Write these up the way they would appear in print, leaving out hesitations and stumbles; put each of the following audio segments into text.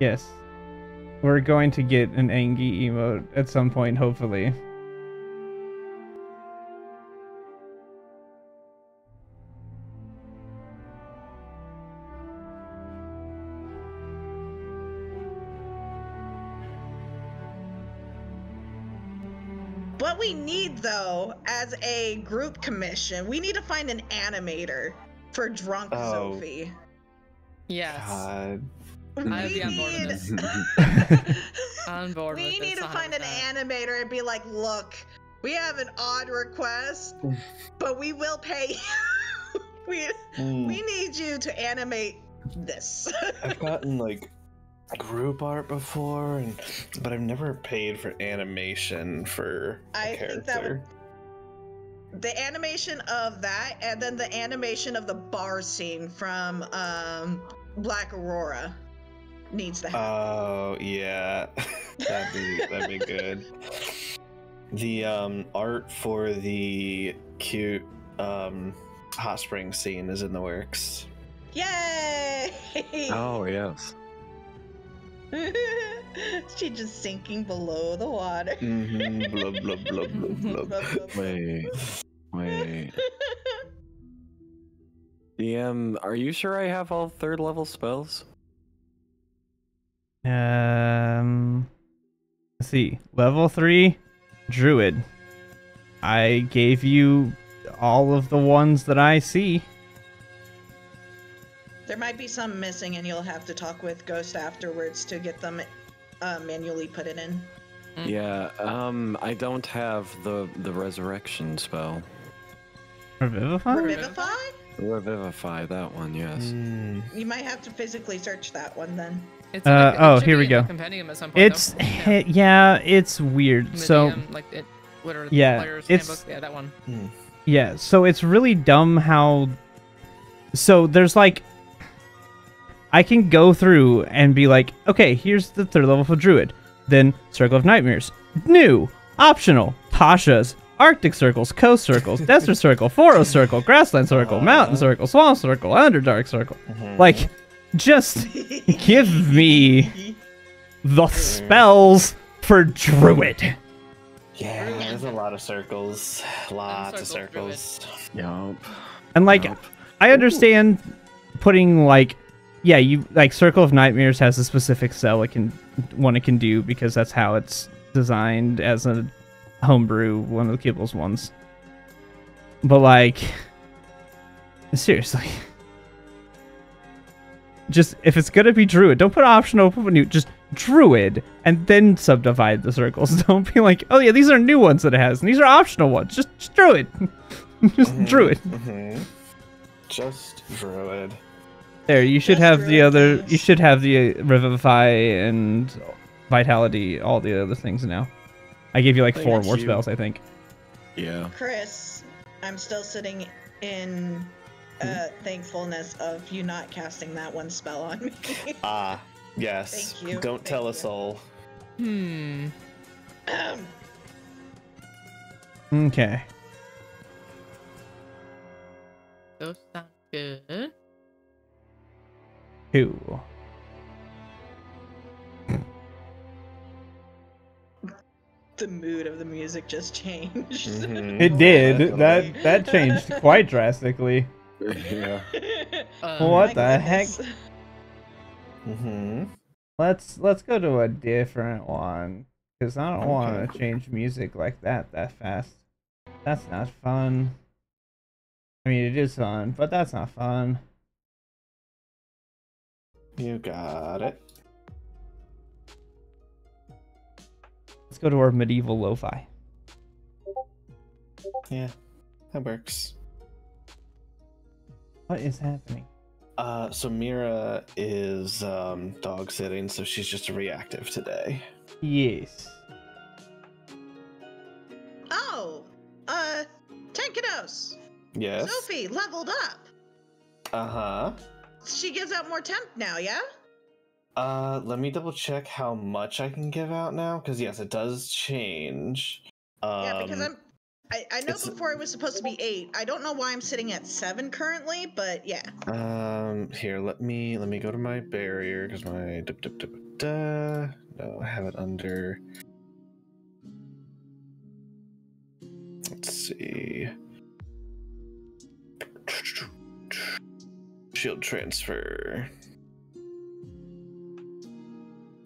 Yes. We're going to get an Angie emote at some point, hopefully. What we need, though, as a group commission, we need to find an animator for Drunk Sophie. Yes. God. I'd be on board with this. On board with this. We need to find an animator and be like, look, we have an odd request, but we will pay you. We need you to animate this. I've gotten like group art before, but I've never paid for animation for a character. Think that the animation of that, and then the animation of the bar scene from Black Aurora needs to happen. Oh yeah, that'd be good. The art for the cute hot spring scene is in the works. Yay! Oh yes. She just sinking below the water. Blub, blub, blub, blub, blub. Wait. DM, are you sure I have all 3rd level spells? Let's see. Level 3, Druid. I gave you all of the ones that I see. There might be some missing, and you'll have to talk with Ghost afterwards to get them manually put it in. Yeah, I don't have the resurrection spell. Revivify? Revivify? Revivify, that one, yes. You might have to physically search that one then. It's oh, here we go. Compendium at some point, it's yeah, it's weird. So like it, whatever. Yeah, Player's it's handbook, yeah, that one. Yeah, so it's really dumb how. So there's like, I can go through and be like, okay, here's the 3rd level for Druid. Then Circle of Nightmares, new, optional, Tasha's, Arctic circles, coast circles, desert circle, forest circle, grassland circle, mountain circle, swamp circle, underdark circle. Like, just give me the spells for Druid. Yeah, there's a lot of circles. Lots of circles. Yup. And like, I understand putting like, yeah, you like Circle of Nightmares has a specific spell it can do because that's how it's designed as a homebrew, one of the Kibbles ones. But like, seriously, just if it's gonna be Druid, don't put optional, put new, just Druid, and then subdivide the circles. Don't be like, oh yeah, these are new ones that it has, and these are optional ones. Just Druid, just Druid. Just Druid. There, you should have the other. You should have the Revivify and Vitality, all the other things now. I gave you like 4 more spells, I think. Yeah. Chris, I'm still sitting in thankfulness of you not casting that one spell on me. Yes. Thank you. Don't tell a soul. Okay. Those sound good. Who? The mood of the music just changed. It did. That changed quite drastically. Yeah. What the heck? Let's Let's go to a different one, because I don't want to change music like that fast. That's not fun. I mean, it is fun, but that's not fun. You got it. Let's go to our medieval lo-fi. Yeah, that works. What is happening? So Mira is dog sitting, so she's just reactive today. Yes. Oh, Tenkados. Yes. Sophie leveled up. Uh-huh. She gives out more temp now, yeah? Let me double check how much I can give out now, because yes, it does change. Yeah, because I know before it was supposed to be 8. I don't know why I'm sitting at 7 currently, but yeah. Here, let me go to my barrier because my no, I have it under. Let's see. Shield transfer.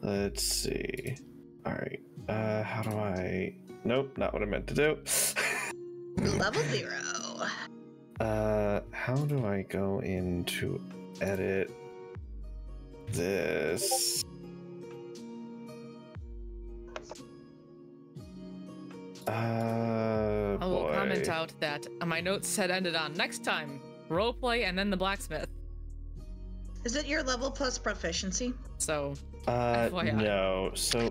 Let's see. All right. How do I? Nope, not what I meant to do. Level 0. How do I go into edit this? I will Boy. comment out that my notes said ended on next time, roleplay, and then the blacksmith. Is it your level plus proficiency? So, FYI. No. So,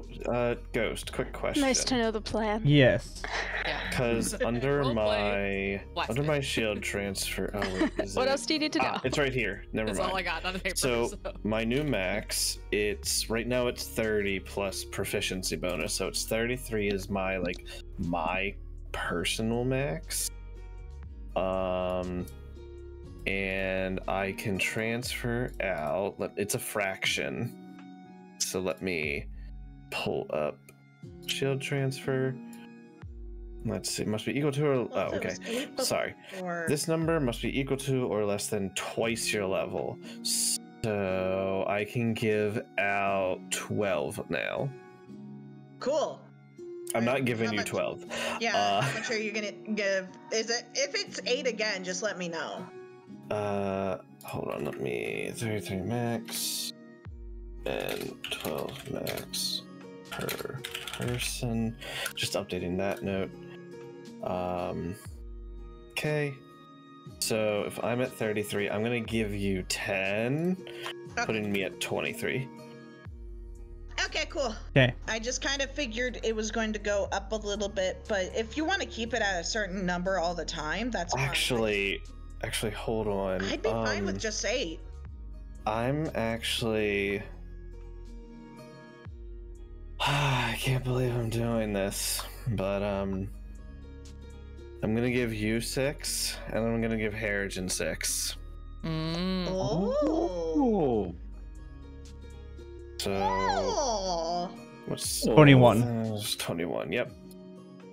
Ghost, quick question. Nice to know the plan. Yes. Yeah. Because under Roleplay, my shield transfer. Oh wait, is What it? else do you need to know? It's right here. Never That's mind. all I got on the paper. So my new max, it's right now it's 30 plus proficiency bonus, so it's 33 is my personal max. And I can transfer out. It's a fraction. So let me pull up shield transfer. Let's see. Must be equal to or Well, oh, if it okay. was 8 Sorry. before- This number must be equal to or less than twice your level. So I can give out 12 now. Cool. I'm not How giving you much- 12. Yeah, how much are you gonna give? Is it if it's 8 again? Just let me know. Hold on. Let me 33 max and 12 max per person. Just updating that note. Okay. So if I'm at 33, I'm gonna give you 10, putting me at 23. Okay, cool. Okay. I just kind of figured it was going to go up a little bit, but if you want to keep it at a certain number all the time, that's fine. Actually, hold on. I'd be fine with just 8. I'm actually. I can't believe I'm doing this, but I'm gonna give you 6, and I'm gonna give Harrigan 6. Oh. So Oh. what's 21. 21. Yep.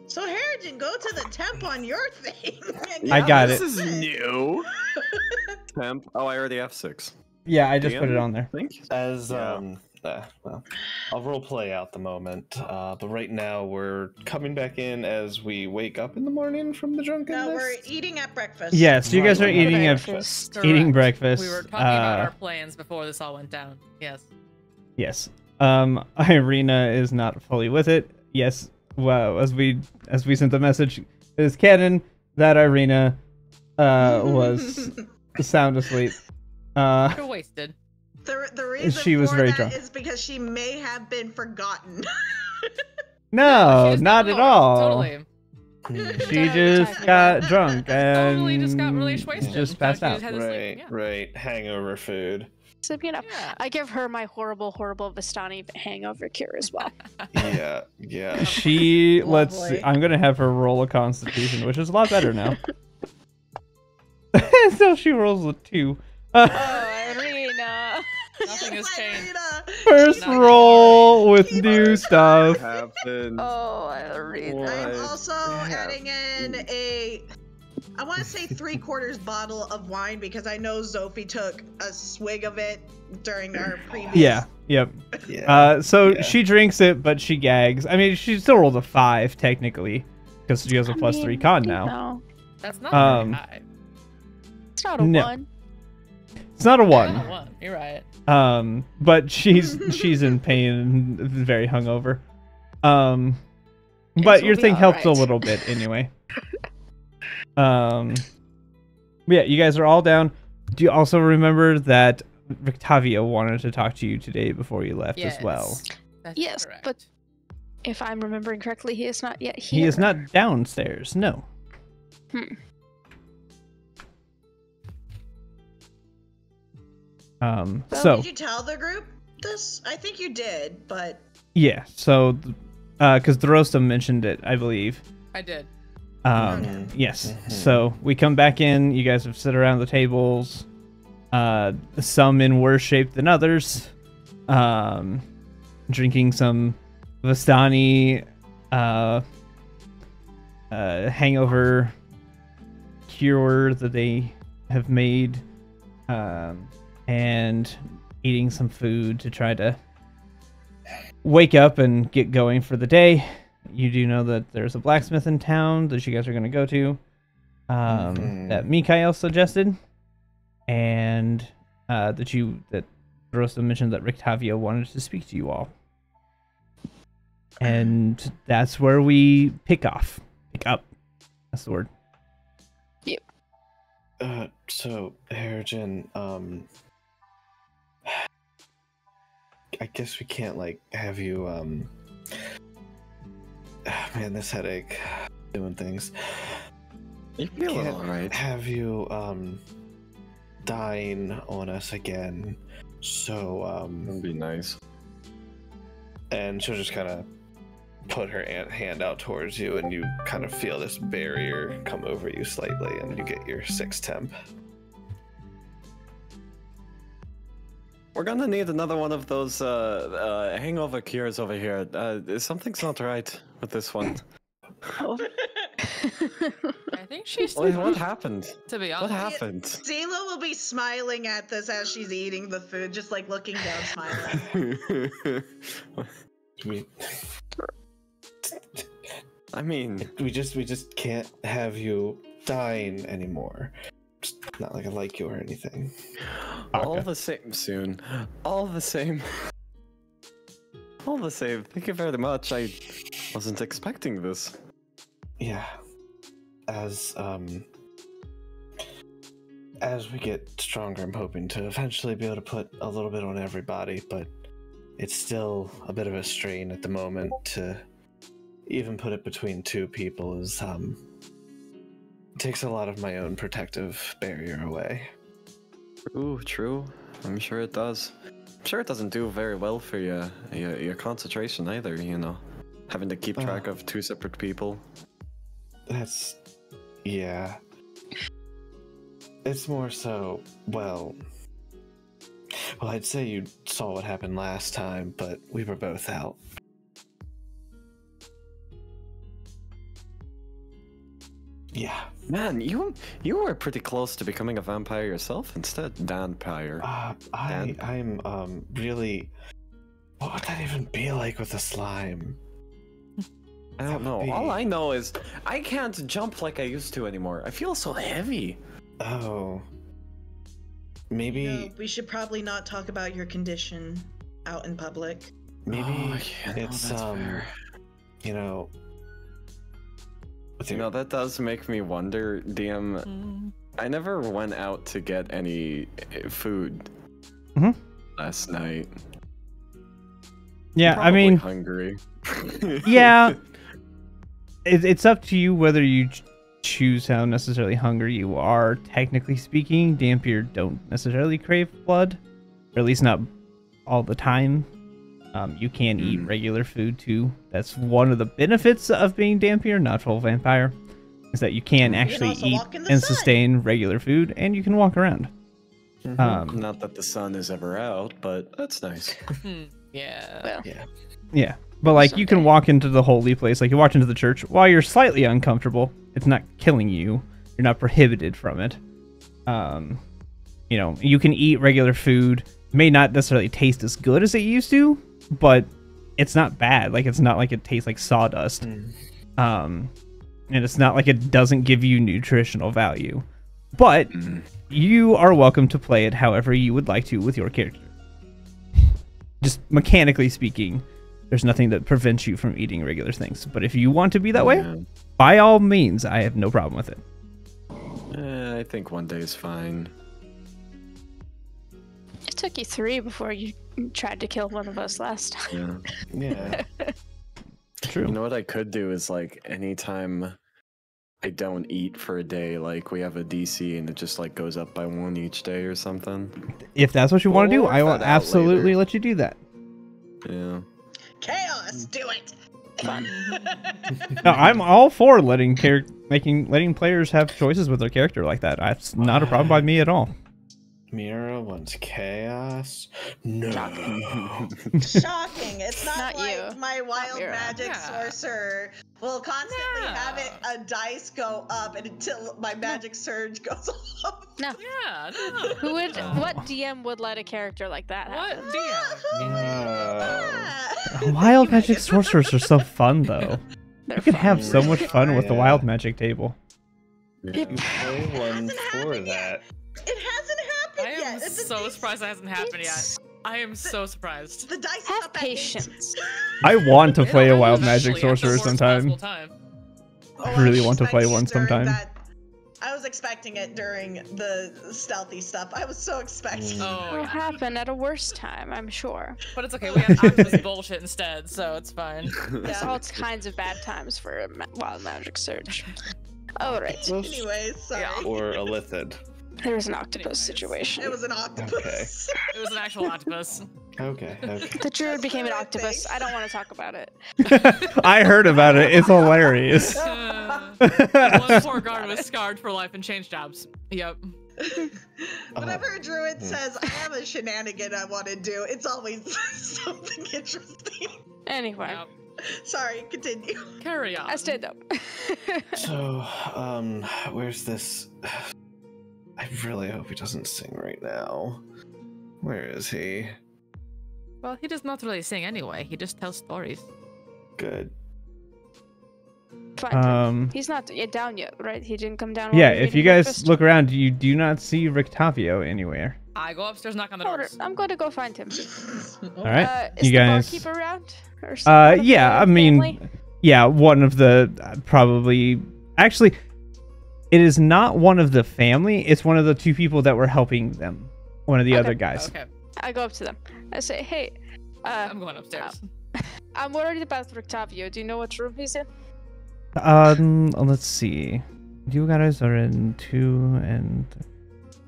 So Harrigan, go to the temp on your thing. and I get got this it. This is new. Temp. Oh, I already have 6. Yeah, I just put Damn. it on there. Think. As Yeah. well, I'll role play out the moment. But right now we're coming back in as we wake up in the morning from the drunkenness. No, we're eating at breakfast. Yes, you guys are Right. eating Breakfast. eating Correct. breakfast. We were talking about our plans before this all went down. Yes. Yes. Irina is not fully with it. Yes. Well, as we sent the message, it is canon that Irina was sound asleep. You're wasted. The reason She was for very that drunk. is because she may have been forgotten. No, She just not got at lower. all. Totally. She just got drunk and Totally just got really wasted. just passed She out. just had to sleep. Right, Yeah. right. Hangover food. So, you know, Yeah. I give her my horrible Vistani hangover cure as well. Yeah, yeah. She let's see, Lovely. I'm gonna have her roll a constitution, which is a lot better now. So she rolls a 2. Oh, Irina. Nothing has changed. Irina. First Not roll with new What stuff. happened? Oh, Irina. I'm What also adding in I want to say 3/4 bottle of wine because I know Zophie took a swig of it during our previous. Yeah, yep. Yeah. So Yeah. she drinks it, but she gags. I mean, she still rolls a 5 technically, because she has a +3 con now. No, That's not very high. it's not a No. 1. It's not a Not 1. a 1. You're right. But she's in pain and very hungover. But Yes, your we'll be thing helps a alright. little bit anyway. Yeah, you guys are all down. Do you also remember that Victavia wanted to talk to you today before you left as well? That's Yes, correct. but if I'm remembering correctly, he is not yet here. He is not downstairs. No. So Did you tell the group this? I think you did, but yeah, so because Dorostum mentioned it, I believe. I did. Yes. So we come back in. You guys have sit around the tables. Some in worse shape than others. Drinking some Vistani hangover cure that they have made, and eating some food to try to wake up and get going for the day. You do know that there's a blacksmith in town that you guys are going to go to, that Mikhail suggested, and that Rosa mentioned that Rictavio wanted to speak to you all. And that's where we pick up. That's the word. Yep. So Harrigan, I guess we can't have you man, this headache doing things. You feel Can't alright. have you dying on us again. So That'd be nice. and she'll just kind of put her hand out towards you, and you kind of feel this barrier come over you slightly, and you get your 6 temp. We're gonna need another one of those hangover cures over here. Something's not right with this one. Oh. I think she's What happened? to be What honest. happened? Zila will be smiling at this as she's eating the food, just looking down, smiling. I mean, We just can't have you dying anymore. It's not like I like you or anything. all the same soon. All the same. All the same. Thank you very much. I wasn't expecting this. Yeah. As we get stronger, I'm hoping to eventually be able to put a little bit on everybody, but it's still a bit of a strain at the moment to even put it between 2 people. Is takes a lot of my own protective barrier away. True. I'm sure it does. I'm sure it doesn't do very well for your concentration either, having to keep track of 2 separate people. That's... yeah. It's more so, well, I'd say you saw what happened last time, but we were both out. Yeah. Man, you were pretty close to becoming a vampire yourself instead. Vampire. I'm really... what would that even be like with a slime? I don't know. All I know is I can't jump like I used to anymore. I feel so heavy. Oh. Maybe... No, we should probably not talk about your condition out in public. maybe Oh, yeah, no, it's, that's fair. you know... That does make me wonder, DM. I never went out to get any food last night. Yeah, Probably I mean, hungry. yeah, it's up to you whether you choose how necessarily hungry you are. Technically speaking, Dampier don't necessarily crave blood, or at least not all the time. You can eat regular food too. That's one of the benefits of being Dampier, not full vampire, is that you can actually also eat walk in the and sun. sustain regular food, and you can walk around. Not that the sun is ever out, but that's nice. Yeah. Well, Yeah, but like you can walk into the holy place, like you walk into the church while you're slightly uncomfortable. It's not killing you. You're not prohibited from it. You can eat regular food. May not necessarily taste as good as it used to, but it's not bad. Like it's not like it tastes like sawdust. And it's not like it doesn't give you nutritional value. But you are welcome to play it however you would like to with your character. Just mechanically speaking, there's nothing that prevents you from eating regular things. But if you want to be that way, by all means, I have no problem with it. I think one day is fine. it took you 3 before you tried to kill one of us last time. Yeah. True. You know what I could do is anytime I don't eat for a day, we have a DC and it just goes up by 1 each day or something. If that's what you want to do, We'll work I will that out absolutely later. let you do that. Yeah. Chaos, do it! Fun. No, I'm all for letting players have choices with their character like that. That's not a problem by me at all. Mira wants chaos. No. Shocking. It's not, Not like you. my wild Mira. magic Yeah. sorcerer will constantly have a dice go up until my magic surge goes off. No. Yeah, no. Who would? What DM would let a character like that What happen? DM? Wild magic sorcerers are so fun, though. They're You can fun. have so much fun with the Yeah. wild magic table. You play one hasn't for happened that. It hasn't happened I am yet. It's so surprised that hasn't happened It's- yet. I am so surprised. The dice is Have up at 8. patience. I want to play a It'll wild eventually magic at the sorcerer worst sometime. possible time. Oh, I really was want to play expecting one it during sometime. I was expecting it during the stealthy stuff. I was so expecting. Oh, Will yeah. happen at a worse time, I'm sure. But it's okay. We have activist bullshit instead, so it's fine. There's all kinds of bad times for a wild magic surge. All right. Anyways, sorry. Yeah. Or a lithid. There was an octopus Anyways. situation. It was an octopus. It was an actual octopus. Okay. The druid became an really octopus. thanks. I don't want to talk about it. I heard about it. It's hilarious. One poor guard was scarred for life and changed jobs. Yep. Whenever a druid says, I have a shenanigan I want to do, it's always something interesting. Anyway, Yep. Sorry, continue. Carry on. I stayed up. So, where's this? I really hope he doesn't sing right now. Where is he? Well, he does not really sing anyway. He just tells stories. Good. Fine. He's not down yet, right? He didn't come down. while Yeah, we were if you eating guys breakfast? look around, you do not see Rictavio anywhere. I go upstairs, knock on the Order. doors. I'm going to go find him. All right, Is you the guys. barkeep around? Or one of Yeah, the I mean, family? yeah, one of the probably. Actually, it is not one of the family. It's one of the two people that were helping them. One of the Okay. other guys. Okay, I go up to them. I say, hey, I'm going upstairs. I'm worried about Rictavio. Do you know what room he's in? Let's see. You guys are in 2 and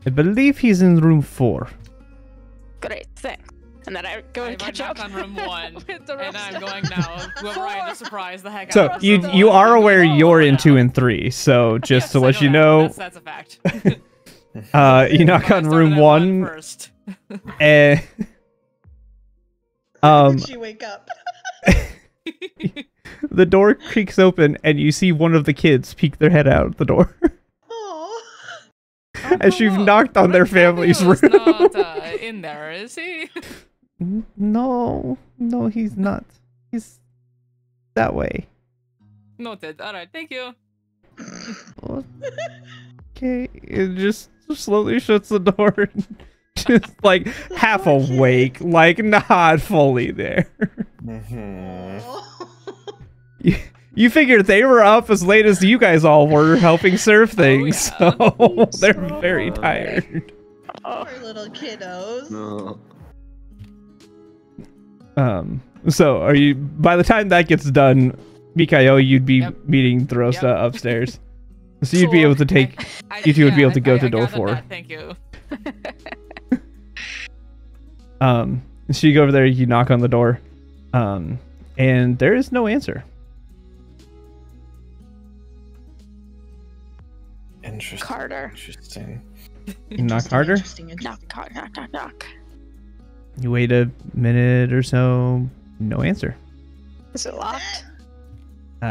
I believe he's in room 4. Great, thanks. And then I go I and catch knock up on room 1, with the and rest. I'm going now. Whoever I to surprise the heck So out of you room you 1, are I'm aware going, you're "Oh, in yeah." 2 and 3. So just Yes, to I let you that. know, That's a fact. you knock I on started room at 1 first. and When did she wake up? the door creaks open and you see one of the kids peek their head out the door Oh. as you've Look, knocked on their family's room. Rictavio's not in there, is he? No, he's not. He's that way. Noted. All right, thank you. Okay, it just slowly shuts the door. Just like half awake, like not fully there. Mm-hmm. You figured they were up as late as you guys all were helping serve things, yeah. so they're very tired. Poor little kiddos. No. So are you? By the time that gets done, Mikayo, you'd be Yep. meeting Throsta Yep. upstairs, so you'd be able to take. You two would be able to go to door 4. Thank you. So you go over there, you knock on the door, and there is no answer. Interesting. Carter. Interesting. You knock harder. Interesting. Knock, knock, knock, knock, knock. You wait a minute or so, no answer. Is it locked?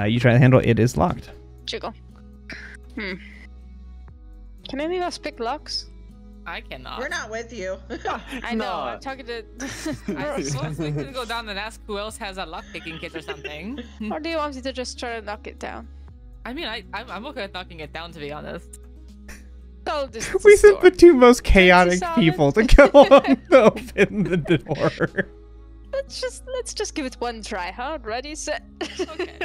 You try the handle, it is locked. Jiggle. Can any of us pick locks? I cannot. We're not with you. I know. No. I'm talking to. I suppose we could go down and ask who else has a lockpicking kit or something. Or do you want me to just try to knock it down? I mean, I'm okay with knocking it down, to be honest. Oh, this is We a sent the store. 2 most chaotic solid. people to go and open the door. Let's just give it one try, huh? Ready, set. Okay.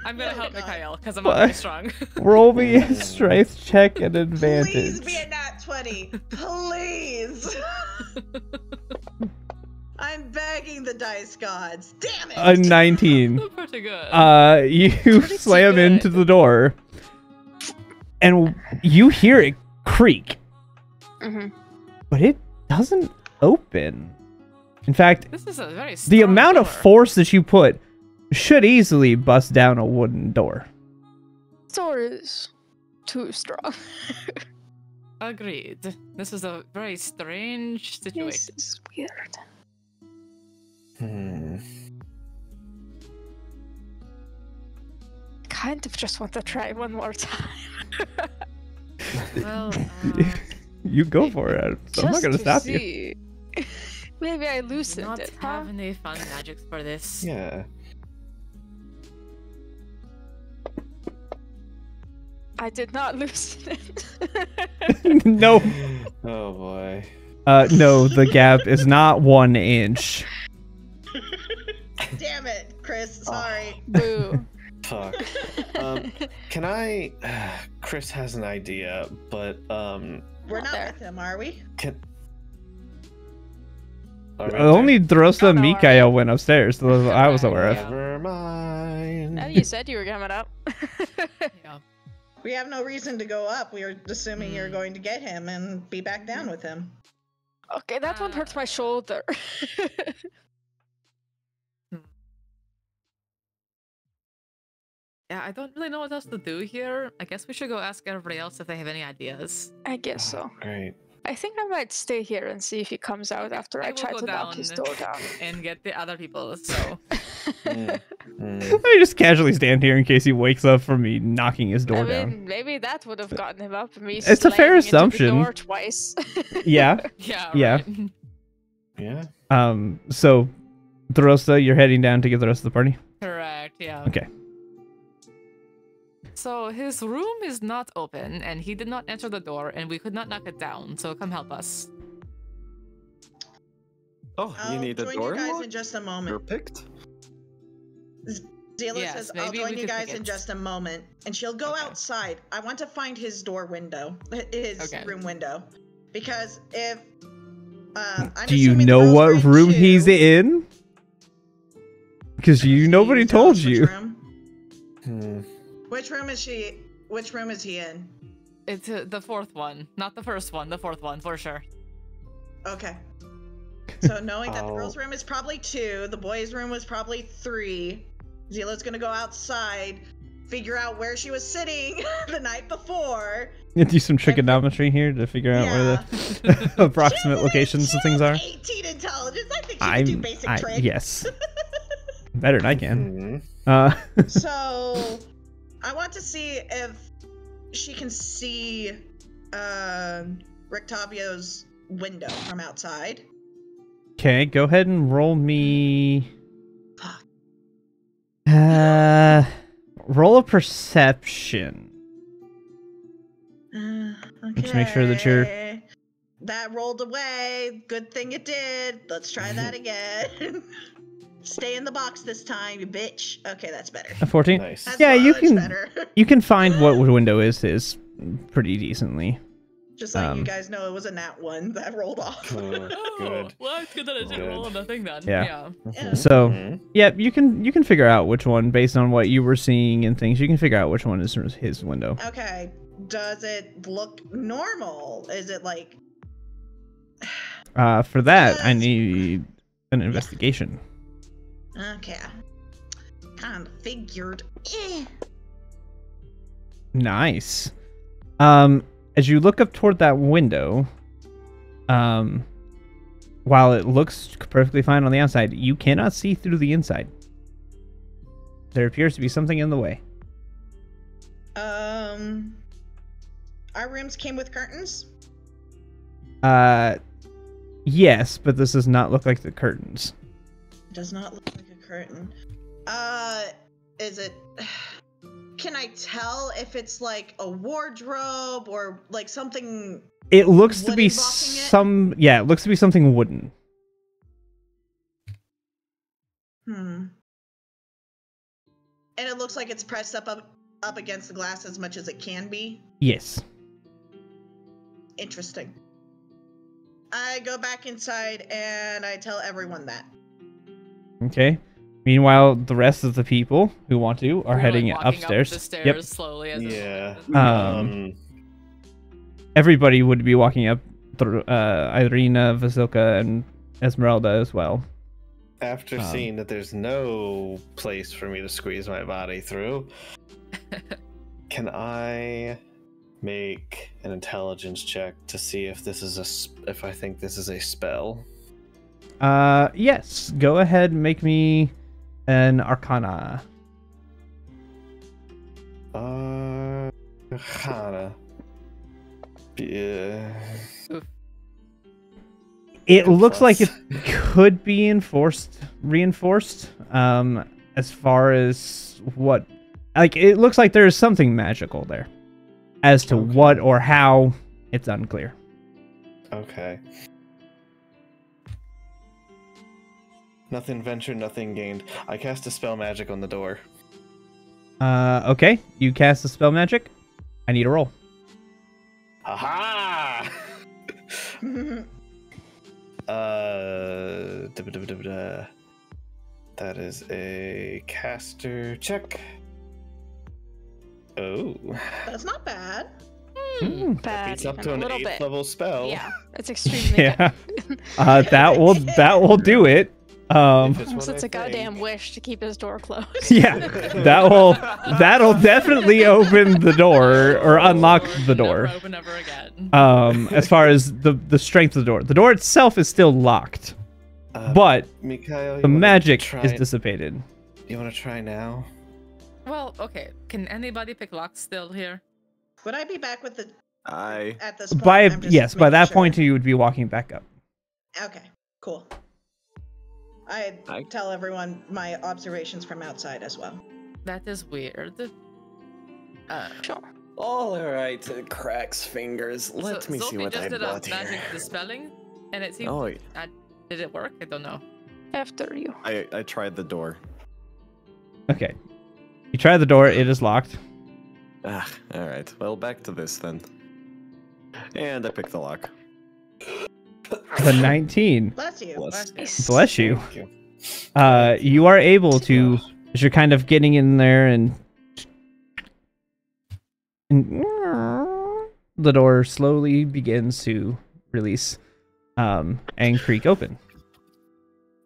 I'm gonna Oh, help God. Mikhail because I'm not very What? strong. Roll me a strength check and advantage. Please be a nat 20. Please. I'm begging the dice gods. Damn it. A 19. Pretty good. You slam good. into the door, and you hear it creak, Mm-hmm. but it doesn't open. In fact, This is a very the strong amount of door. force that you put should easily bust down a wooden door. Door is too strong. Agreed. This is a very strange This situation. is weird. Kind of just want to try one more time. Well, You go for it. So I'm not gonna stop you. you. Maybe I do loosened not it, huh? have any fun magics for this. Yeah. I did not loosen it. No. Oh boy. No, the gap is not 1 inch. Damn it, Chris. Sorry. Boo. Fuck. Can I? Chris has an idea, but We're not there. with him, are we? can. Oh, right Only Drosta and Oh, no, Mikael went upstairs. Those I was aware there. of. Never mind. Now you said you were coming up. Yeah. We have no reason to go up. We were assuming you're going to get him and be back down with him. Okay, that one hurts my shoulder. Yeah, I don't really know what else to do here. I guess we should go ask everybody else if they have any ideas. I guess so. Great. I think I might stay here and see if he comes out after I will try go to knock his down door down. and get the other people. So I just casually stand here in case he wakes up from me knocking his door I down. mean, maybe that would have gotten him up. Me It's a fair slamming into the assumption. door twice. Yeah. yeah, Yeah. right. Yeah. So, Drosta, you're heading down to get the rest of the party? Correct. Yeah. Okay. So his room is not open, and he did not enter the door, and we could not knock it down. So come help us. Oh, you I'll need a join door you guys lock? in just a You're moment. picked? Zila Yes, says, I'll maybe join we you could guys pick in it. just a moment. And she'll go Okay. outside. I want to find his door window, his Okay. room window. Because if... I'm Do you assuming the know girls were what in room 2. he's in? Because nobody Can tell told us you. Which room? Hmm. Which room is she... Which room is he in? It's the fourth one, not the first one. The fourth one for sure. Okay. So knowing that the Oh. girls' room is probably 2, the boys' room was probably 3. Zila's gonna go outside, figure out where she was sitting the night before. Do some trigonometry here to figure out where the approximate locations and things are. 18 intelligence. I think she can do basic tricks. Yes. Better than I can. Hmm. So I want to see if she can see Rictavio's window from outside. Okay, go ahead and roll me. Fuck. Roll a perception. Okay. Just make sure that you're- That rolled away. Good thing it did. Let's try that again. Stay in the box this time, you bitch. Okay, that's better. A 14. Nice. That's Yeah, you much can- better. You can find what window is pretty decently. Just letting you um, guys know it was a nat 1 that rolled off. Good. Oh, well, it's good that I didn't Good. roll on the thing then. Yeah. Yeah. So, Mhm. yeah, you can figure out which one based on what you were seeing and things. You can figure out which one is his window. Okay. Does it look normal? Is it like... For that, I Yes. need an investigation. Okay. Kind of figured. Nice. As you look up toward that window, while it looks perfectly fine on the outside, you cannot see through the inside. There appears to be something in the way. Our rooms came with curtains? Yes, but this does not look like the curtains. It does not look like a curtain. Is it... Can I tell if it's like a wardrobe or like something... It looks to be Wooden blocking it? some... Yeah, it looks to be something wooden. And it looks like it's pressed up against the glass as much as it can be. Yes. Interesting. I go back inside and I tell everyone that. Okay. Meanwhile, the rest of the people who want to are We're, heading like, walking upstairs. Up the stairs Yep. slowly. As Yeah. Everybody would be walking up. Irina, Vasilka, and Esmeralda as well. After seeing that there's no place for me to squeeze my body through, can I make an intelligence check to see if this is if I think this is a spell? Yes. Go ahead and make me an Arcana. Arcana. Yeah. It looks like it could be reinforced. As far as what, like, it looks like there is something magical there. As to what or how, it's unclear. Okay. Nothing ventured, nothing gained. I cast a spell magic on the door. Okay. You cast the spell magic. I need a roll. Aha! That is a caster check. Oh. That's not bad. Bad. It's up even to a an little 8th bit. level spell. Yeah, it's extremely Yeah. good. That will do it. So it's a goddamn wish to keep his door closed. Yeah, that'll definitely open the door or unlock the door. Never open ever again. As far as the strength of the door itself is still locked, but Mikhail, the magic is dissipated. You want to try now? Well, okay. Can anybody pick locks still here? Would I be back with the at this point? By I'm just by making that sure. point you would be walking back up. Okay, cool. I tell everyone my observations from outside as well. That is weird. Sure. All right, cracks fingers. Let me see Sophie what just I've did got a magic here. dispelling, and it seems. Oh, Did it work? I don't know. After you. I tried the door. Okay, you try the door. It is locked. Ah, all right. Well, back to this then. And I picked the lock. The 19. Bless you. Bless you. Thank you. You are able to, as you're kind of getting in there, and the door slowly begins to release and creak open.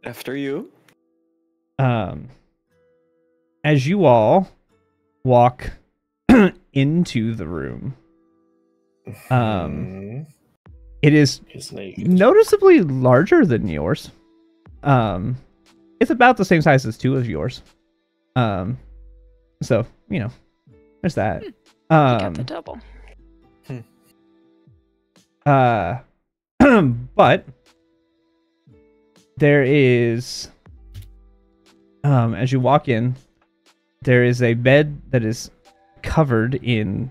After you. As you all walk into the room, it is noticeably larger than yours. It's about the same size as two of yours. So, you know, there's that. You got the double. But there is, as you walk in, there is a bed that is covered in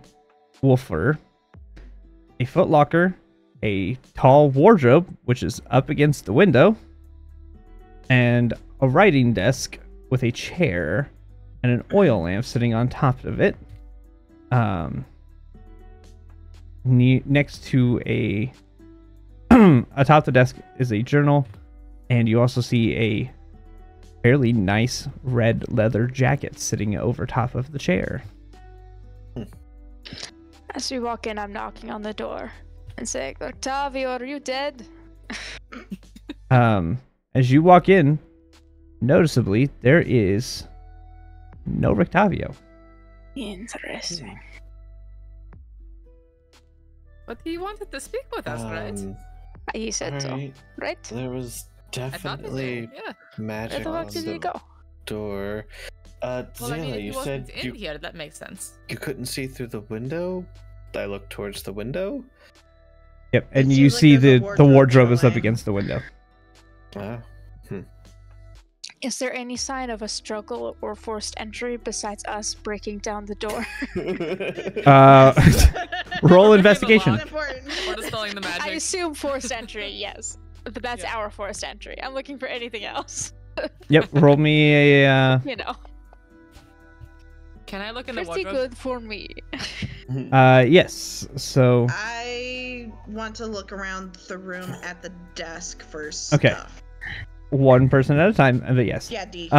wolf fur, a footlocker, a tall wardrobe, which is up against the window, and a writing desk with a chair and an oil lamp sitting on top of it. Next to atop the desk is a journal, and you also see a fairly nice red leather jacket sitting over top of the chair. As we walk in, I'm knocking on the door and saying, Octavio, are you dead? As you walk in, noticeably, there is no Octavio. Interesting. But he wanted to speak with us, right? He said so, right? There was definitely Yeah. magic Where the on fuck did he go? door. Well, Zayla, I mean, if he you wasn't said in here, that makes sense. you couldn't see through the window. I looked towards the window. Yep, and It you seems like see there's the a wardrobe wardrobe is up showing. against the window. Is there any sign of a struggle or forced entry besides us breaking down the door? Roll investigation. Not important. Or dispelling the magic. I assume forced entry, yes. But that's our forced entry. I'm looking for anything else. Yep, roll me a. You know, Can I look in the pretty wardrobe? good for me. Yes. So I want to look around the room at the desk for Okay. stuff. one person at a time. But yes. Yeah, D.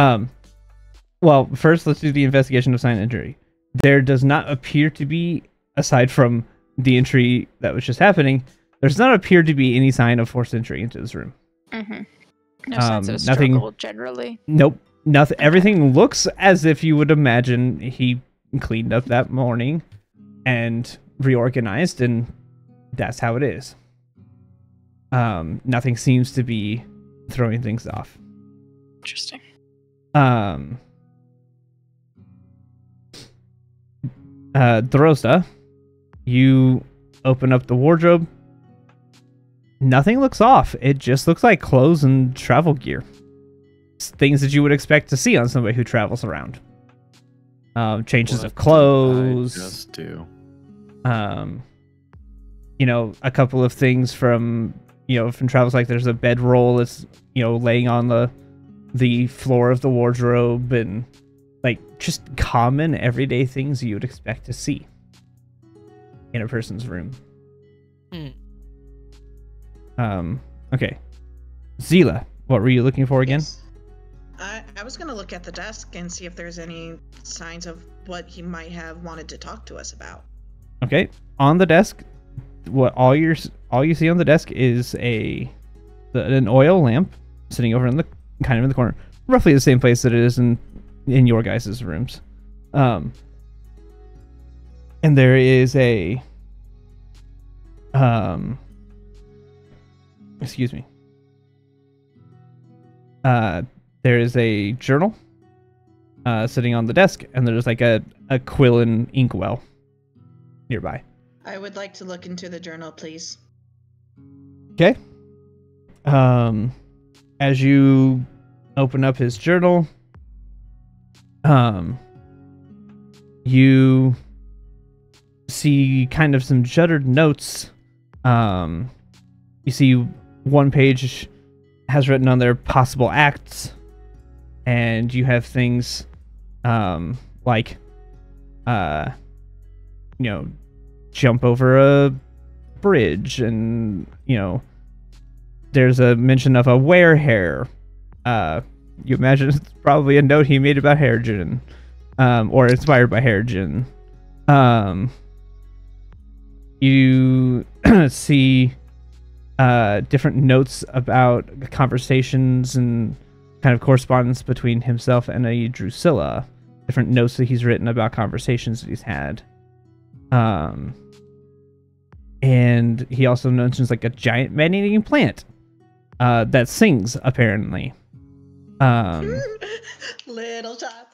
Well, first let's do the investigation of sign injury. There does not appear to be, aside from the entry that was just happening, there does not appear to be any sign of forced entry into this room. Mm-hmm. No signs of a Nothing. struggle generally. Nope. Nothing. Everything looks as if you would imagine he cleaned up that morning and reorganized, and that's how it is. Nothing seems to be throwing things off. Interesting. Drozda, you open up the wardrobe. Nothing looks off. It just looks like clothes and travel gear. It's things that you would expect to see on somebody who travels around. Changes of clothes. I just do. You know, a couple of things from travels, like there's a bedroll that's, laying on the floor of the wardrobe, and like just common everyday things you would expect to see in a person's room. Okay. Zila, what were you looking for again? Yes. I was gonna look at the desk and see if there's any signs of what he might have wanted to talk to us about. Okay. On the desk, all you see on the desk is an oil lamp sitting over in the corner, roughly the same place that it is in your guys' rooms. And there is excuse me. There is a journal sitting on the desk, and there's like a quill and inkwell nearby. I would like to look into the journal, please. Okay. As you open up his journal, you see kind of some juttered notes. You see one page has written on there possible acts, and you have things like jump over a bridge, and there's a mention of a werehair. You imagine it's probably a note he made about Hairgen, or inspired by Hairgen. You see different notes about conversations and kind of correspondence between himself and a Drusilla. Different notes that he's written about conversations that he's had. And he also mentions like a giant man-eating plant that sings, apparently. Little shop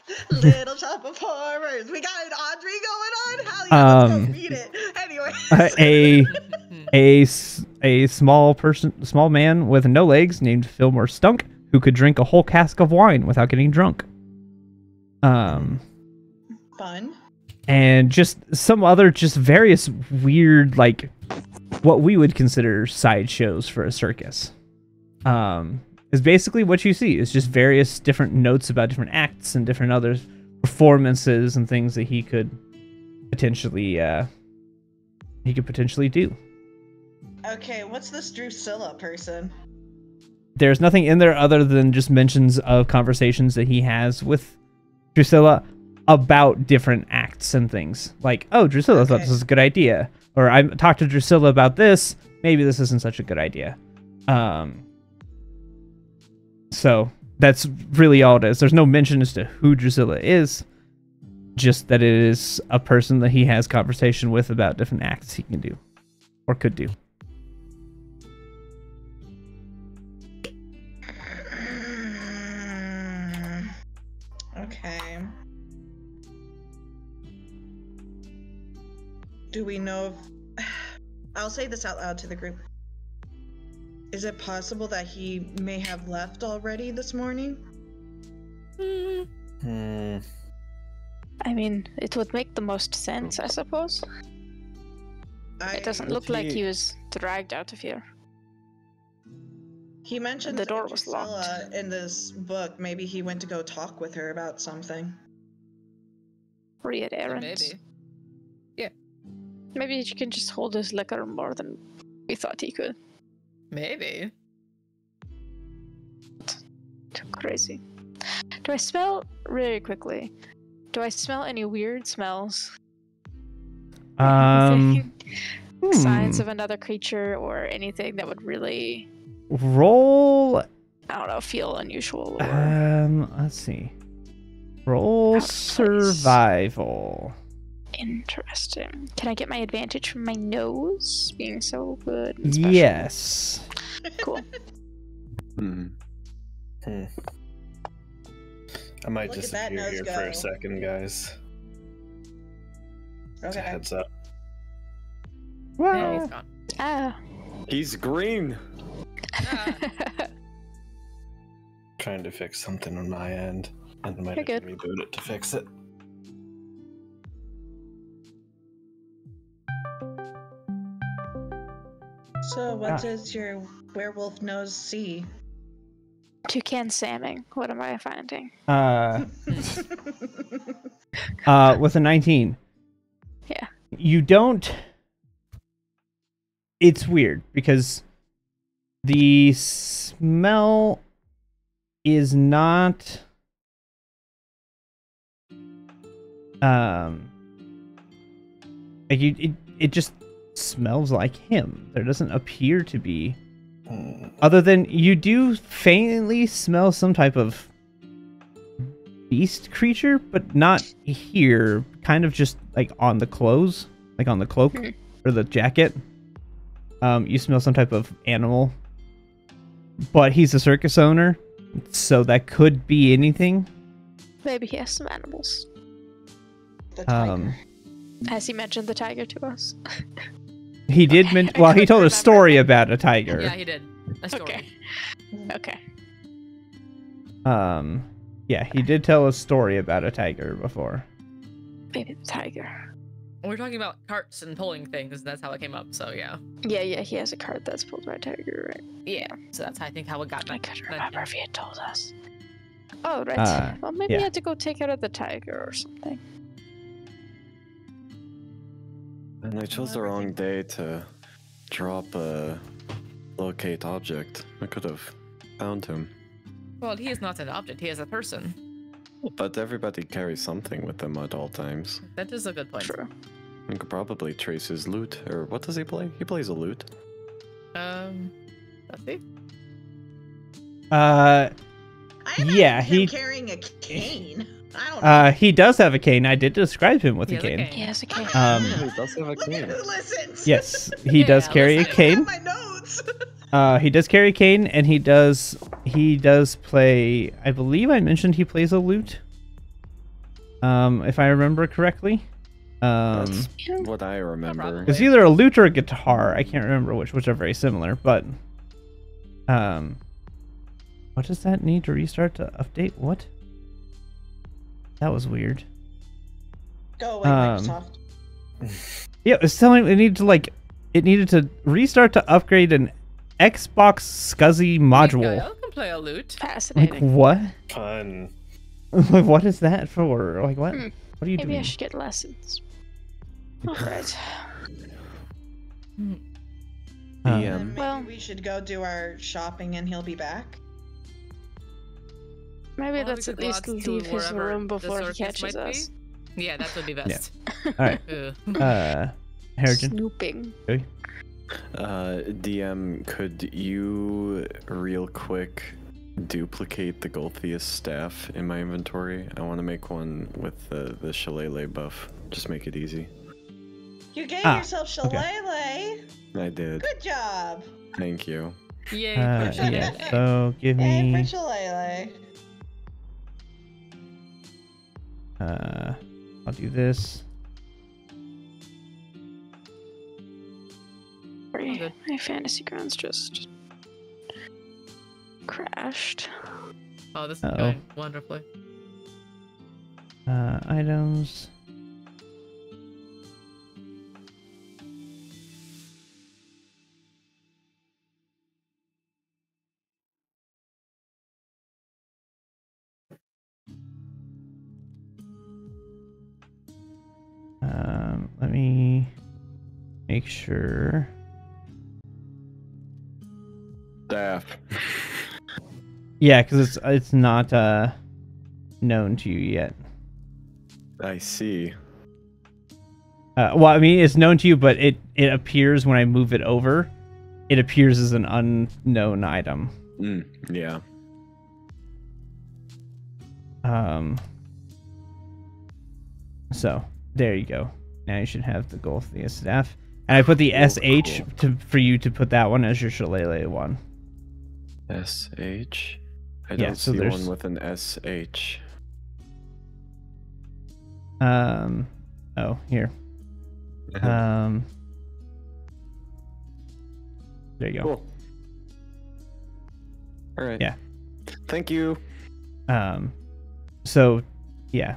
of horrors. We got an Audrey going on. Hell yeah, let's go beat it. Anyway, a small man with no legs named Fillmore Stunk, who could drink a whole cask of wine without getting drunk. Fun. And just some other various weird, like what we would consider sideshows for a circus. Is basically what you see. Is just various different notes about different acts and different other performances and things that he could potentially do. Okay, what's this Drusilla person? There's nothing in there other than just mentions of conversations that he has with Drusilla about different acts and things. Like, oh, Drusilla thought this was a good idea. Or I talked to Drusilla about this. Maybe this isn't such a good idea. So that's really all it is. There's no mention as to who Drusilla is. Just that it is a person that he has conversation with about different acts he can do. Or could do. Okay. Do we know if... I'll say this out loud to the group. Is it possible that he may have left already this morning? I mean, it would make the most sense, I suppose. It doesn't look like he was dragged out of here. He mentioned the door was Drusilla locked in this book. Maybe he went to go talk with her about something. Read errands. Maybe. Yeah. Maybe he can just hold his liquor more than we thought he could. Maybe. Too crazy. Do I smell, really quickly, do I smell any weird smells? Signs of another creature or anything that would really... Roll I don't know, feel unusual or Let's see. Roll survival. interesting. Can I get my advantage from my nose being so good and special? Yes. Cool. I might Look at that disappear nose here go. for a second, guys. Just a Okay. heads up. Yeah, he's gone. Ah. He's green. Trying to fix something on my end, and I might You're have to good. reboot it to fix it. So, what does your werewolf nose see? Toucan salmon. What am I finding? With a 19. Yeah. You don't. It's weird because the smell is not. Like it just smells like him. There doesn't appear to be. Other than you do faintly smell some type of beast creature, but not here. Kind of just like on the clothes, like on the cloak or the jacket. You smell some type of animal, but he's a circus owner, so that could be anything. Maybe he has some animals. The tiger. Has he mentioned the tiger to us? He did Okay, mention. I Well, he couldn't told a remember. story about a tiger. Yeah, he did. A story. Okay. Okay. Yeah, he did tell a story about a tiger before. Maybe the tiger. We're talking about carts and pulling things. That's how it came up. So yeah. Yeah, he has a cart that's pulled by a tiger, right? Yeah. So that's I think how it got. I couldn't mentioned. remember if he had told us. Oh, right. Well, maybe yeah. he had to go take care of the tiger or something. And I chose the wrong day to drop a locate object. I could have found him. Well, he is not an object. He is a person. But everybody carries something with them at all times. That is a good point. True. You could probably trace his loot. Or what does he play? He plays a lute. Let's see. I yeah, imagine him he- carrying a cane. I don't know. He does have a cane. I did describe him with He a has a cane. cane. He has a cane. He does have a Look at cane. who listens. Yes, he Yeah, does carry a listen. I cane. have my notes. He does carry a cane, and he does play. I believe I mentioned he plays a lute. If I remember correctly. That's what I remember. probably. It's either a lute or a guitar. I can't remember which are very similar, but what does that need to restart to update? What? That was weird. Go away, Microsoft. Yeah, it's telling it needed to restart to upgrade an Xbox SCSI module. Yeah, can play a lute. Like Fascinating. what? Fun. Like what is that for? Like what? What are you Maybe I doing? should get lessons. Alright. Then maybe Well- we should go do our shopping and he'll be back. Maybe Well, we let's could at go least out to leave his wherever room the before he circus catches might be. us. Yeah, that would be best. All right. Ugh. Harrigan. Snooping. DM, could you real quick duplicate the Golthius staff in my inventory? I want to make one with the shillelagh buff. Just make it easy. You gave Ah, yourself okay. shillelagh. I did. Good job. Thank you. Yay. Yeah. for So give Yay me. for shillelagh. I'll do this. Sorry, good. my fantasy grounds just crashed. Oh, this is Uh-oh. going wonderfully. Items. Let me make sure. Staff. Yeah, because it's not known to you yet. I see. Well, I mean, it's known to you, but it appears when I move it over. It appears as an unknown item. Yeah. So there you go. Now you should have the Golthia staff. And I put the SH for you to put that one as your Shillelagh one. SH? I don't see one with an SH. Oh, here. There you go. Cool. All right. Yeah. Thank you. So, yeah.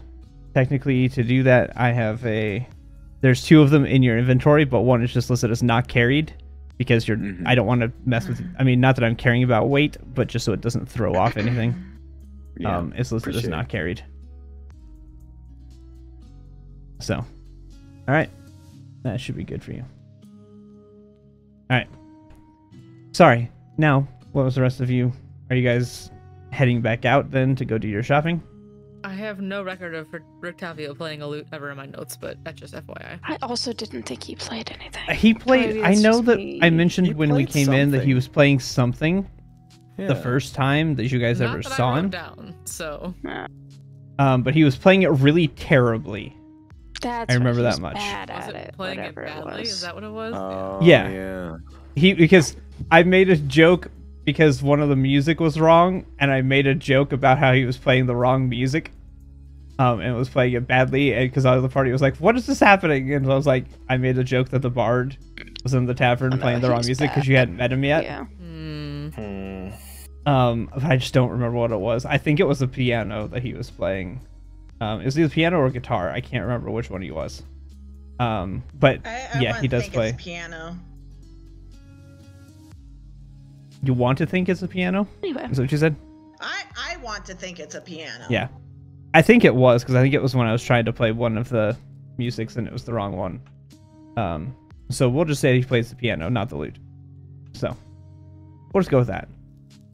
Technically, to do that, I have there's 2 of them in your inventory, but one is just listed as not carried because you're. I don't want to mess with. I mean, not that I'm caring about weight, but just so it doesn't throw off anything. Yeah, it's listed as not carried. So, all right, that should be good for you. All right. Sorry. Now, what was the rest of you? Are you guys heading back out then to go do your shopping? I have no record of Rictavio playing a lute ever in my notes, but that's just FYI. I also didn't think he played anything. He played. I know that I mentioned when we came in that he something. was playing something Yeah. the first time that you guys Not ever that saw I wrote him. down, so But he was playing it really terribly. That's I remember right, that much. Bad was at it playing it whatever badly? was. Is that what it was? Yeah. Because I made a joke because one of the music was wrong, and I made a joke about how he was playing the wrong music. And was playing it badly, and because all of the party was like, "What is this happening?" And I was like, I made a joke that the bard was in the tavern playing the wrong music because you hadn't met him yet. Yeah. But I just don't remember what it was. I think it was the piano that he was playing. It was either piano or guitar. I can't remember which one he was. But yeah, he does play. It's piano. You want to think it's a piano? Anyway. Is that what you said? I want to think it's a piano. Yeah. I think it was, because I think it was when I was trying to play one of the musics and it was the wrong one. So we'll just say he plays the piano, not the lute. So we'll just go with that.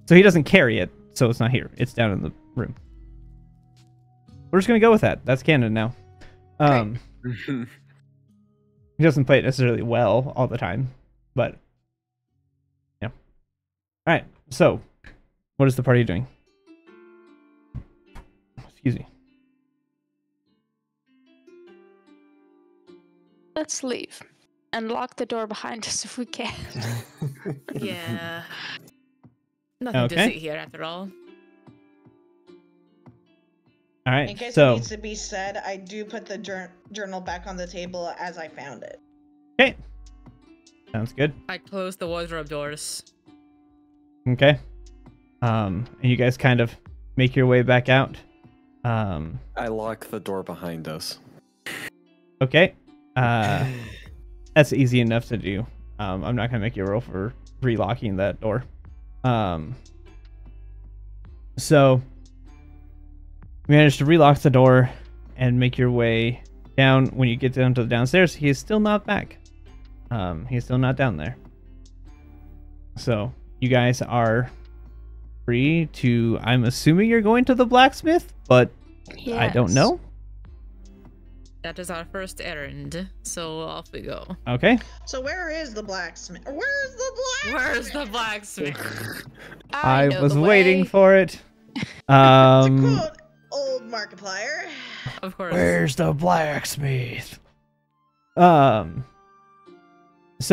So he doesn't carry it, so it's not here. It's down in the room. We're just going to go with that. That's canon now. He doesn't play it necessarily well all the time, but yeah. All right, so what is the party doing? Excuse me. Let's leave and lock the door behind us if we can. Yeah. Nothing to see here after all. All right. In case So it needs to be said, I do put the journal back on the table as I found it. okay. Sounds good. I closed the wardrobe doors. Okay. And you guys kind of make your way back out. I lock the door behind us. Okay. That's easy enough to do. I'm not gonna make you roll for relocking that door. So you manage to relock the door and make your way down. When you get down to the downstairs, he is still not back. He's still not down there. So you guys are free to. I'm assuming you're going to the blacksmith, but I don't know. That is our first errand, so off we go. Okay. So where is the blacksmith? Where's the blacksmith? Where's the blacksmith? I know was the waiting way. for it. To quote old Markiplier. Of course. Where's the blacksmith? So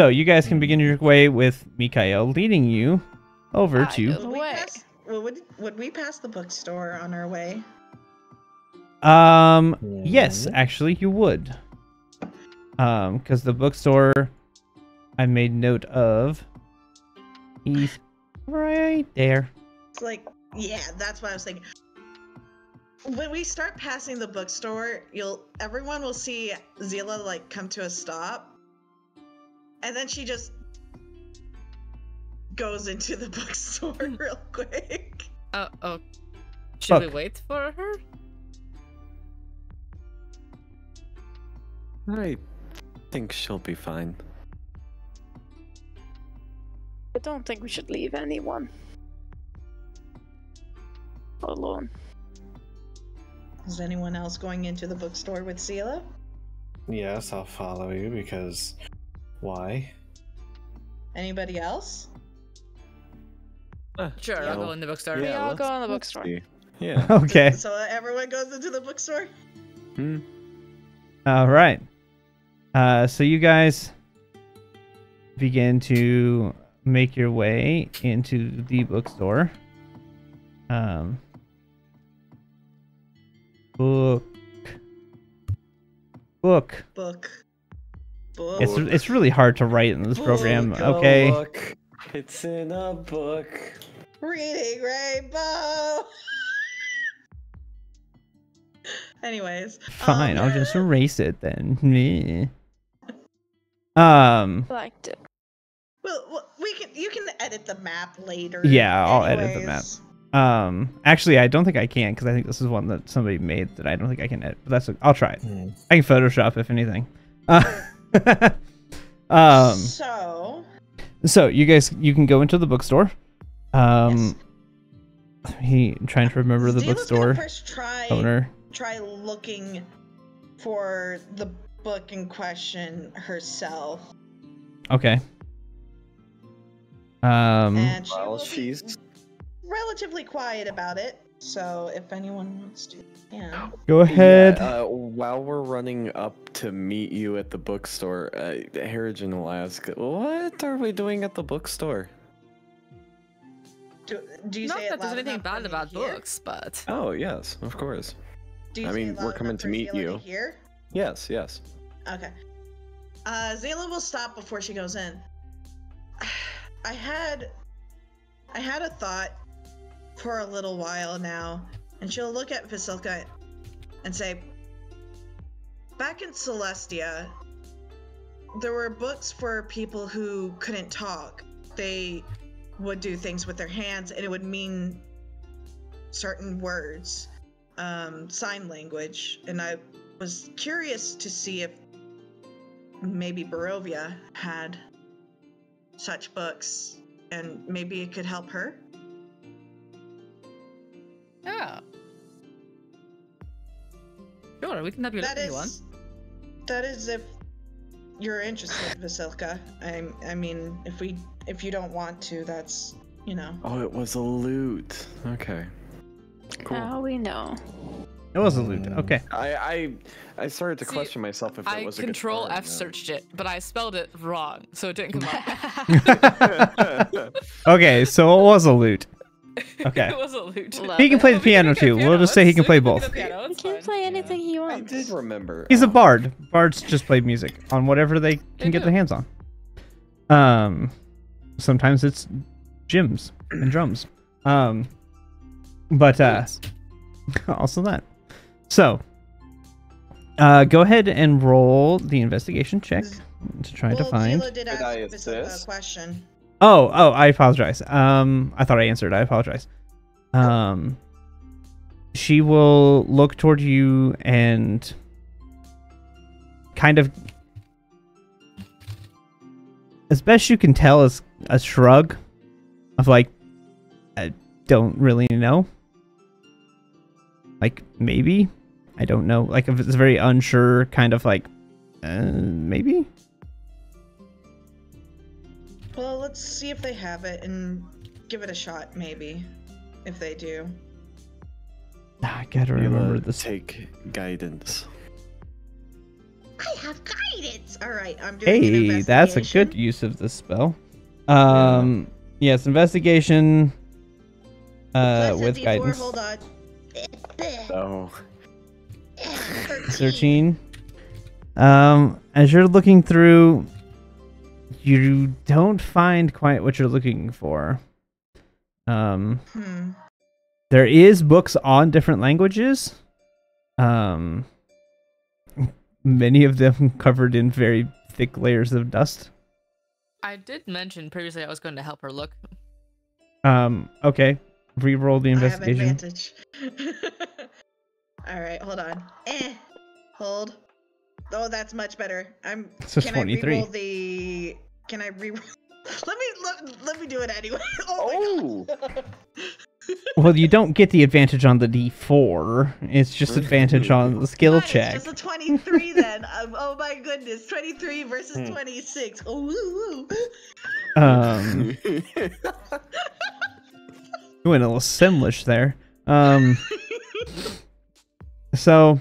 you guys can begin your way with Mikael leading you over I to. know the way. Would we pass the bookstore on our way? Yes, actually you would. Because the bookstore I made note of. He's right there. It's like, yeah, that's what I was thinking. When we start passing the bookstore, everyone will see Zila like come to a stop, and then she just goes into the bookstore real quick. Oh. Should we Look. wait for her? I think she'll be fine. I don't think we should leave anyone alone. Is anyone else going into the bookstore with Zila? Yes, I'll follow you because why? Anybody else? Sure, I'll go in the bookstore. We all let's- go in the let's bookstore. see. Yeah. Okay. So everyone goes into the bookstore? Hmm. All right. So you guys begin to make your way into the bookstore. Book. It's really hard to write in this program. Okay. Book. It's in a book. Reading Rainbow. Anyways. Fine, I'll just erase it then. Meh. Liked it. Well, you can edit the map later. Yeah, I'll edit the map. Anyways. Actually, I don't think I can because I think this is one that somebody made that I don't think I can edit. But I'll try it. I can Photoshop if anything. So you can go into the bookstore. Yes. Trying to remember the Zila's bookstore gonna first owner. try looking for the book in question herself. Okay. And She's be relatively quiet about it. So if anyone wants to, yeah. Go ahead. While we're running up to meet you at the bookstore, Harrigan will ask, "What are we doing at the bookstore?" Do you Not say it that there's loud anything enough for bad me to about hear? books, but Oh yes, of course. Do you I say mean, it loud we're coming enough to for meet Zila you. to hear? Yes, yes. Okay. Zayla will stop before she goes in. I had a thought for a little while now, and she'll look at Vasilka and say, back in Celestia, there were books for people who couldn't talk. They would do things with their hands, and it would mean certain words, sign language, and I was curious to see if maybe Barovia had such books, and maybe it could help her. yeah. Sure, we can help you with anyone. That is if you're interested, Vasilka. I mean, if you don't want to, that's, you know. Oh, it was a loot. Okay. Cool. Now we know. It was a loot. Okay. I started to question myself if it was a Control guitar or F not. searched it, but I spelled it wrong, so it didn't come up. Okay, so it was a loot. Okay. It was a loot. Love He can it. play the piano too. We'll just say he can play both. He can play anything he I wants. did remember. He's a bard. Bards just play music on whatever they can get do. their hands on. Sometimes it's gyms and drums. But also that. So, go ahead and roll the investigation check to try to find. Zila did Could I ask Vasilka a assist? question. Oh, I apologize. I thought I answered. I apologize. She will look toward you and kind of, as best you can tell, is a shrug of like, I don't really know. Like, maybe? I don't know. Like, if it's very unsure, kind of like, maybe? Well, let's see if they have it and give it a shot, maybe. If they do. I gotta remember this. Take guidance. I have guidance! Alright, I'm doing an Hey, that's a good investigation. use of this spell. Yes, investigation Plus a with D4, guidance. Hold on. Oh. 13. As you're looking through, you don't find quite what you're looking for. There is books on different languages. Many of them covered in very thick layers of dust. I did mention previously I was going to help her look. Okay. Reroll the I have investigation. advantage. Alright, hold on. Hold. Oh, that's much better. So Can 23. I reroll the... Can I reroll... Let me do it anyway. Oh, Oh! my god. Well, you don't get the advantage on the D4. It's just advantage on the skill Fine, check. It's just a 23 then. Oh my goodness. 23 versus 26. Oh, You went a little Simlish there. So,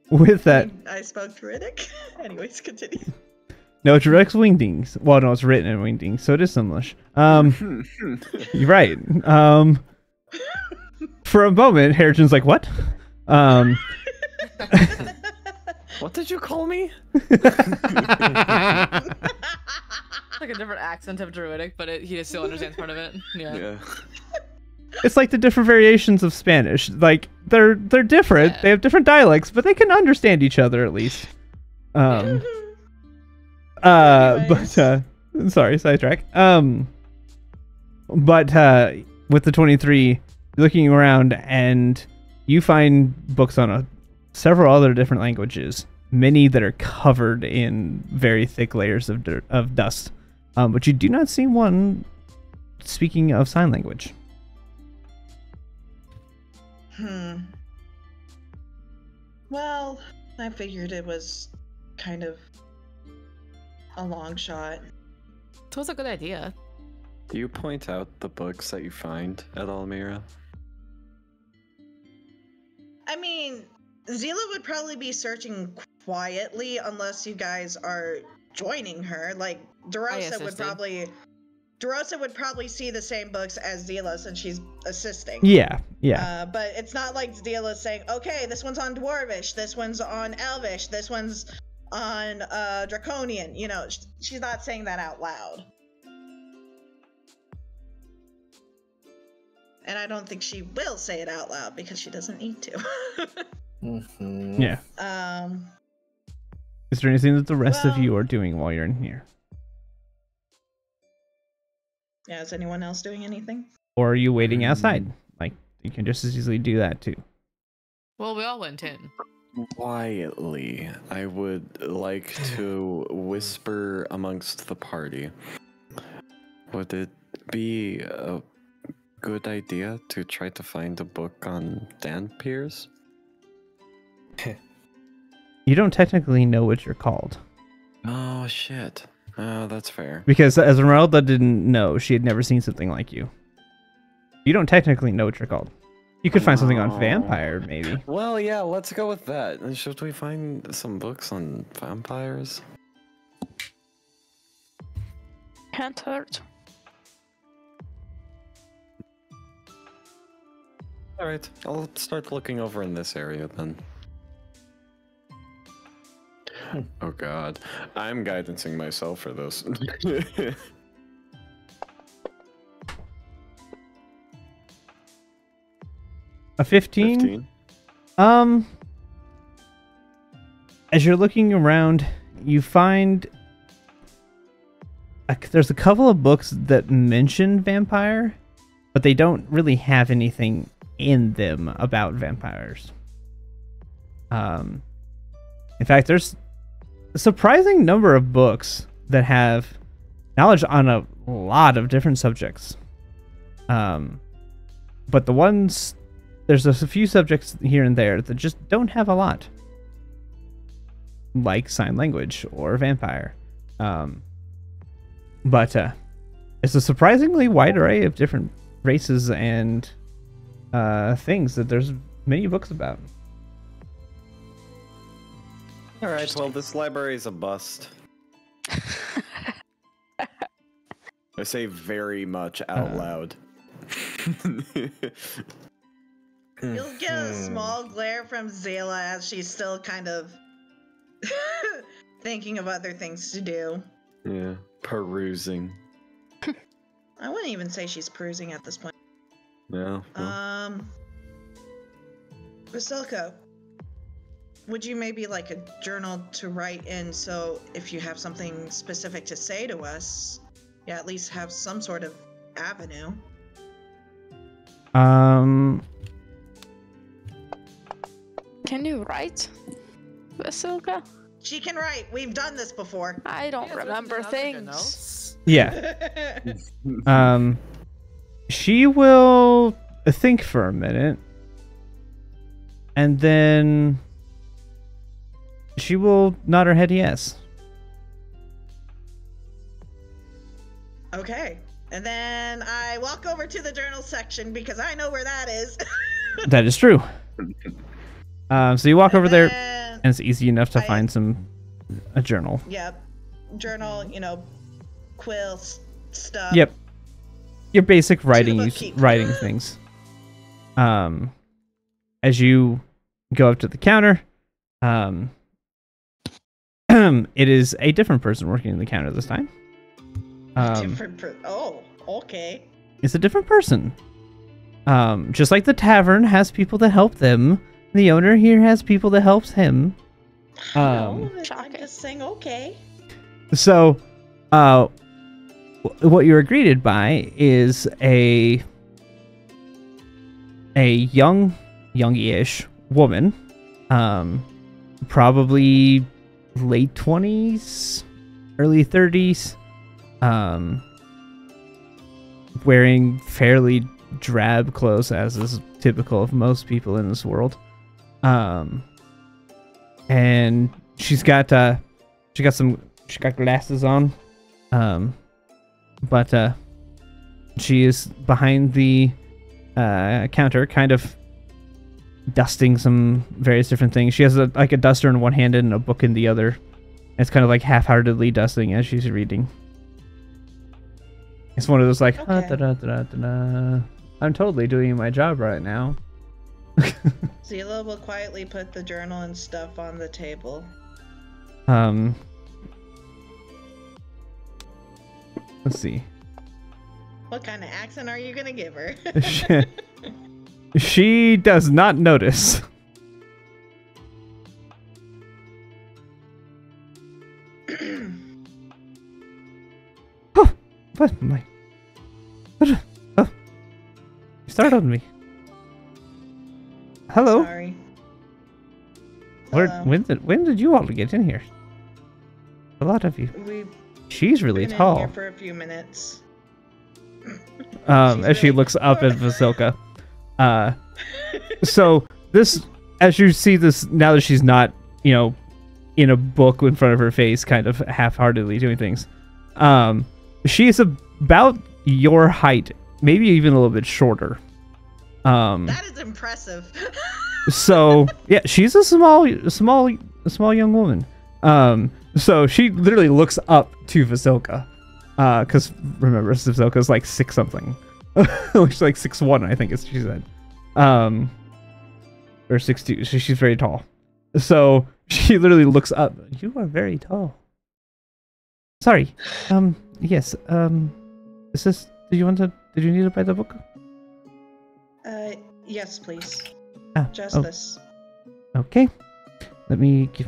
with that, I spoke Druidic. Anyways, continue. no, Druidic's Wingdings. Well, no, it's written in Wingdings, so it is Simlish. You're right. For a moment, Harrigan's like, what? What did you call me? Like a different accent of Druidic, but he just still understands part of it. Yeah. It's like the different variations of Spanish. Like they're different. Yeah. They have different dialects, but they can understand each other at least. But sorry, sidetrack. But with the 23, you're looking around and you find books on several other different languages, many that are covered in very thick layers of dust. But you do not see one speaking of sign language. Well, I figured it was kind of a long shot. It was a good idea. Do you point out the books that you find at Almira? I mean, Zila would probably be searching quietly unless you guys are joining her. Like, DeRosa would probably see the same books as Zila since she's assisting. Yeah. But it's not like Zila's saying, okay, this one's on Dwarvish, this one's on Elvish, this one's on Draconian. You know, she's not saying that out loud. And I don't think she will say it out loud because she doesn't need to. Yeah. Is there anything that the rest of you are doing while you're in here? Yeah, is anyone else doing anything? Or are you waiting outside? Like, you can just as easily do that too. Well, we all went in. Quietly, I would like to whisper amongst the party. Would it be a good idea to try to find a book on Danpiers? You don't technically know what you're called. Oh, shit. Oh, that's fair. Because Esmeralda didn't know. She had never seen something like you. You don't technically know what you're called. You could find something on vampire, maybe. Well, yeah, let's go with that. Should we find some books on vampires? Can't hurt. Alright, I'll start looking over in this area then. Oh god, I'm guidancing myself for this. A 15? As you're looking around, you find there's a couple of books that mention vampire, but they don't really have anything in them about vampires. In fact, there's a surprising number of books that have knowledge on a lot of different subjects. But there's a few subjects here and there that just don't have a lot. Like sign language or vampire. But it's a surprisingly wide array of different races and things that there's many books about. Alright, well, this library is a bust. I say very much out loud. You'll get a small glare from Zayla as she's still kind of thinking of other things to do. Yeah, perusing. I wouldn't even say she's perusing at this point. No. Basilka, would you maybe like a journal to write in so if you have something specific to say to us, you at least have some sort of avenue? Can you write, Basilka? She can write. We've done this before. I don't remember things. Yeah. She will think for a minute, and then she will nod her head yes. Okay. And then I walk over to the journal section because I know where that is. That is true. So you walk over there, And and it's easy enough to I- find a journal. yep, journal. Quill stuff. Yep. Your basic writing bookkeep. things. As you go up to the counter, it is a different person working the counter this time. Oh, okay. It's a different person. Just like the tavern has people that help them, the owner here has people that helps him. I'm just saying, okay. So, what you are greeted by is a youngish woman, probably late 20s, early 30s, wearing fairly drab clothes, as is typical of most people in this world. And she's got glasses on, but she is behind the counter, kind of dusting some various different things. She has a duster in one hand and a book in the other. It's kind of like half-heartedly dusting as she's reading. It's one of those like, Okay. da-da-da-da-da. I'm totally doing my job right now. Zila will quietly put the journal and stuff on the table. Let's see. What kind of accent are you gonna give her? She does not notice. Oh, what my? What? Oh, you startled me. Hello. Sorry. Where? Hello. When did you all get in here? A lot of you. We've She's really been in tall. here for a few minutes. As she really- looks up at Vasilka. So this, as you see this, now that she's not, in a book in front of her face, kind of half-heartedly doing things, she is about your height, maybe even a little bit shorter. That is impressive. So yeah, she's a small young woman. So she literally looks up to Vasilka, because remember, Vasilka's like 6 something. She's like 6'1", I think she said, or 6'2". She's very tall. So she literally looks up. You are very tall. Sorry. Yes. Is this? Did you need to buy the book? Yes, please. Just This. Okay. Give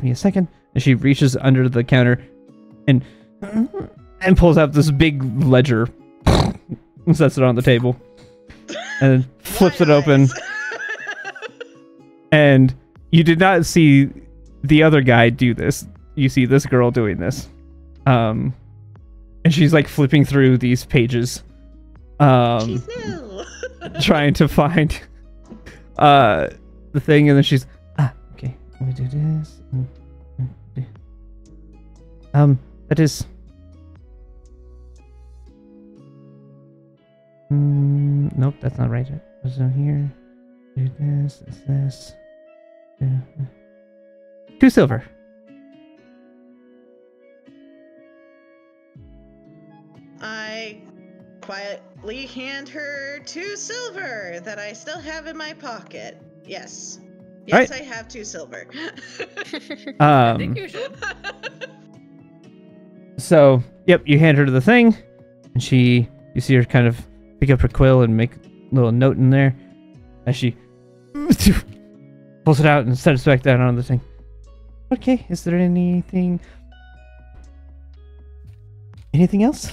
me a second. And she reaches under the counter and pulls out this big ledger and sets it on the table and flips it open. And you did not see the other guy do this. You see this girl doing this. And she's like flipping through these pages. She's new. Trying to find the thing, and then she's okay, let me do this. That is nope, that's not right. What's on here? Do this, is this. 2 silver. I quietly hand her 2 silver that I still have in my pocket. Yes. Yes, Right. I have 2 silver. I think you should. So, yep, you hand her the thing, and you see her kind of pick up her quill and make a little note in there as she pulls it out and sets it back down on the thing. Okay, is there anything else?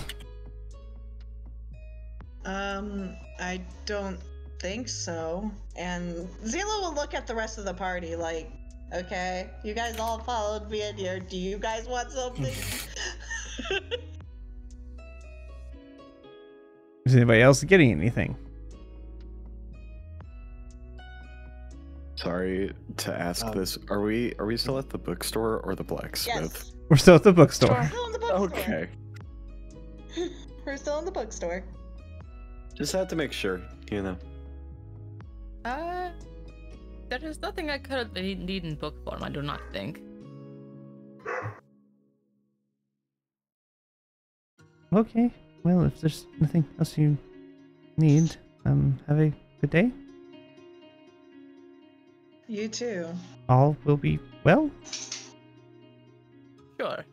I don't think so. And Zila will look at the rest of the party like, okay, you guys all followed me in here. Do you guys want something? Is anybody else getting anything? Sorry to ask this. Are we still at the bookstore or the blacksmith? Yes. We're still at the bookstore. We're still in the bookstore. Okay. We're still in the bookstore. Just had to make sure, There is nothing I currently need in book form, I do not think. Okay. Well, if there's nothing else you need, have a good day. You too. All will be well. Sure.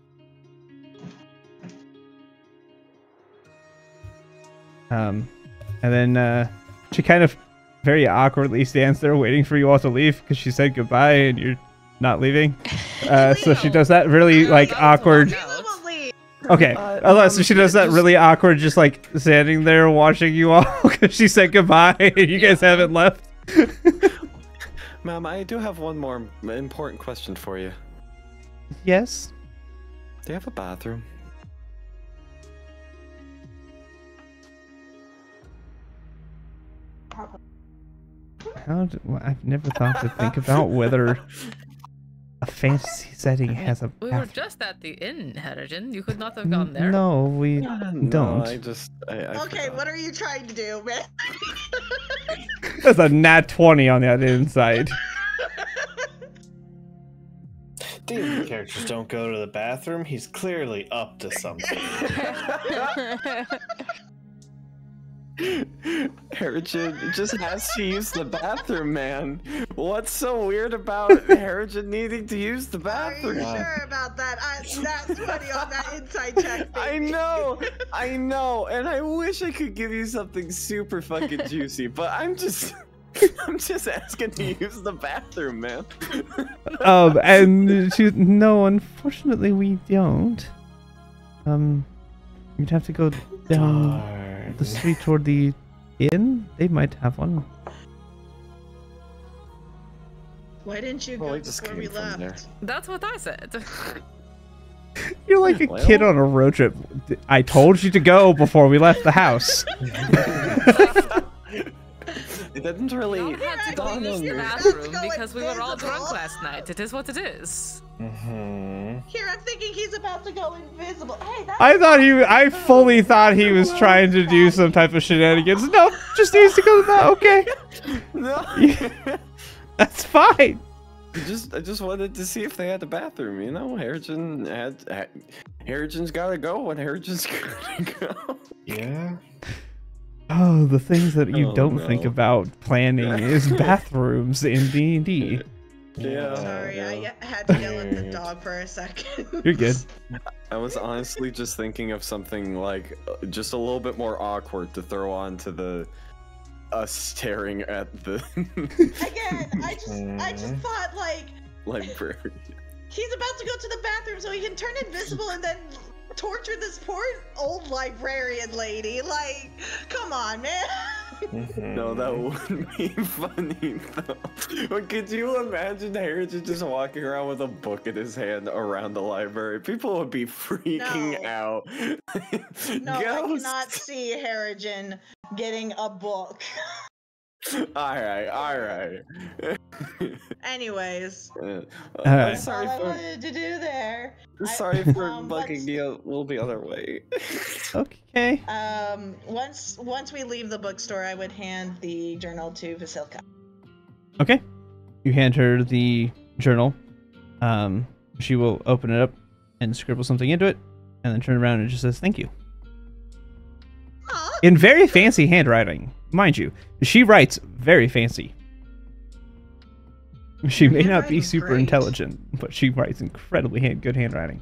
And then she kind of very awkwardly stands there waiting for you all to leave because she said goodbye and you're not leaving. So she does that really like awkward. Okay, so she does that really awkward, just like standing there watching you all because she said goodbye and you guys haven't left. Ma'am, I do have one more important question for you. Yes. Do you have a bathroom? Well, I've never thought to think about whether a fantasy setting has a We bathroom. were just at the inn, Harrigan. You could not have gone there. No, we No, don't. I Okay, forgot. what are you trying to do, man? That's a nat 20 on that inside. D&D characters don't go to the bathroom. He's clearly up to something. Harrigan just has to use the bathroom, man. What's so weird about Harrigan needing to use the Are you bathroom? sure about that? That's funny on that inside check. I know, and I wish I could give you something super fucking juicy, but I'm just asking to use the bathroom, man. And she, no, unfortunately we don't. You'd have to go down the street toward the inn. They might have one. Why didn't you Well, go we just before came we from left? there. That's what I said. You're like a kid on a road trip. I told you to go before we left the house. It didn't really We had to go dawn use on the me. bathroom Go because we were all invisible. drunk last night. It is what it is. Here, I'm thinking he's about to go invisible. Hey, that's I fully thought he was trying to do some type of shenanigans. No, just needs to go to that. Okay, No. that's fine. I just wanted to see if they had the bathroom, you know? Harrigan's gotta go when Harrigan's gotta go. Yeah. Oh, the things that you Oh, don't no. think about planning is bathrooms in D&D. Yeah. Sorry, I had to yell at the dog for a second. You're good. I was honestly just thinking of something like just a little bit more awkward to throw on to us staring at the Again, I just thought like library. he's about to go to the bathroom so he can turn invisible and then torture this poor old librarian lady. Like, come on, man. No, that wouldn't be funny though. But could you imagine Harrigan just walking around with a book in his hand around the library? People would be freaking No. out. No, I Ghost. cannot see Harrigan getting a book. Alright. Anyways, Alright. I'm that's sorry all I for wanted to do there. sorry for let's- bugging me. We'll be on our way. Okay. Once we leave the bookstore, I would hand the journal to Vasilka. Okay. You hand her the journal. She will open it up and scribble something into it, and then turn around and just says thank you. Aw, In very fancy handwriting, mind you. She writes very fancy. She may not be handwriting's super great. intelligent, but she writes incredibly good handwriting.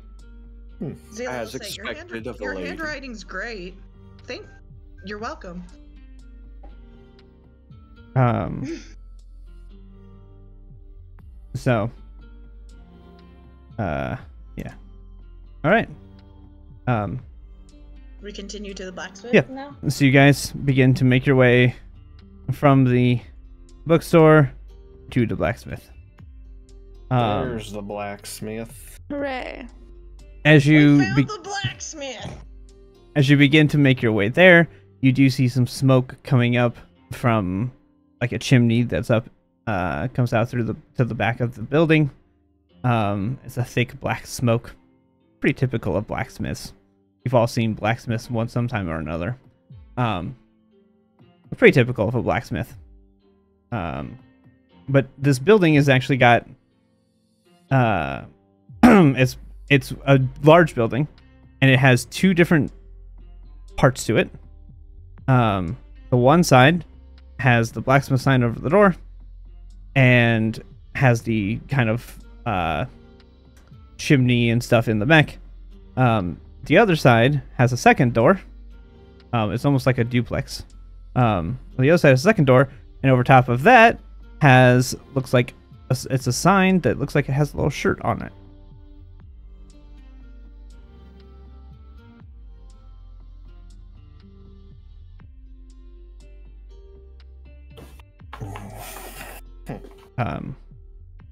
Zila As will say, expected of a your lady." handwriting's great. You're welcome. So, yeah. All right. We continue to the blacksmith Yeah. now? So you guys begin to make your way from the bookstore to the blacksmith. There's the blacksmith. Hooray. As We you found the blacksmith! as you begin to make your way there, you do see some smoke coming up from like a chimney that's up, comes out through to the back of the building. It's a thick black smoke, pretty typical of blacksmiths. You've all seen blacksmiths once sometime or another. Pretty typical of a blacksmith. But this building has actually got it's a large building, and it has two different parts to it. The one side has the blacksmith sign over the door, and has the kind of chimney and stuff in the back. The other side has a second door. It's almost like a duplex. On the other side has a second door, and over top of that looks like it's a sign that looks like it has a little shirt on it.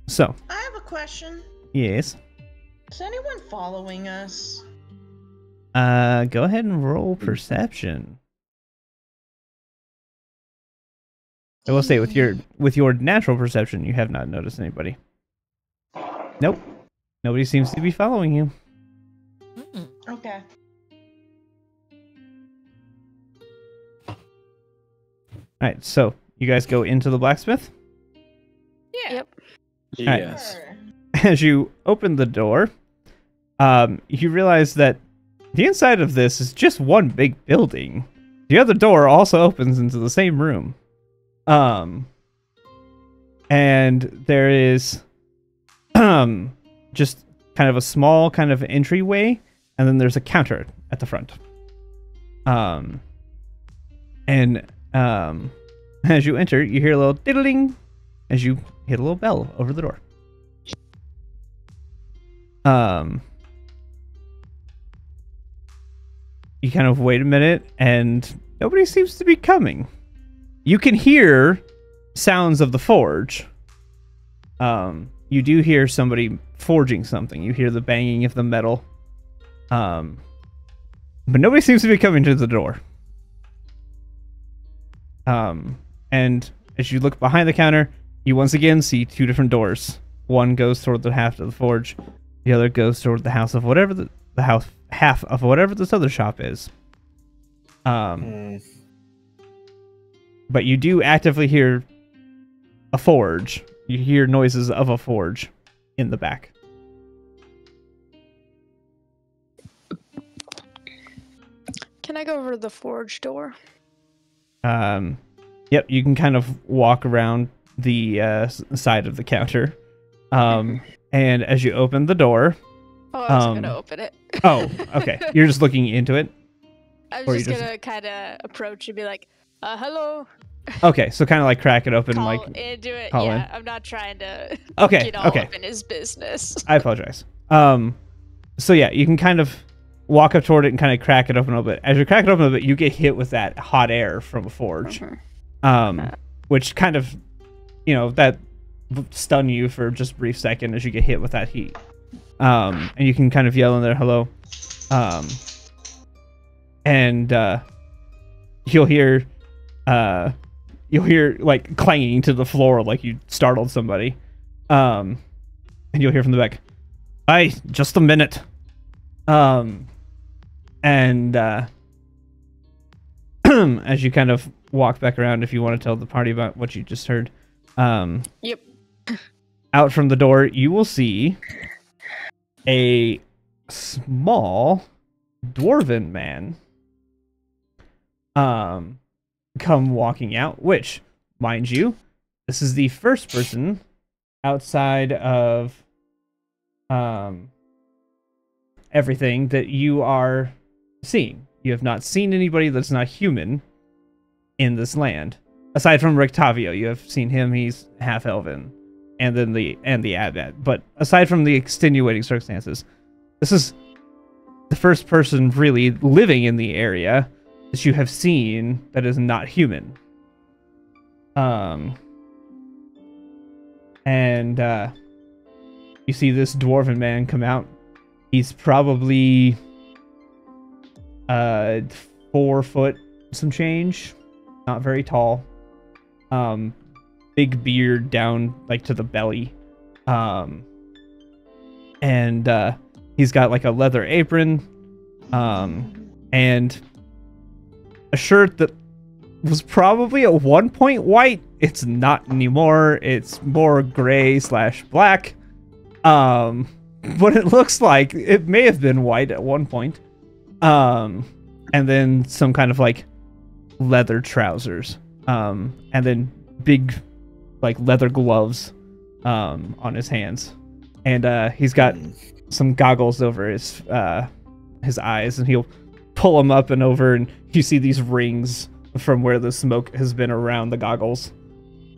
So I have a question. yes. Is anyone following us? Go ahead and roll perception. I will say with your natural perception, you have not noticed anybody. Nope. Nobody seems to be following you. Okay. Alright, so you guys go into the blacksmith. Yeah. Yep. Yes. Sure. As you open the door, you realize that the inside of this is just one big building. The other door also opens into the same room. And there is just kind of a small kind of entryway, and then there's a counter at the front. As you enter, you hear a little diddling as you hit a little bell over the door. You kind of wait a minute, and nobody seems to be coming. You can hear sounds of the forge. You do hear somebody forging something. You hear the banging of the metal. But nobody seems to be coming to the door. And as you look behind the counter, you once again see two different doors. One goes toward the half of the forge. The other goes toward the house of whatever the half of whatever this other shop is. But you do actively hear a forge. You hear noises of a forge in the back. Can I go over to the forge door? Yep, you can kind of walk around the side of the counter. And as you open the door... Oh, I was going to open it. Oh, okay. You're just looking into it? I was just going to kind of approach and be like, hello. Okay, so kind of like crack it open, Call like into it. call Yeah, in. I'm not trying to Okay, get all okay. up in his business. I apologize. So yeah, you can kind of walk up toward it and kind of crack it open a little bit. As you crack it open a little bit, you get hit with that hot air from a forge, which kind of, that stun you for just a brief second as you get hit with that heat. And you can kind of yell in there, hello. And you'll hear like clanging to the floor like you startled somebody. And you'll hear from the back, "Hey, just a minute." And as you kind of walk back around, if you want to tell the party about what you just heard, Yep. out from the door, you will see a small dwarven man come walking out, which, mind you, this is the first person outside of everything that you are seeing. You have not seen anybody that's not human in this land. Aside from Rictavio, you have seen him, he's half elven. And then the Abbot. But aside from the extenuating circumstances, this is the first person really living in the area that you have seen that is not human. And you see this dwarven man come out. He's probably 4 foot some change, not very tall. Big beard down like to the belly. And he's got like a leather apron, and a shirt that was probably at one point white. It's not anymore. It's more gray / black. But it looks like it may have been white at one point. And then some kind of like leather trousers. And then big like leather gloves on his hands. And he's got some goggles over his eyes, and he'll pull them up and over, and you see these rings from where the smoke has been around the goggles,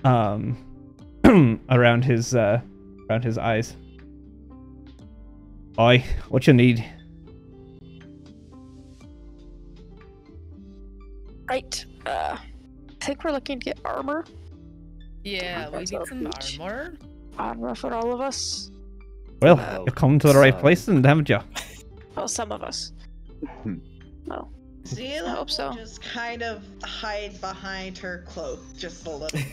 around his eyes. Oi, what you need? Right. I think we're looking to get armor. Yeah, we need some armor. Armor for all of us. Well, you've come to the right place, then, haven't you? Well, some of us. Well, Zila I hope so. will just kind of hide behind her cloak just a little bit.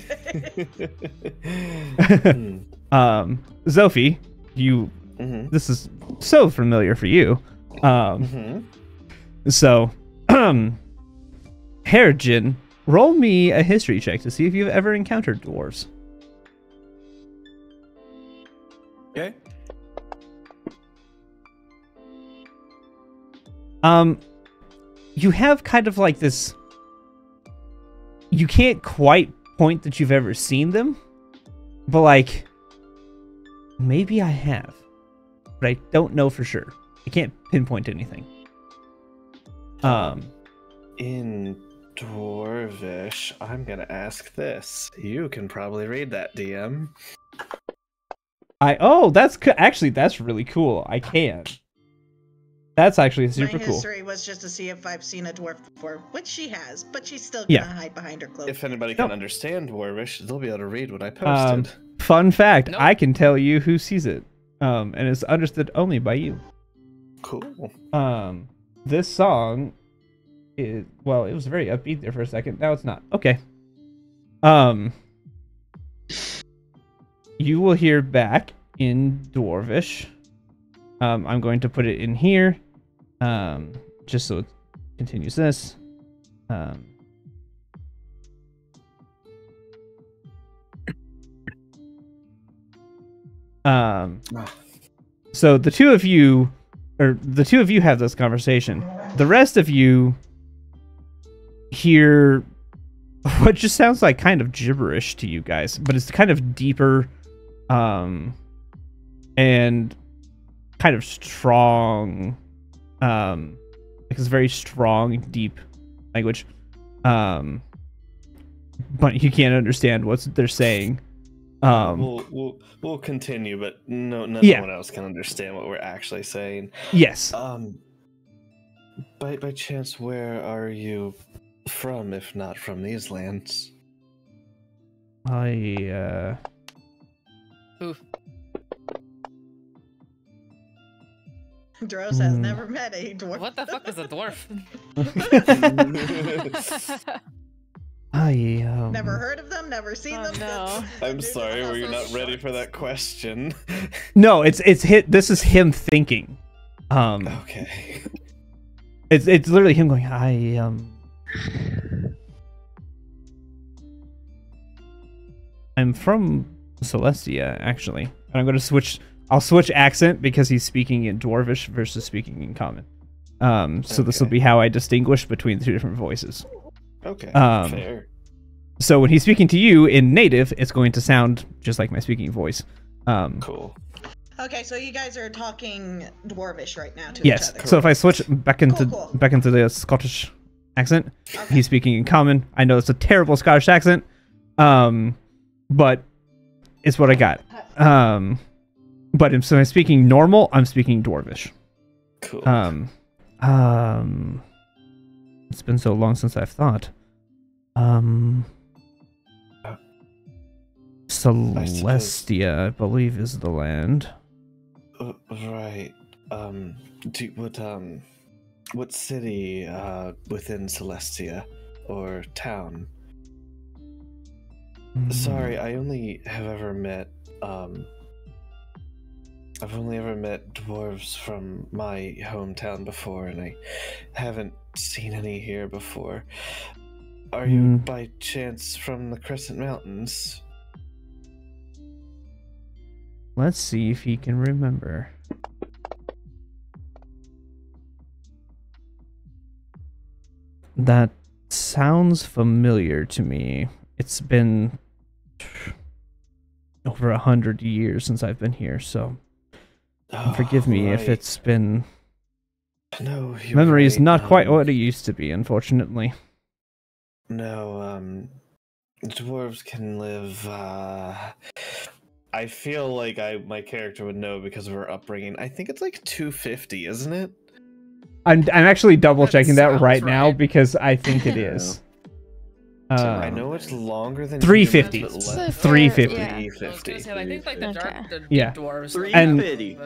Zophie, you. This is so familiar for you. So, Harrigan, roll me a history check to see if you've ever encountered dwarves. Okay. You have kind of like this. You can't quite point that you've ever seen them, but like, maybe I have, but I don't know for sure. I can't pinpoint anything. In Dwarvish, I'm gonna ask this. You can probably read that, DM. Actually that's really cool. I can. That's actually super My cool. history was just to see if I've seen a dwarf before, which she has, but she's still gonna hide behind her cloak. If anybody can understand Dwarvish, they'll be able to read what I posted. Fun fact, Nope. I can tell you who sees it. And it's understood only by you. Cool. This song is, well, it was very upbeat there for a second. Now it's not. Okay. You will hear back in Dwarvish. I'm going to put it in here. Just so it continues this. So the two of you have this conversation. The rest of you hear what just sounds like kind of gibberish to you guys, but it's kind of deeper, and kind of strong, like it's very strong, deep language, but you can't understand what they're saying. We'll continue, but no one else can understand what we're actually saying. Yes. By chance, where are you from, if not from these lands? Oof. Dros has never met a dwarf. What the fuck is a dwarf? Never heard of them, never seen them. No. I'm sorry, were you not ready for that question? No, it's this is him thinking. Okay. It's literally him going, I'm from Celestia, actually. And I'm going to switch. I'll switch accent because he's speaking in Dwarvish versus speaking in Common. So this will be how I distinguish between the two different voices. Okay. Fair. So when he's speaking to you in native, it's going to sound just like my speaking voice. Cool. Okay, so you guys are talking Dwarvish right now to Yes. each other. So if I switch back into Cool. back into the Scottish accent, Okay. he's speaking in Common. I know it's a terrible Scottish accent, but it's what I got. But if I'm speaking normal, I'm speaking Dwarvish. Cool. It's been so long since I've thought. Celestia, I believe, is the land. Right. What city within Celestia or town? Sorry, I only have ever met I've only ever met dwarves from my hometown before, and I haven't seen any here before. Are you by chance from the Crescent Mountains? Let's see if he can remember. That sounds familiar to me. It's been over 100 years since I've been here, so forgive me if it's been... No, memory is not quite what it used to be, unfortunately. No, dwarves can live, I feel like my character would know because of her upbringing. I think it's like 250, isn't it? I'm actually double checking that right now right. because I think it is. I know it's longer than 350. humans, but It's less- 350. Yeah. I was gonna say, I think like the, Okay. the big Yeah. dwarves. 350.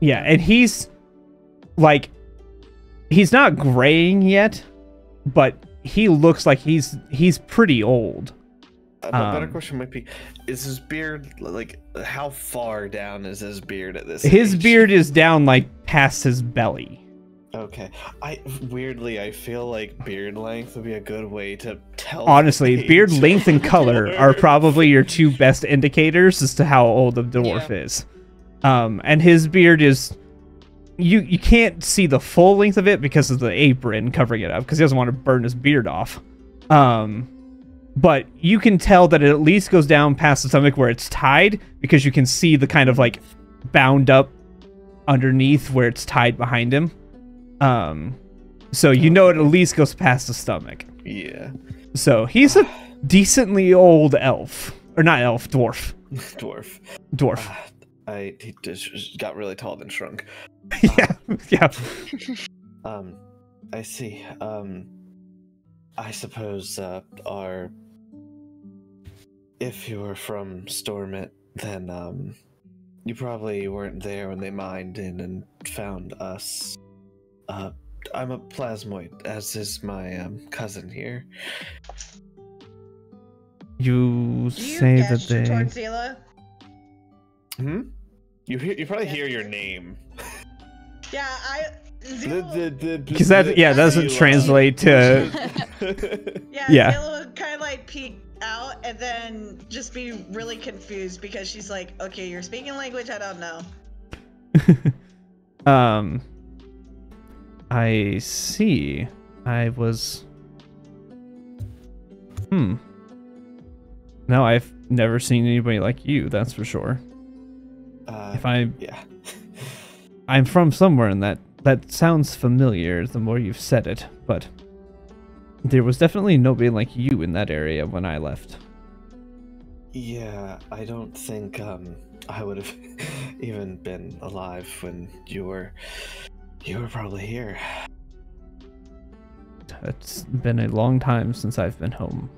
Yeah, and he's like, he's not graying yet, but he looks like he's pretty old. A better question might be, is his beard, like, how far down is his beard at this His age? beard is down like past his belly. Okay. Weirdly, I feel like beard length would be a good way to tell. Honestly, the beard age length and of a color dwarf. are probably your two best indicators as to how old a dwarf is. And his beard is... You can't see the full length of it because of the apron covering it up, because he doesn't want to burn his beard off. But you can tell that it at least goes down past the stomach where it's tied, because you can see the kind of like bound up underneath where it's tied behind him. So you know it at least goes past the stomach. Yeah. So he's a decently old elf. Or not elf, dwarf. Dwarf. Dwarf. He just got really tall then shrunk. yeah. I see. I suppose if you were from Stormit, then you probably weren't there when they mined in and found us. I'm a plasmoid, as is my cousin here. You Do you say that gesture they... towards Zila? You probably hear your name. Yeah, Zila. Because that doesn't translate to... Yeah. Zila would kind of like peek out and then just be really confused because she's like, okay, you're speaking language I don't know. I see. I was... No, I've never seen anybody like you, that's for sure. Yeah. I'm from somewhere, and that sounds familiar the more you've said it, but there was definitely nobody like you in that area when I left. Yeah, I don't think I would have even been alive when you were probably here. It's been a long time since I've been home.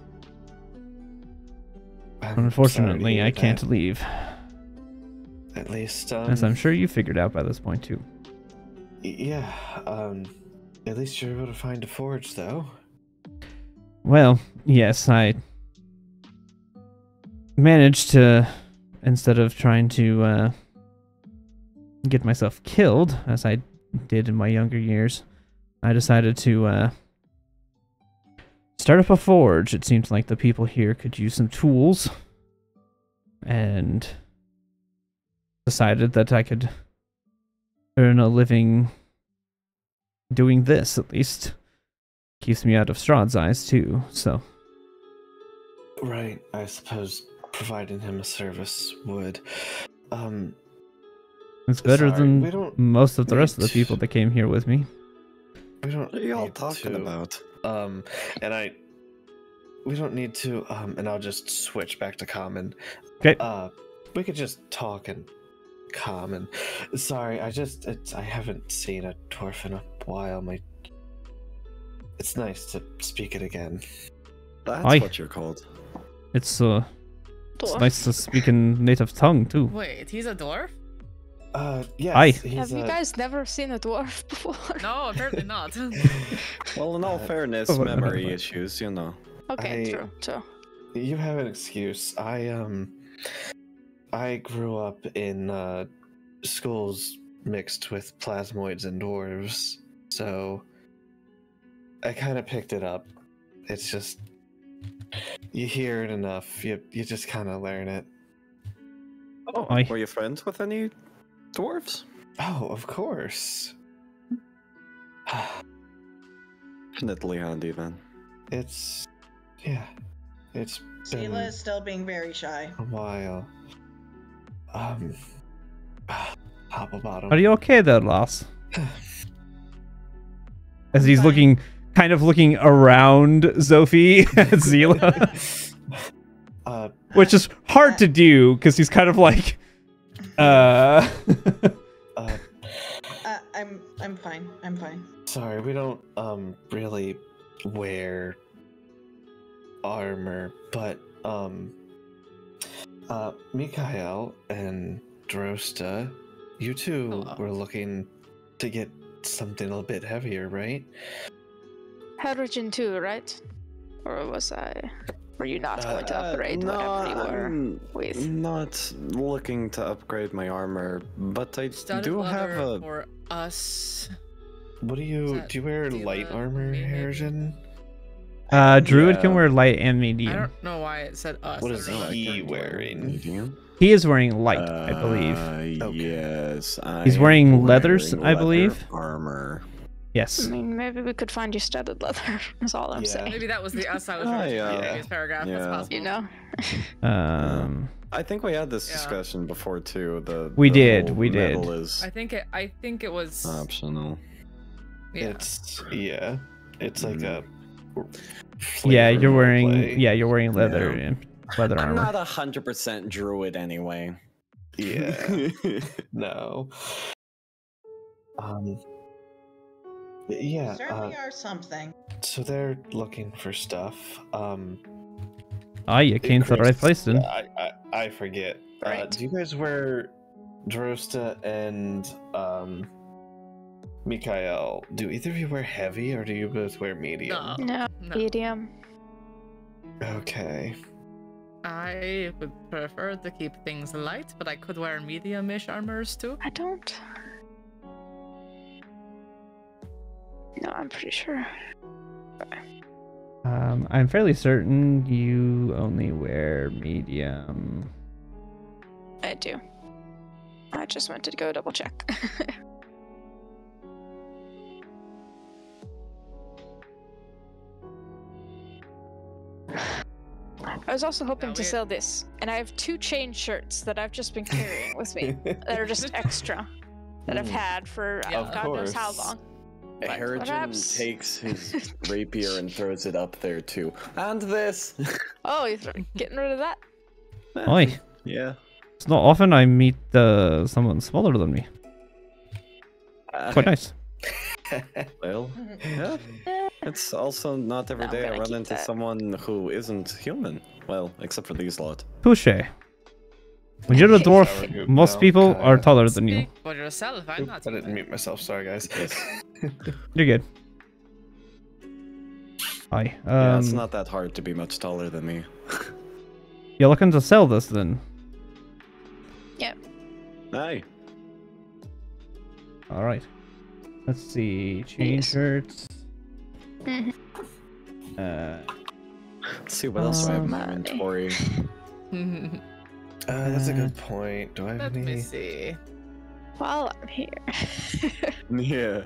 I'm Unfortunately, sorry to hear I can't that. leave. At least, As I'm sure you figured out by this point, too. yeah, at least you're able to find a forge, though. Well, yes, I managed to, instead of trying to get myself killed, as I did in my younger years, I decided to start up a forge. It seems like the people here could use some tools, and decided that I could earn a living doing this, at least. Keeps me out of Strahd's eyes, too, so... Right, I suppose providing him a service would. It's better Sorry, we than don't most of the rest of the need- people that came here with me. We don't. What are y'all need talking to, about? We don't need to. And I'll just switch back to common. Okay. We could just talk in common. Sorry, I haven't seen a dwarf in a while. It's nice to speak it again. That's Aye. what you're called. It's Dwarf. nice to speak in native tongue, too. Wait, he's a dwarf? Yes. Aye. Have you guys never seen a dwarf before? No, apparently not. Well, in all fairness, Oh, memory never. issues, you know. Okay, true. You have an excuse. I grew up in schools mixed with plasmoids and dwarves, so I kind of picked it up. It's just You hear it enough, you just kind of learn it. Oh, Oi. were you friends with any dwarves? Oh, of course. Definitely handy then. It's Sela been is still being very shy. a while. Hop bottom. Are you okay there, Loss? As he's kind of looking around Zophie at Zila. Which is hard to do, because he's kind of like, I'm fine. I'm fine. Sorry, we don't really wear armor, but Mikhail and Drosta, you two Hello. were looking to get something a little bit heavier, right? Hydrogen 2, right? Or were you not going to upgrade whatever you were with? I'm not looking to upgrade my armor, but I Studded do have leather a. for us. What do you Is you wear? that Light Dila, armor, maybe? Harrison? Druid can Yeah. wear light and I medium. don't know why it said us. What I is don't know what he character we're wearing? Medium? He is wearing light, I believe. Okay. Yes. He's I wearing am leathers, wearing I leather believe. Armor. Yes. I mean, maybe we could find you studded leather. That's all I'm Yeah. saying. Maybe that was the us I was Oh, referring to in yeah. the previous paragraph. Yeah. That's possible. You know? I think we had this Yeah. discussion before too. We the did, whole we did. metal is I think it was. optional. Yeah. It's like a. Yeah, flavor you're wearing roleplay. you're wearing leather Yeah. and leather I'm armor. not 100% druid anyway. Yeah. No. Yeah. Certainly are something. So they're looking for stuff. You came to the right Chris, place then. I forget. Right. Do you guys wear Drosta and Mikhail? Do either of you wear heavy, or do you both wear medium? No, No. medium. Okay. I would prefer to keep things light, but I could wear medium-ish armors too. I don't. No, I'm pretty sure. I'm fairly certain you only wear medium. I do. I just went to go double check. I was also hoping No, to we- sell this, and I have 2 chain shirts that I've just been carrying with me that are just extra that I've had for Yeah. Of God knows how course. long. Harrigan perhaps- takes his rapier and throws it up there too. And this. Oh, you're getting rid of that? Oi, Yeah. it's not often I meet someone smaller than me. Quite nice. Well, yeah. It's also not every I'm day I gonna run keep into that. someone who isn't human. Well, except for these lot. Touche. When you're a dwarf, Sour goop most now. people are Kinda. taller than you. Speak for yourself. I'm Oop, not. I didn't mute myself. Sorry, guys. You're good. Hi. Yeah, it's not that hard to be much taller than me. You're looking to sell this then? Aye. All right. Let's see. Chain Yes. shirts. Mhm. Let's see what else do I have in my Money. inventory. That's a good point. Do I have Let me any? see. While I'm here. Yeah.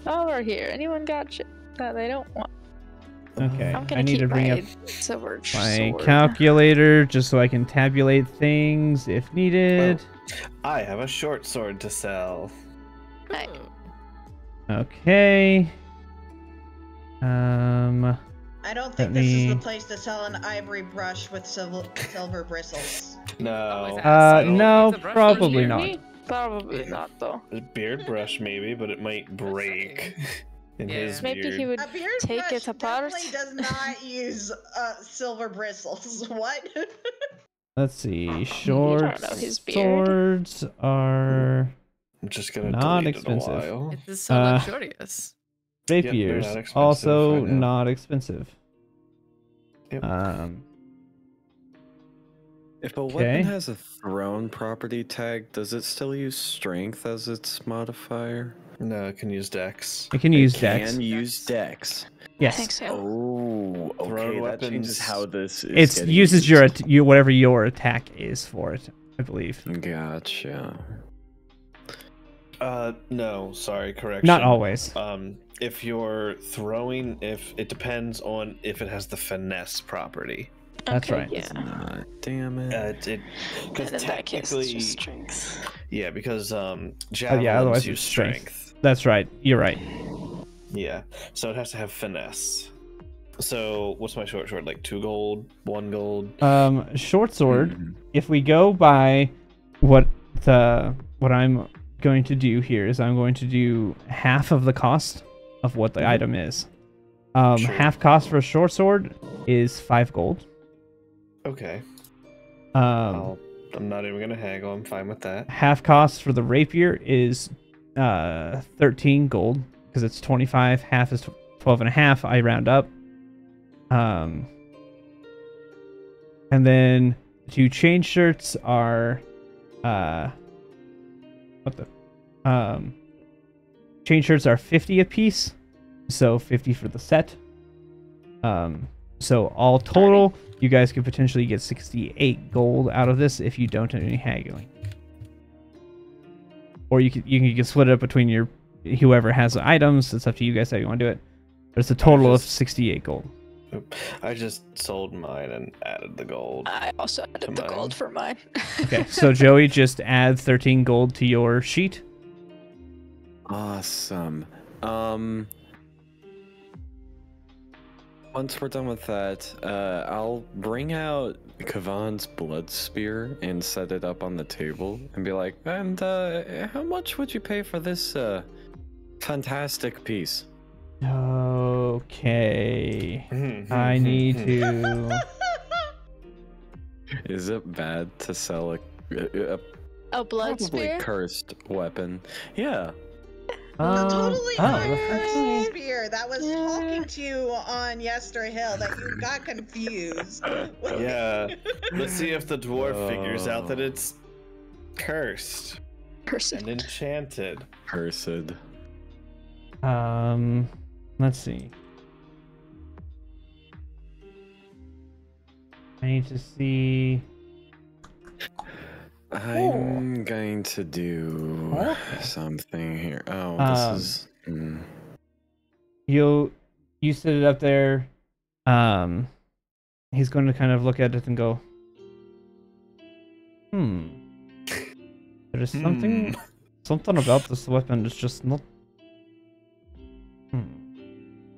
While we're here, anyone got shit that they don't want? Okay. I'm gonna I need keep to bring my up silver my sword. calculator just so I can tabulate things if needed. I have a short sword to sell. Hey. Ooh. Okay. I don't think Let this is me- the place to sell an ivory brush with silver bristles. No. So, no, it's a brush probably for not. me. Probably not though. A beard brush maybe, but it might break in Yeah. his Maybe beard. he would A beard take brush it apart. definitely does not use silver bristles. What? Let's see. You Short don't know his beard. swords are I'm just gonna Not delete expensive. it a while. It is so Uh, luxurious. they're rapiers. not expensive, Also I know. not expensive. Yep. If a Okay. weapon has a thrown property tag, does it still use strength as its modifier? No, it can use dex. I can use It dex. Can use dex. Yes. I think so. Oh, okay. Thrown That weapons. changes how this is. It uses your whatever your attack is for it, I believe. Gotcha. No, sorry, correction. Not always. If you're throwing, if it depends on if it has the finesse property. That's Okay, right. Yeah. Damn it. Because And in that case, it's technically, just strength. yeah, because otherwise javelins use it's strength. strength. That's right. You're right. Yeah, so it has to have finesse. So what's my short? Like 2 gold, 1 gold. Short sword. If we go by what I'm going to do here is I'm going to do half of the cost of what the item is. Sure. Half cost for a short sword is 5 gold. Okay. Um, I'm not even gonna haggle. I'm fine with that. half cost for the rapier is 13 gold because it's 25. Half is 12 and a half. I round up. And then 2 chain shirts are chain shirts are 50 a piece, so 50 for the set. So all total, you guys could potentially get 68 gold out of this if you don't do any haggling. Or you can split it up between your whoever has the items. It's up to you guys how you want to do it. But it's a total of 68 gold. I just sold mine and added the gold. I also added the gold for mine. Okay, so Joey, just add 13 gold to your sheet. Awesome. Once we're done with that, I'll bring out Kavan's blood spear and set it up on the table and be like, and how much would you pay for this fantastic piece? Okay. I need to... Is it bad to sell a blood probably spear? cursed weapon? Yeah. Totally fine okay. spear that was talking to you on Yester Hill that you got confused. Yeah. Let's see if the dwarf figures out that it's cursed Cursed. and enchanted. Cursed. Let's see. I need to see. I'm going to do something here. Oh, this is. You set it up there. He's going to kind of look at it and go, There's something about this weapon that's just not.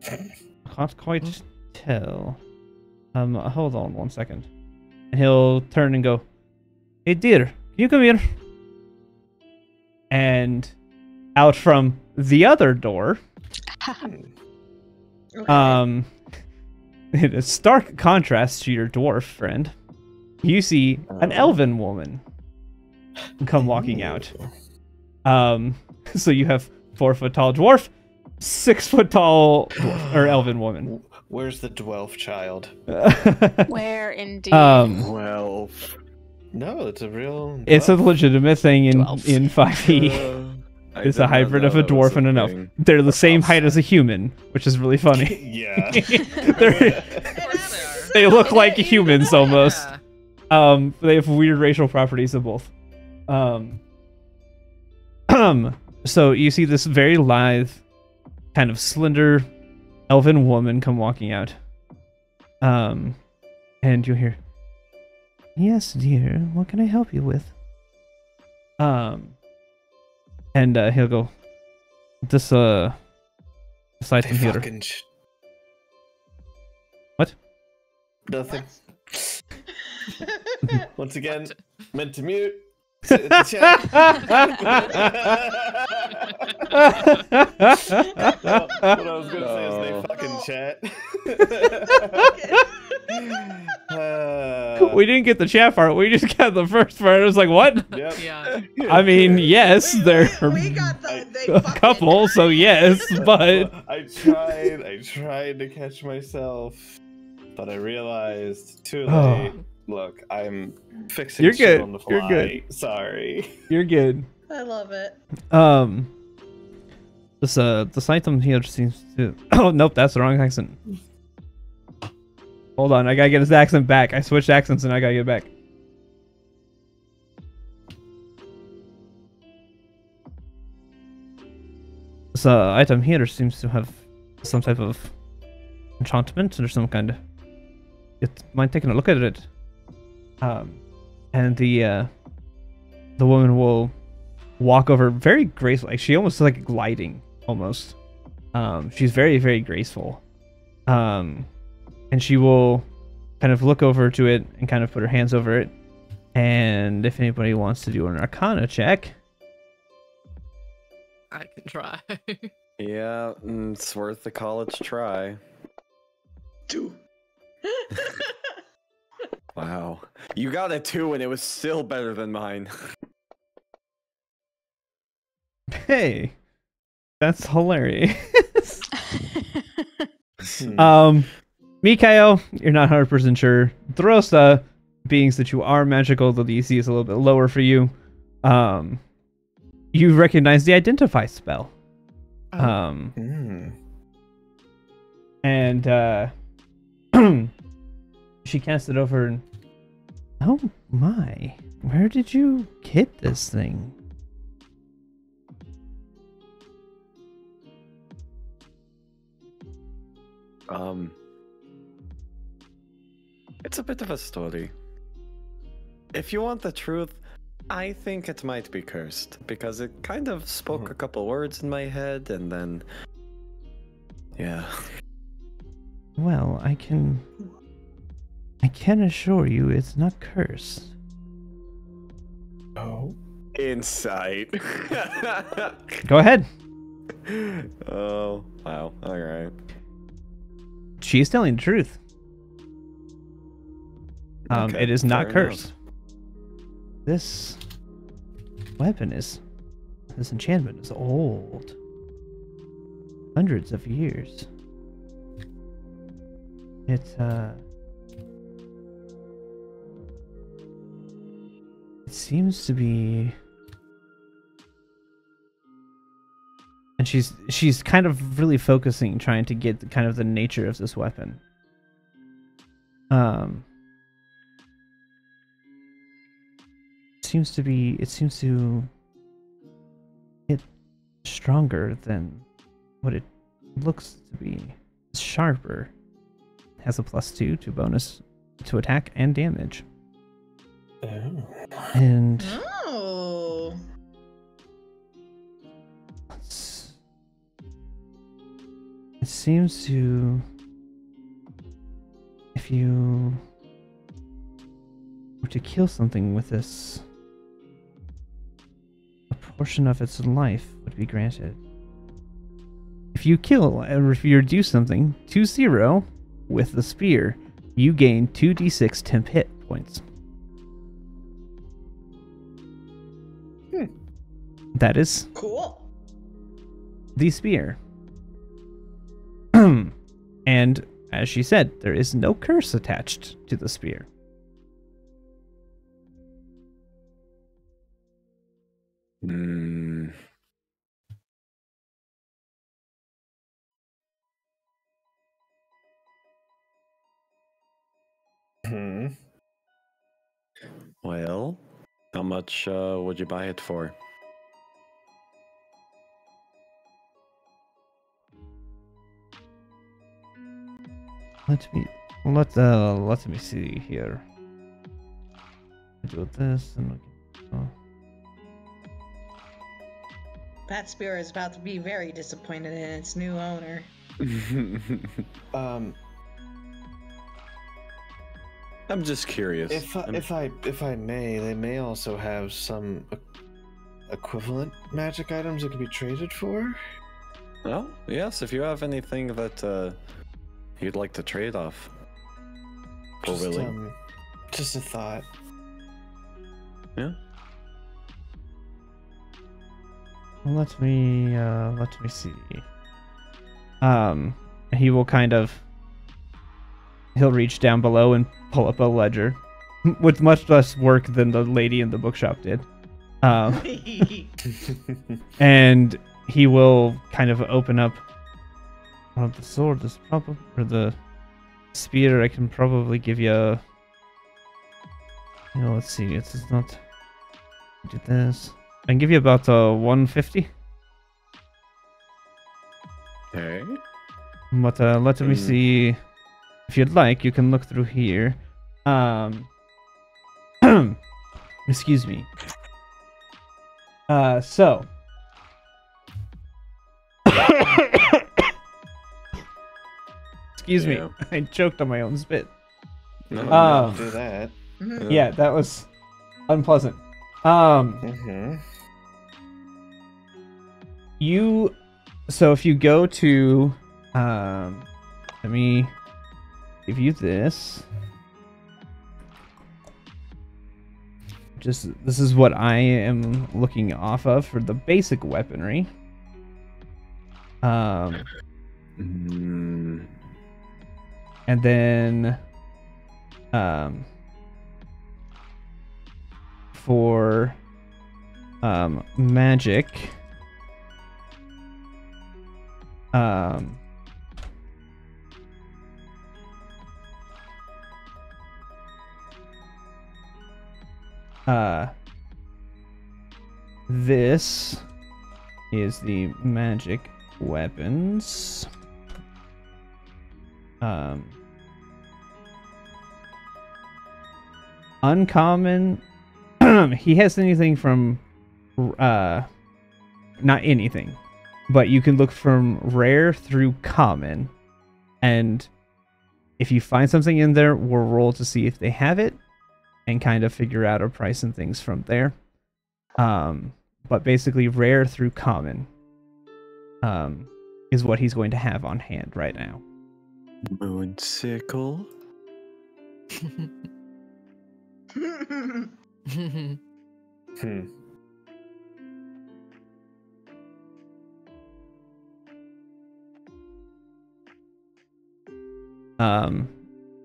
Can't quite tell. Hold on 1 second. And he'll turn and go, "Hey dear, can you come here?" And out from the other door, in a stark contrast to your dwarf friend, you see an elven woman come walking out. So you have 4 foot tall dwarf, 6 foot tall dwarf, or elven woman. Where's the dwarf child? Where indeed? Well, No, it's a real. It's a dwarf. legitimate thing in Dwarf. in 5e. It's a hybrid of a dwarf and an elf. They're the same height as a human, which is really funny. Yeah. They look like humans almost. Yeah. They have weird racial properties of both. So you see this very lithe, kind of slender, elven woman come walking out. And you hear, "Yes, dear, what can I help you with?" And he'll go, this item here. Fucking What? Nothing. Once again, meant to mute. Sit in the chat. What I was gonna say is they fucking chat. We didn't get the chat part. We just got the first part. I was like, what? Yep. Yeah. I mean, yes, there are We got the a couple, so yes, but I tried to catch myself, but I realized too late. Look, I'm fixing You're shit good. on the fly. You're good. Sorry. you're good. I love it. This item here seems to. Oh nope, that's the wrong accent. Hold on, I gotta get his accent back. I switched accents and I gotta get it back. This item here seems to have some type of enchantment or some kind. Mind taking a look at it. And the woman will walk over very graceful. Like she almost like gliding almost. She's very, very graceful. And she will kind of look over to it and kind of put her hands over it. And if anybody wants to do an Arcana check. I can try. Yeah, it's worth the college try. 2. Wow. You got a 2 and it was still better than mine. Hey, that's hilarious. Hmm. Mikael, you're not 100% sure. Drosta, being that you are magical, the DC is a little bit lower for you. You recognize the identify spell. And she casts it over and oh my, where did you get this thing? It's a bit of a story. If you want the truth, I think it might be cursed, because it kind of spoke a couple words in my head, and then... Yeah. Well, I can assure you it's not cursed. Oh. Insight. Go ahead. Oh, wow. Alright. She's telling the truth. Okay, It is not fair cursed. This this enchantment is old. Hundreds of years. It seems to be, and she's kind of really focusing, trying to get kind of the nature of this weapon. It seems to get stronger than what it looks to be. It's sharper. It has a +2 to bonus to attack and damage. Oh. And Oh. it seems to, if you were to kill something with this, a portion of its life would be granted. If you kill, or if you reduce something to 0 with the spear, you gain 2d6 temp hit points. That is Cool. the spear. And as she said, there is no curse attached to the spear. Hmm. Well, how much would you buy it for? Let me see here. Do this and That spear is about to be very disappointed in its new owner. I'm just curious. If I may, they may also have some equivalent magic items that could be traded for. Oh, yes, if you have anything that you'd like to trade off. Just a thought. Yeah. well, let me see. He will he'll reach down below and pull up a ledger with much less work than the lady in the bookshop did. And he will kind of open up. Well, the sword is probably, or the spear. I can probably give you a. You know, let's see. It's not. Do this. I can give you about 150. Okay. But let me see. If you'd like, you can look through here. Excuse me. So. Excuse me. I choked on my own spit. No, Um, don't do that. Yeah, that was unpleasant. So if you go to, let me give you this. This is what I am looking off of for the basic weaponry. And then, for, magic, this is the magic weapons. Uncommon. He has anything from, not anything, but you can look from rare through common, and if you find something in there, we'll roll to see if they have it, and kind of figure out a price and things from there. But basically, rare through common, is what he's going to have on hand right now. Moonsicle.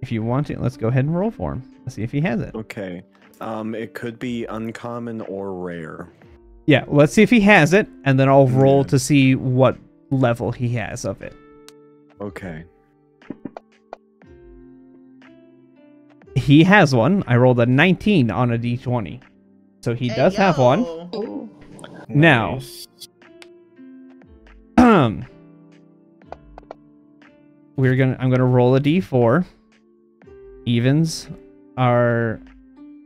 If you want it, let's go ahead and roll for him. Let's see if he has it. Okay. It could be uncommon or rare. Yeah, let's see if he has it, and then I'll roll to see what level he has of it. Okay. He has one. I rolled a 19 on a d20. So he does have one. Now, I'm gonna roll a d4. Evens are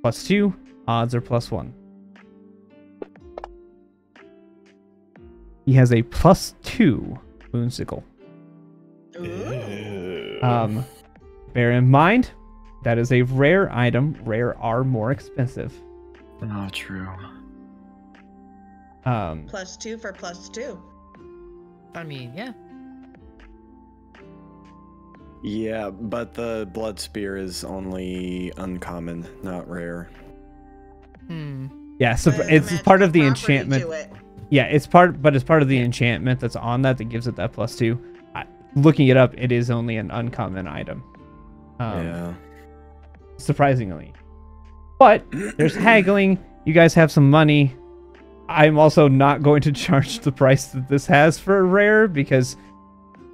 +2, odds are +1. He has a +2 moonsicle. Bear in mind, that is a rare item. Rare are more expensive. Oh, true. +2 for +2. I mean, yeah. Yeah, but the blood spear is only uncommon, not rare. Yeah, so But it's magical part of the property enchantment. to it. Yeah, it's part of the enchantment that's on that gives it that +2. Looking it up, it is only an uncommon item. Yeah. Surprisingly. But there's haggling. You guys have some money. I'm also not going to charge the price that this has for a rare, because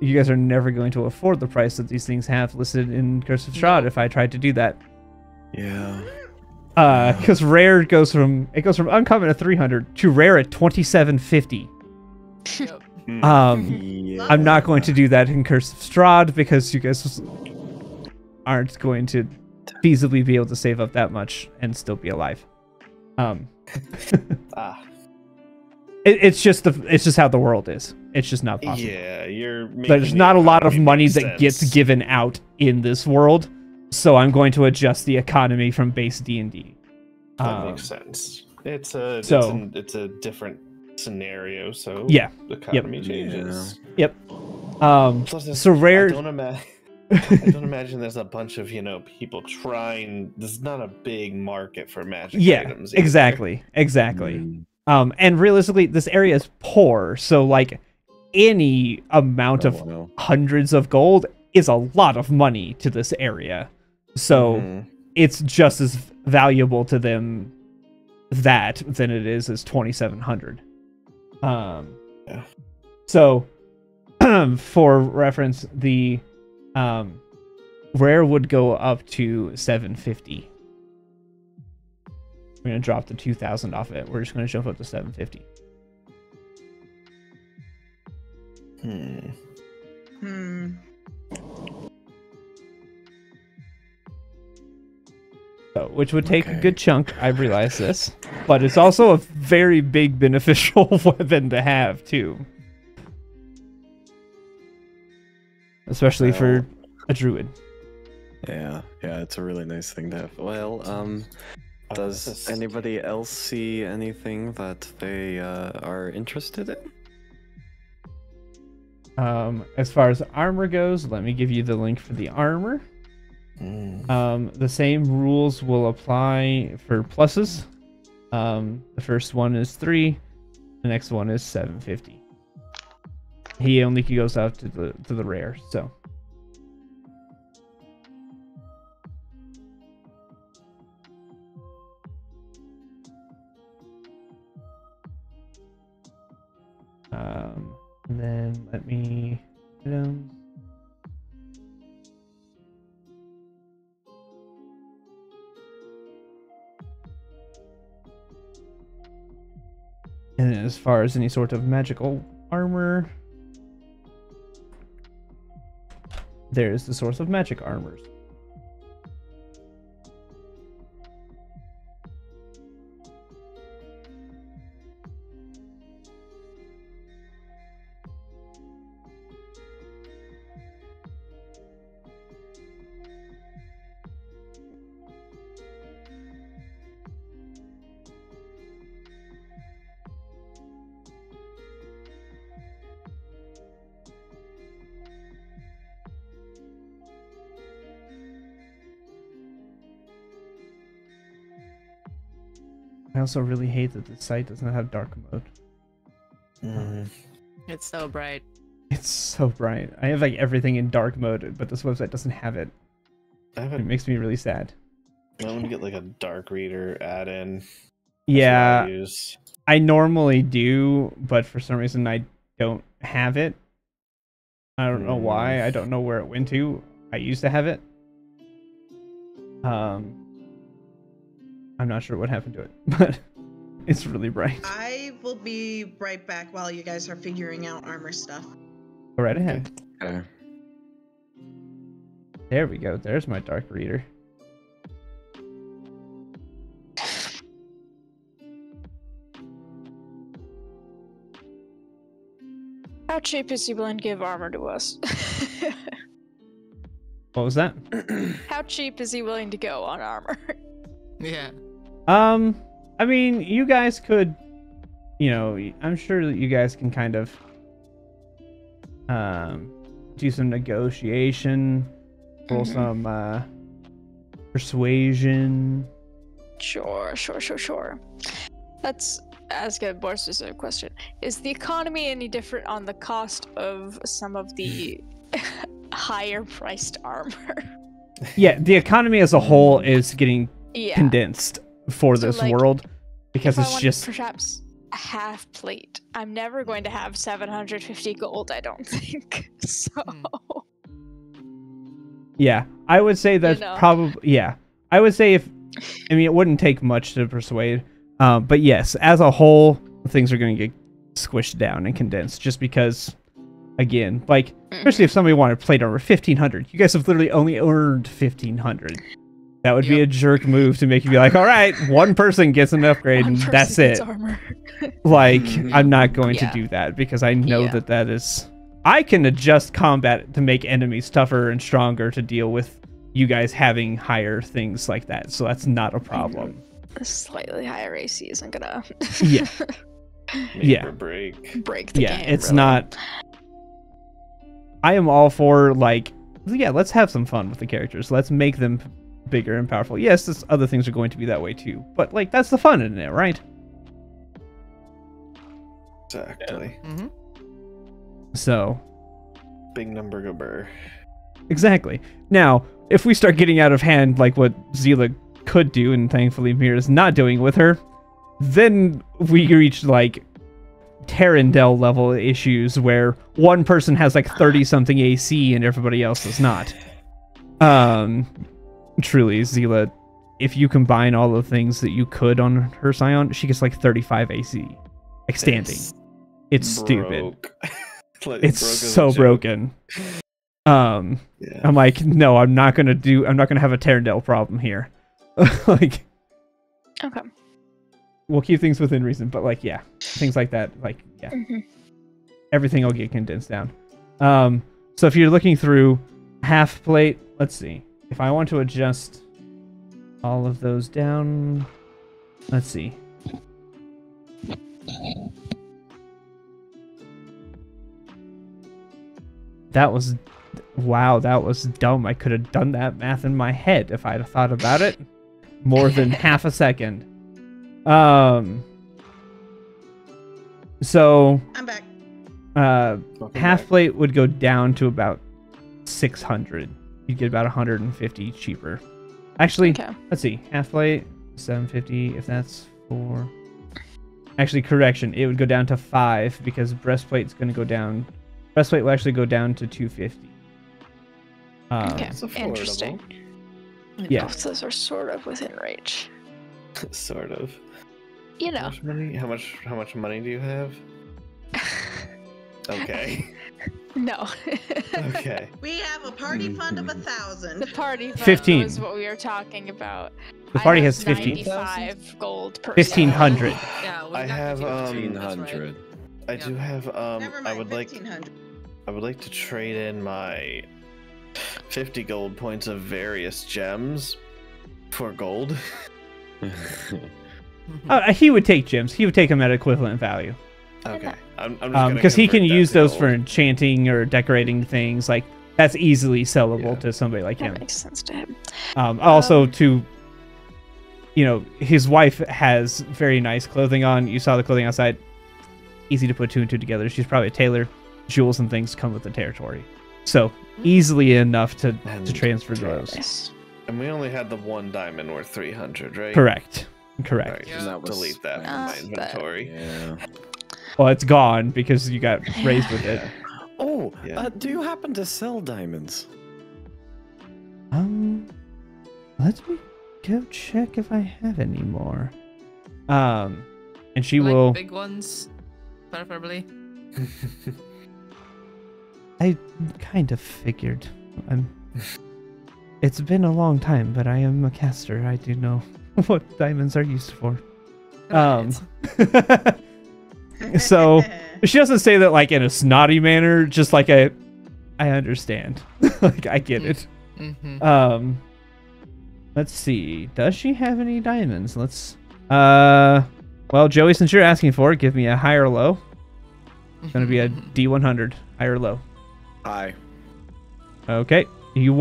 you guys are never going to afford the price that these things have listed in Curse of Strahd if I tried to do that. Yeah. Because rare goes from uncommon at 300 to rare at 2750. Yep. Yeah. I'm not going to do that in Curse of Strahd because you guys aren't going to feasibly be able to save up that much and still be alive. It's just how the world is. It's just not possible. Yeah, There's not a lot of money that gets given out in this world, so I'm going to adjust the economy from base D&D. That makes sense. It's a different scenario, so yeah, the economy changes. Yep. Plus, So rare. I don't imagine there's a bunch of people trying. There's not a big market for magic items. Either. Exactly. And realistically, this area is poor, so like any amount of hundreds of gold is a lot of money to this area. So it's just as valuable to them than it is as 2,700. Yeah. So, for reference, the rare would go up to 750. We're gonna drop the 2,000 off it. We're just gonna jump up to 750. So, which would take a good chunk. I realize this, but it's also a very big beneficial weapon to have too, especially for a druid. Yeah, it's a really nice thing to have. Well, does anybody else see anything that they are interested in? As far as armor goes, let me give you the link for the armor. The same rules will apply for pluses. The first one is 3, the next one is 750. He only goes out to the rare, so. And then let me items. And as far as any sort of magical armor, there's the source of magic armors. I also really hate that the site doesn't have dark mode. It's so bright. It's so bright. I have like everything in dark mode, but this website doesn't have it. It makes me really sad. I want to get like a dark reader add-in. Yeah, I normally do, but for some reason I don't have it. I don't know why. I don't know where it went to. I used to have it. I'm not sure what happened to it, but it's really bright. I will be right back while you guys are figuring out armor stuff. Go right ahead. Okay. There we go. There's my dark reader. How cheap is he willing to give armor to us? What was that? How cheap is he willing to go on armor? Yeah. I mean, you guys could, you know, I'm sure that you guys can kind of do some negotiation, roll some persuasion. Sure. Let's ask a more specific question. Is the economy any different on the cost of some of the higher priced armor? Yeah, the economy as a whole is getting condensed for So, this like, world because if I it's want just perhaps a half plate, I'm never going to have 750 gold, I don't think. So yeah, I would say that's probably I would say it wouldn't take much to persuade, but yes, as a whole, things are going to get squished down and condensed just because, again, like especially if somebody wanted plate armor 1,500, you guys have literally only earned 1,500. That would be a jerk move to make you be like, all right, one person gets an upgrade and that's it. Like, I'm not going to do that because I know that is... I can adjust combat to make enemies tougher and stronger to deal with you guys having higher things like that. So that's not a problem. A slightly higher AC isn't gonna... Make or break. Break the game, it's really. not... I am all for, like, let's have some fun with the characters. Let's make them bigger and powerful. Yes, other things are going to be that way too, but like that's the fun in it, right? Exactly. So big number go burr. Exactly. Now, if we start getting out of hand like what Zila could do, and thankfully Mira's not doing with her, then we reach like Terrandel level issues where one person has like 30 something AC and everybody else does not. Truly, Zila, if you combine all the things that you could on her Scion, she gets like 35 AC. Like standing. It's stupid. It's so broken. I'm like, no, I'm not gonna have a Terrandel problem here. Like, Okay. we'll keep things within reason, but like, yeah, things like that, like, yeah, everything will get condensed down. So if you're looking through half plate, let's see. If I want to adjust all of those down, let's see. That was, wow, that was dumb. I could have done that math in my head if I'd have thought about it more than half a second. So I'm back. half plate would go down to about 600. You'd get about 150 cheaper. Actually, let's see. Half plate 750. If that's 4. Actually, correction. It would go down to 5 because breastplate's going to go down. Breastplate will actually go down to 250. Okay, interesting. Yeah. Both those are sort of within range. Sort of. You know. How much money do you have? Okay. No. Okay. We have a party fund of 1,000. The party fund 15. was what we were talking about. The party I has have 15. 95 gold per 1,500. Yeah, we I got have 1,500. I do have Never mind, I would 1,500. like to trade in my 50 gold points of various gems for gold. He would take gems. He would take them at equivalent value. Okay. I'm just gonna Because he can convert that use to those gold. for enchanting or decorating things. Like, that's easily sellable to somebody like him. That makes sense to him. Also, to, you know, his wife has very nice clothing on. You saw the clothing outside. Easy to put 2 and 2 together. She's probably a tailor. Jewels and things come with the territory. So, easily enough to transfer those. Nice. And we only had the one diamond worth 300, right? Correct. Right, Yeah. just That was delete that from my inventory. Yeah. Well, it's gone because you got raised with it. Oh, Yeah. do you happen to sell diamonds? Let me go check if I have any more. And she like will. big ones, preferably. I kind of figured. It's been a long time, but I am a caster. I do know what diamonds are used for. Right. So she doesn't say that like in a snotty manner, just like I understand. Like I get it. Mm-hmm. Let's see. Does she have any diamonds? Well, Joey, since you're asking for it, give me a high or low. It's gonna be a D100, high or low. High. Okay. You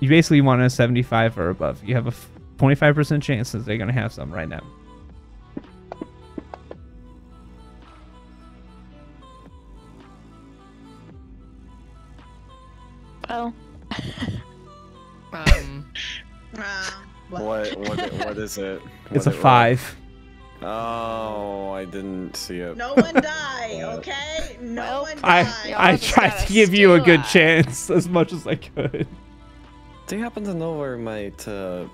basically want a 75 or above. You have a 25% chance that they're gonna have some right now. Well. What is it? It's a 5. Oh, I didn't see it. No one die, okay? No one die. I tried to give you a good chance as much as I could. Do you happen to know where I might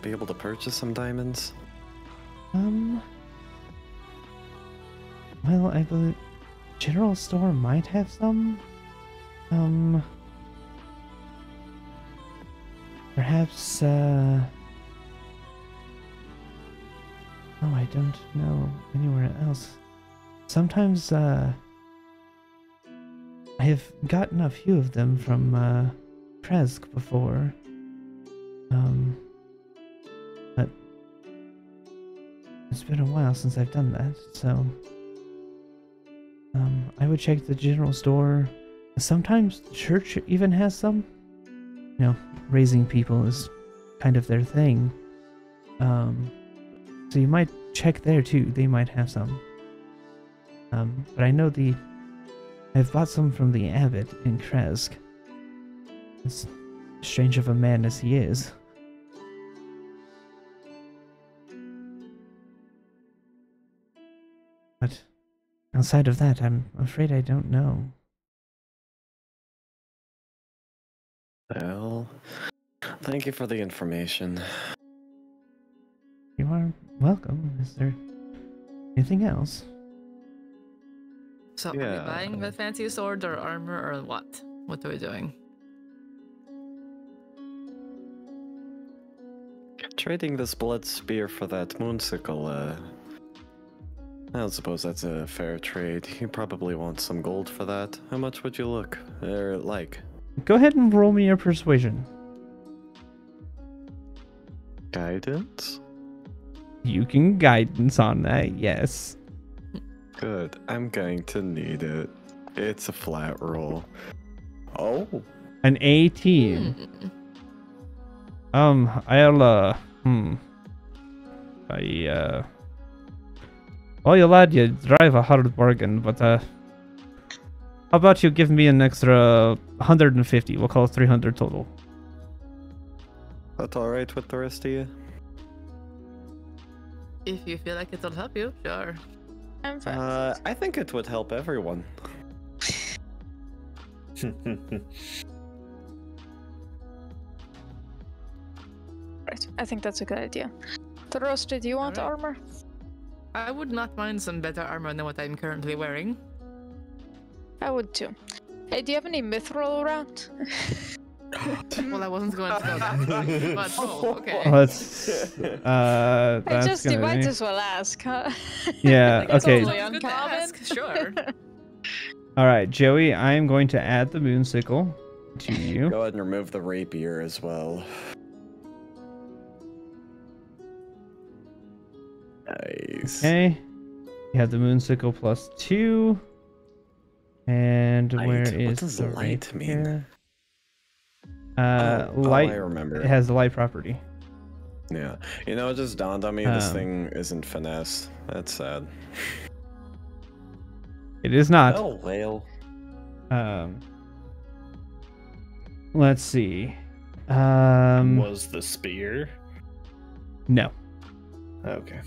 be able to purchase some diamonds? Well, I believe general store might have some. Perhaps, oh, I don't know anywhere else. Sometimes, I have gotten a few of them from, Kresk before. But it's been a while since I've done that, so, I would check the general store. Sometimes the church even has some. You know, raising people is kind of their thing. So you might check there too. They might have some. But I know I've bought some from the abbot in Kresk. As strange of a man as he is. But Outside of that, I'm afraid I don't know. Well, thank you for the information. You are welcome. Is there anything else? So are Yeah. we buying the fancy sword or armor or what? What are we doing? Trading this blood spear for that moonsicle, I don't suppose that's a fair trade. You probably want some gold for that. How much would you look? Or like? Go ahead and roll me your persuasion. Guidance? You can guidance on that, yes. Good. I'm going to need it. It's a flat roll. Oh. An 18. I'll, well, you lad, you drive a hard bargain, but, how about you give me an extra 150? We'll call it 300 total. That's alright with the rest of you? If you feel like it'll help you, sure. I'm fine. I think it would help everyone. Right. I think that's a good idea. Torosti, do you want Alright. armor? I would not mind some better armor than what I'm currently wearing. I would too. Hey, do you have any mithril around? Well, I wasn't going to go that way, but okay. Let's, I that's just, you gonna might be... as well ask, huh? Yeah, Like, it's okay. totally Uncommon. good to ask, sure. Alright, Joey, I am going to add the moonsicle to you. Go ahead and remove the rapier as well. Nice. Okay. You have the moonsicle plus 2. And Light. where What is does the light mean? rapier? Oh, Light. I remember. It has the light property. Yeah. You know, it just dawned on me this Um, thing isn't finesse. That's sad. It is not. Oh, well. Let's see. Was the spear? No. Okay.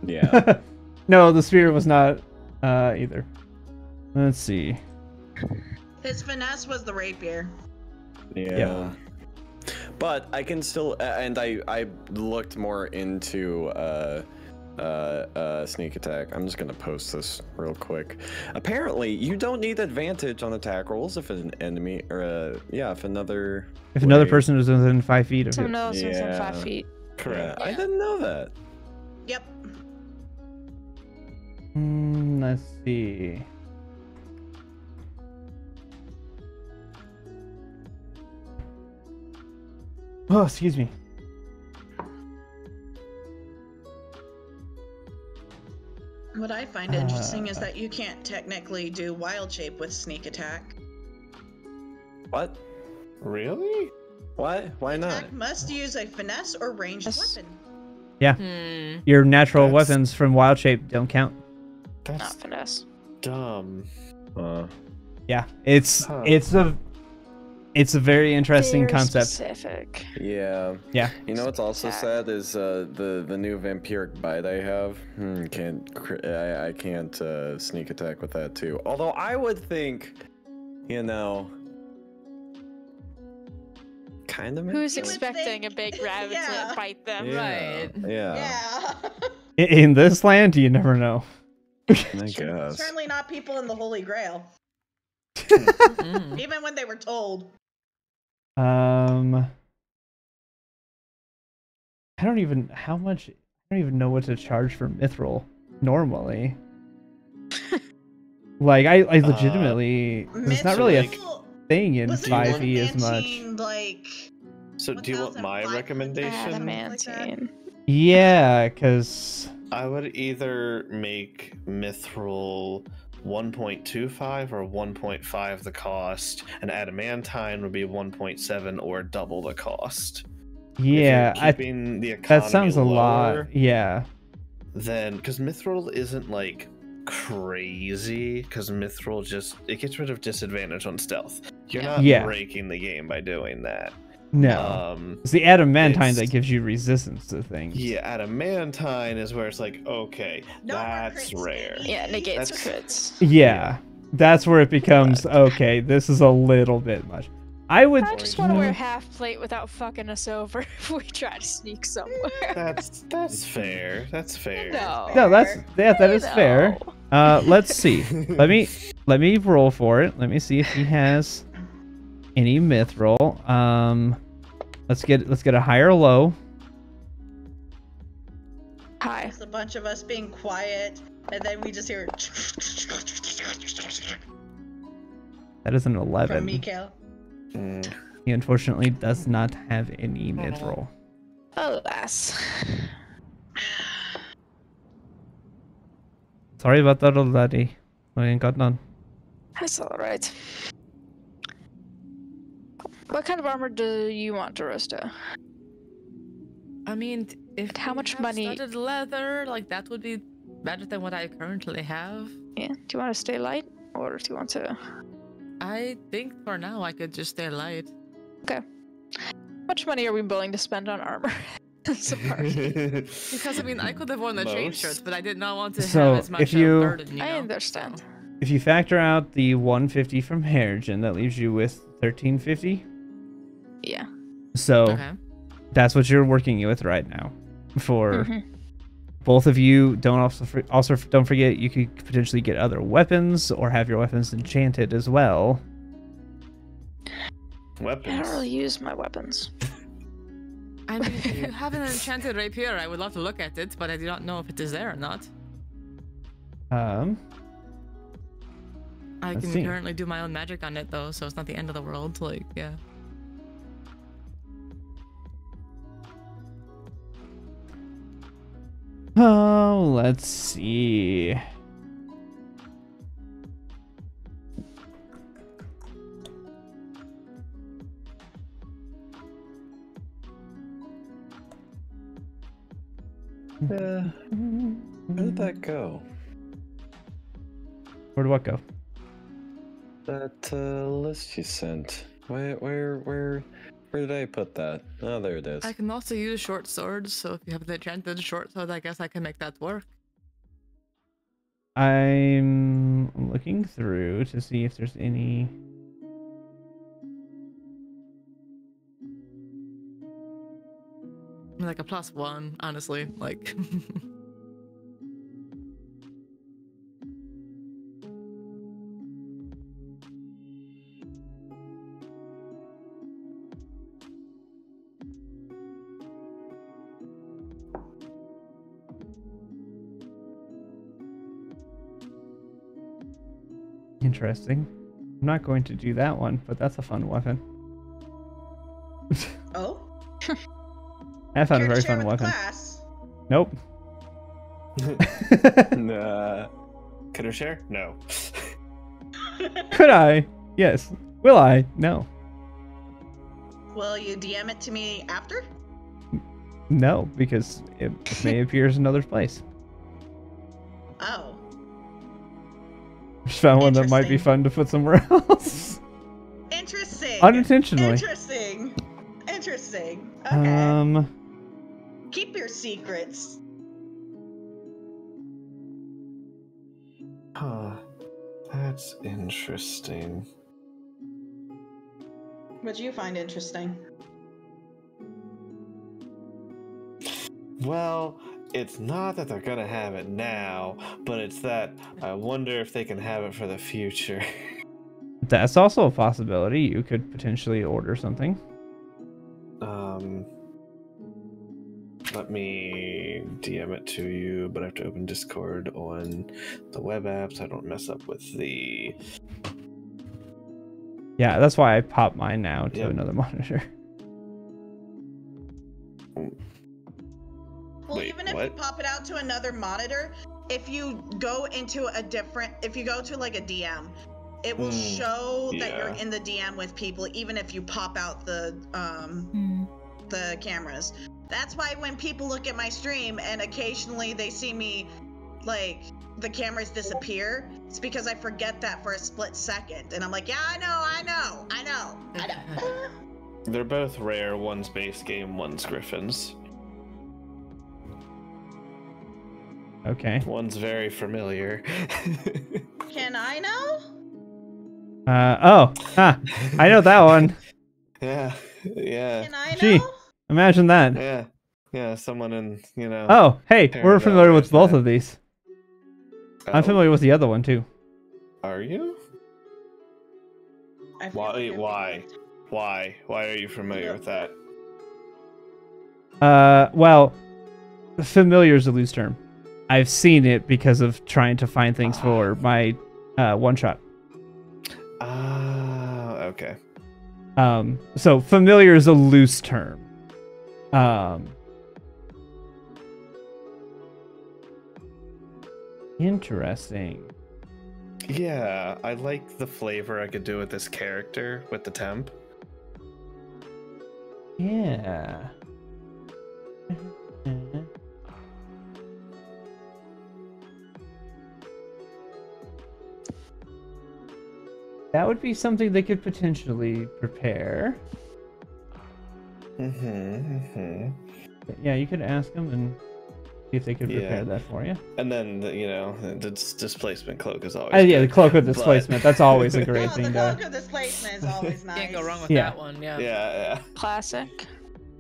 Yeah. No, the spear was not either. Let's see. His finesse was the rapier. Yeah. But I can still, and I looked more into sneak attack. I'm just gonna post this real quick. Apparently, you don't need advantage on attack rolls if an enemy, or if another. If another wave- person is within 5 feet of Someone you. else within 5 Yeah. feet. Correct. I didn't know that. Yep. Let's see. Oh, excuse me. What I find interesting is that you can't technically do wild shape with sneak attack. What? Really? Why? Why not? Attack must use a finesse or ranged Yes. weapon. Hmm. Your natural That's- weapons from wild shape don't count. Not That's finesse. dumb. Yeah, it's Huh. it's a very interesting Very concept. Specific. Yeah. Yeah. You know what's also Attack. sad is the new vampiric bite I have. I can't sneak attack with that too. Although I would think, you know, kind of. Who's You would expecting think- a big rabbit Yeah. to bite them? Right. Yeah. Yeah. In this land, you never know. I guess. Certainly not people in the Holy Grail. Mm. Even when they were told. I don't even know what to charge for mithril normally. Like I legitimately it's not really a Mithril- thing in was it 5e as much. adamantine, like So do you want my 1,500? recommendation? Adamantine. Yeah, because I would either make mithril 1.25 or 1.5 the cost, and adamantine would be 1.7 or double the cost. yeah, if you're keeping the economy that sounds a lot. lower, Yeah, then because mithril isn't like crazy, because mithril just it gets rid of disadvantage on stealth. You're Yeah. not Yeah. breaking the game by doing that. No. It's the adamantine it's- that gives you resistance to things. Yeah, adamantine is where it's like, okay, No more that's crits, rare. baby. Yeah, negates That's- crits. Yeah. That's where it becomes, okay, this is a little bit much. I would... I just want to wear half plate without fucking us over if we try to sneak somewhere. That's fair. That's fair. No. No, that is fair. Let's see. Let me roll for it. Let me see if he has any myth roll. Let's get a high or low. Hi. It's a bunch of us being quiet, and then we just hear That is an 11. from Mikael. He unfortunately does not have any myth roll. Alas. Sorry about that, old laddie. I ain't got none. That's alright. What kind of armor do you want, Arista? I mean, if How we much have money- studded leather, like that would be better than what I currently have. Yeah. Do you want to stay light, or do you want to? I think for now I could just stay light. Okay. How much money are we willing to spend on armor? As a party? Because I mean, I could have worn the chain Most. shirts, but I did not want to So, have as much if of you- a burden. You I know? understand. If you factor out the 150 from Harrigan, that leaves you with 1350. Yeah. So Okay. that's what you're working with right now. For Mhm. both of you, also don't forget you could potentially get other weapons or have your weapons enchanted as well. I Weapons. don't really use my weapons. I mean, if you have an enchanted rapier, I would love to look at it, but I do not know if it is there or not. I Let's can see. currently do my own magic on it though, so it's not the end of the world. Like, yeah. Oh, let's see. Where did that go? Where do what go? That list you sent. Where did I put that? Oh, there it is. I can also use short swords, so if you have the enchanted short sword, I guess I can make that work. I'm looking through to see if there's any. Like a +1, honestly. Like, Interesting. I'm not going to do that one, but that's a fun weapon. Oh, I found a care very to share fun with the weapon. class? Nope. Nah. Can I share? No. Could I? Yes. Will I? No. Will you DM it to me after? No, because it may appear in another place. Oh, Just found one that might be Interesting. fun to put somewhere else. interesting. Unintentionally. Interesting. Interesting. Okay. Keep your secrets. Huh. That's interesting. What do you find interesting? Well, it's not that they're gonna have it now, but it's that I wonder if they can have it for the future. That's also a possibility. You could potentially order something. Let me DM it to you, but I have to open Discord on the web app so I don't mess up with the... Yeah, that's why I popped mine now to Yep. another monitor. Well, Wait, even if you what? pop it out to another monitor, if you go into a different, if you go to like a DM, it will show that you're yeah. in the DM with people, even if you pop out the cameras. That's why when people look at my stream and occasionally they see me, like, the cameras disappear, it's because I forget that for a split second. And I'm like, yeah, I know. They're both rare. One's base game, one's Griffins. Okay. One's very familiar. Can I know? I know that one. Yeah, yeah, Can I know? Gee. Imagine that. yeah, yeah. Someone in, Oh, hey, we're Paradise, familiar with both that. of these. I'm Oh, familiar with the other one too. Are you? I feel Why? like I've Why? been- Why? Why are you familiar with that? Well, familiar is a loose term. I've seen it because of trying to find things for my one shot. Ah, okay. So familiar is a loose term. Interesting. Yeah, I like the flavor I could do with this character with the temp. Yeah. That would be something they could potentially prepare. But yeah, you could ask them and see if they could prepare that for you. And then, the displacement cloak is always Yeah, the good, cloak with but- displacement. That's always a great Oh, thing the to... cloak of displacement is always nice. Can't go wrong with Yeah. that one. Yeah. Yeah. Classic.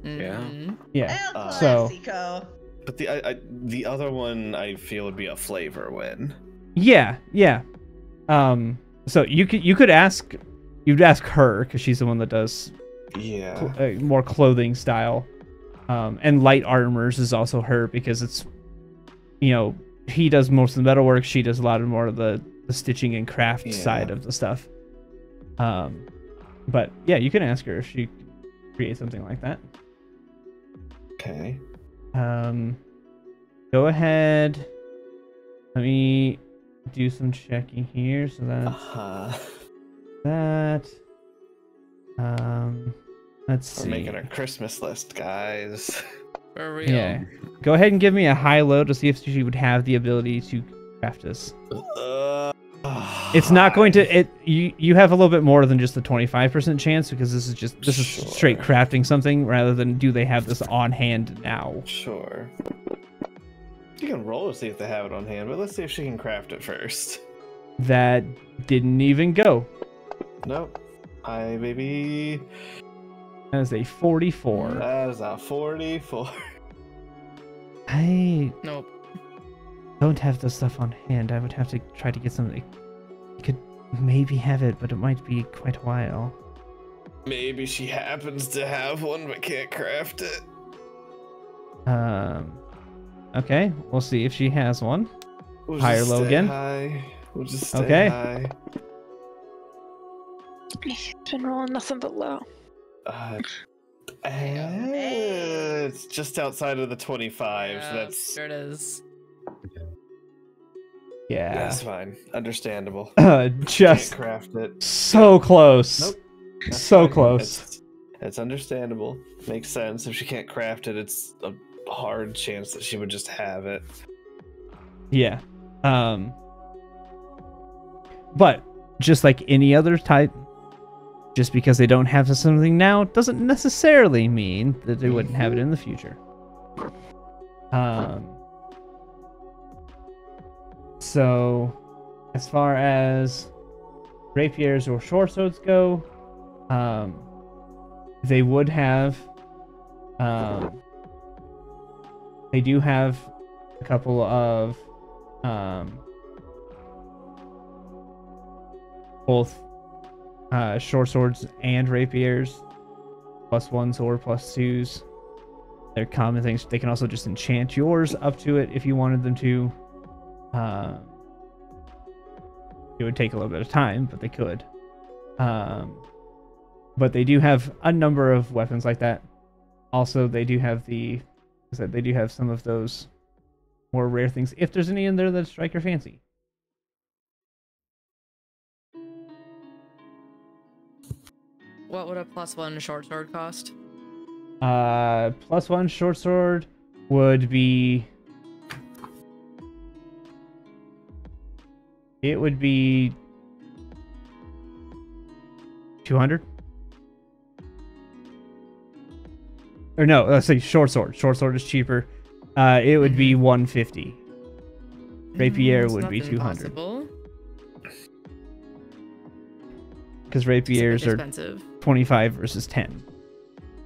Mhm. Yeah. El So- Clasico. But the other one I feel would be a flavor win. Yeah. So you could ask... You'd ask her, because she's the one that does Yeah. more clothing style. And light armors is also her, because it's... he does most of the metalwork, she does a lot of more of the stitching and craft side of the stuff. But yeah, you can ask her if she could create something like that. Okay. Go ahead. Let me do some checking here. So that's that. Let's We're see. making our Christmas list, guys. For real. Yeah. Go ahead and give me a high-low to see if she would have the ability to craft this. It's not going to. You have a little bit more than just the 25% chance, because this is straight crafting something rather than do they have this on hand now. Sure. You can roll to see if they have it on hand, but let's see if she can craft it first. That didn't even go. Nope. Hi, baby. That is a 44. That is a 44. I Nope. don't have the stuff on hand. I would have to try to get something. I could maybe have it, but it might be quite a while. Maybe she happens to have one but can't craft it. Okay, we'll see if she has one. We'll High or just low stay again? High. We'll just stay Okay. high. Been rolling nothing but low. It's just outside of the 25. Yeah, So that's there it is. Yeah. that's fine. Understandable. Just Can't craft it. so close. Nope. That's So fine. close. It's understandable. Makes sense. If she can't craft it, it's a hard chance that she would just have it. Yeah. But just like any other type, just because they don't have something now doesn't necessarily mean that they wouldn't have it in the future. So as far as rapiers or short swords go, they would have they do have a couple of both short swords and rapiers, +1s or +2s. They're common things. They can also just enchant yours up to it if you wanted them to. It would take a little bit of time, but they could. But they do have a number of weapons like that. Also, they do have they do have some of those more rare things, if there's any in there that strike your fancy. What would a +1 short sword cost? +1 short sword would be... It would be 200. Or no, let's say short sword. Short sword is cheaper. It would be 150. Rapier It's would not be 200. impossible. Because It's a bit rapiers are expensive. 25 versus 10.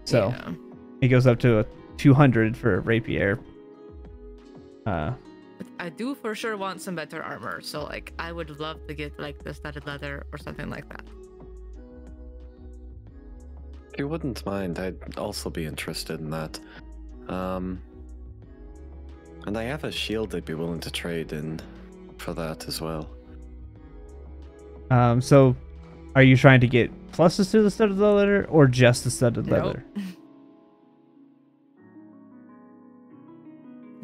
So Yeah. it goes up to a 200 for a rapier. I do for sure want some better armor, so like I would love to get like the studded leather or something like that. If you wouldn't mind, I'd also be interested in that. And I have a shield I'd be willing to trade in for that as well. So are you trying to get pluses to the studded leather or just the studded Nope. leather?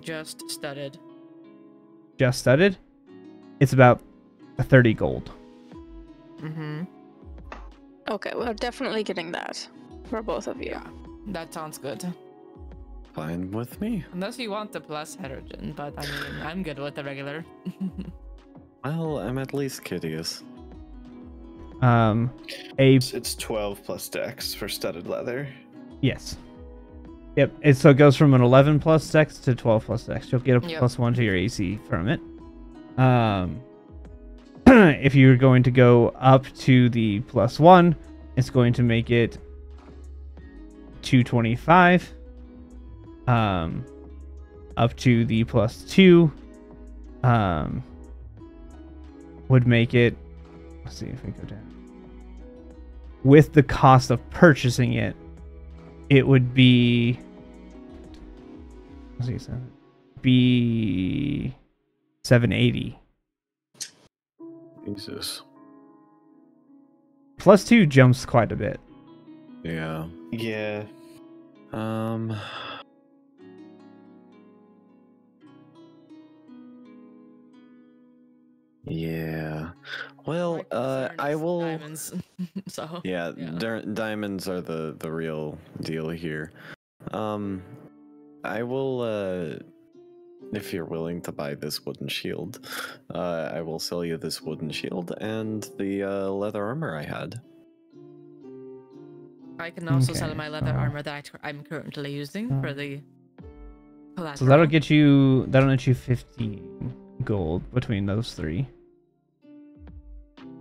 Just studded. Just studded? It's about a 30 gold. Mm-hmm. Okay, we're definitely getting that for both of you. Yeah, that sounds good. Fine with me. Unless you want the plus hydrogen, but I mean, I'm good with the regular. Well, I'm at least curious. It's 12 plus dex for studded leather. Yes. Yep. So it goes from an 11 plus dex to 12 plus dex. You'll get a Yep. plus 1 to your AC from it. If you're going to go up to the plus 1, it's going to make it 225. Up to the plus 2 would make it, let's see if we go down. With the cost of purchasing it, it would be, let's see, be 780. Jesus. Plus 2 jumps quite a bit. Yeah. Yeah. Yeah. Well, My concern I is will. diamonds. So Yeah, yeah. diamonds are the real deal here. I will. If you're willing to buy this wooden shield, I will sell you this wooden shield and the leather armor I had. I can also sell Okay, my leather so- armor that I'm currently using for the collateral. So that'll get you 15 gold between those three.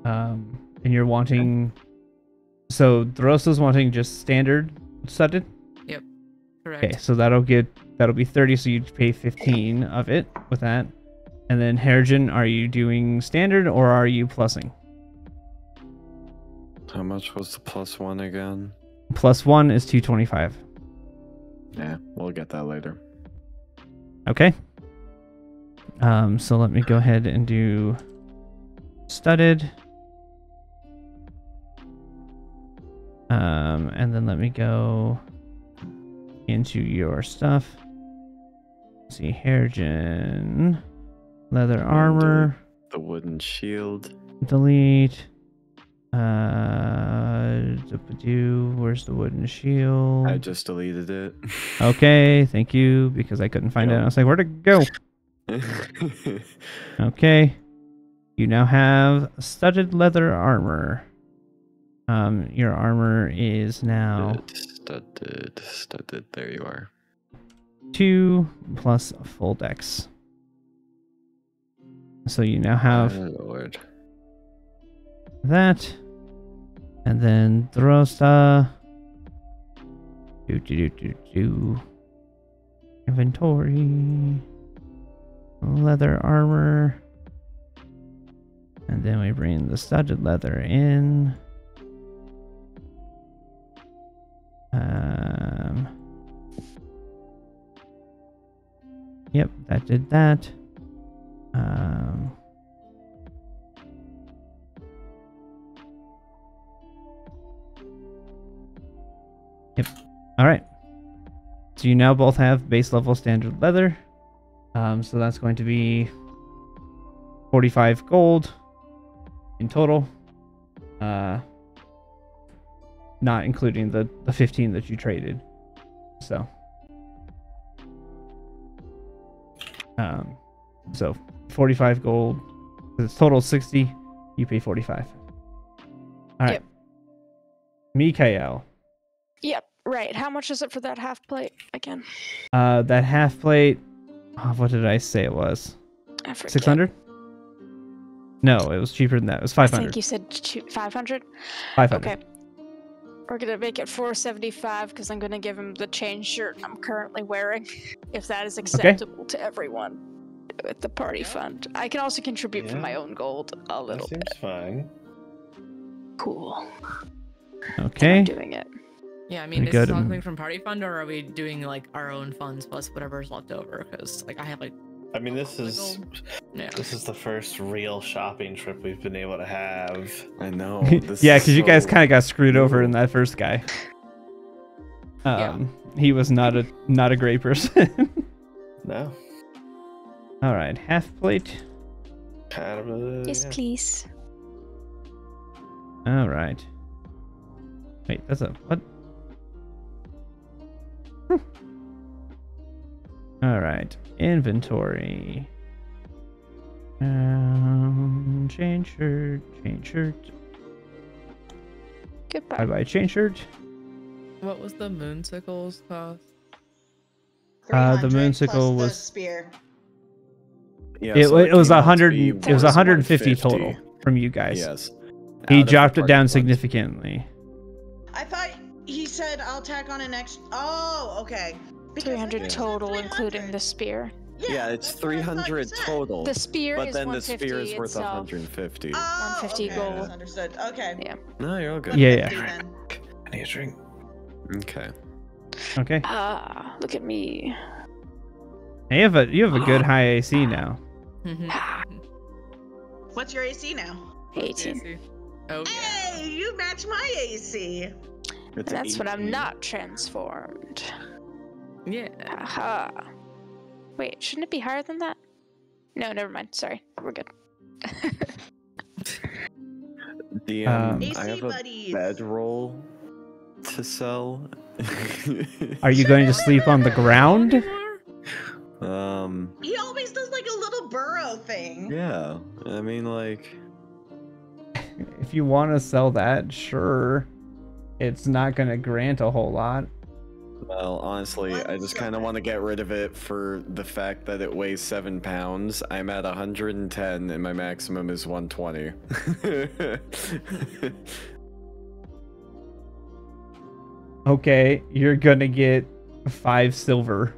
And you're wanting, so Rosa's wanting just standard studded. Correct. Okay, so that'll be 30, so you'd pay 15 of it with that. And then Harrigan, are you doing standard or are you plussing? How much was the plus one again? Plus 1 is 225. Yeah, we'll get that later. Okay. So let me go ahead and do studded. And then let me go into your stuff. Let's see, Harrigan, leather armor, The wooden shield. delete. Where's the wooden shield? I just deleted it. Okay, thank you, because I couldn't find it. I was like, where'd it go? Okay. You now have studded leather armor. Your armor is now Studded. There you are. 2 plus full dex. So you now have My Lord. that. And then Drosta. Inventory. Leather armor. And then we bring the studded leather in. Yep, that did that. Yep. All right. So you now both have base level standard leather. So that's going to be 45 gold in total. Not including the 15 that you traded. So. So 45 gold. It's total 60. You pay 45. All right. Yep. Mikael. Yep. Right. How much is it for that half plate again? That half plate. Oh, what did I say it was? I forget. 600? No, it was cheaper than that. It was I 500. think you said 500. 500. Okay. We're gonna make it 475 because I'm gonna give him the chain shirt I'm currently wearing, if that is acceptable to everyone with the party fund. I can also contribute from my own gold a little That seems fine. Cool. Okay. I'm doing it. Yeah, I mean, We is go this to- all coming from party fund, or are we doing like our own funds plus whatever's left over? Because like I have like. I mean, this is Yeah. this is the first real shopping trip we've been able to have. I know. Yeah, because you guys kind of got screwed over in that first guy. He was not a great person. No. All right, half plate. Kind of. Yes, Yeah. please. All right. Wait, that's a what? All right, inventory. Chain shirt, chain shirt. Goodbye. Bye bye, chain shirt. What was the moonsicle's cost? The 300 moonsicle plus the was- spear. Yeah, It, so it was came out to 100. be It was 150 total from you guys. Yes. He Out of the dropped it party down fund. significantly. I thought he said I'll tack on an extra. Oh, okay. Because 300 I thought total, it was including 300. the spear. Yeah, it's that's what I thought you 300 said. total. The spear But is then the 150 spear is worth itself. 150. Oh, 150 okay, gold. Understood. Okay. Yeah. No, you're all good. Yeah, 150 yeah. then. I need a drink. Okay. Okay. Ah, look at me. And you have a good high AC now. What's your AC now? 18. Oh yeah. Hey, you match my AC. It's That's when I'm 18. not transformed. Yeah. Aha. Wait, shouldn't it be higher than that? No, never mind. Sorry. We're good. The AC I have a buddies. bedroll to sell. Are you going to sleep on the ground? He always does like a little burrow thing. Yeah. I mean, like, If you want to sell that, sure. It's not going to grant a whole lot. well, honestly, I just kind of want to get rid of it for the fact that it weighs 7 pounds. I'm at 110 and my maximum is 120. Okay, you're going to get 5 silver.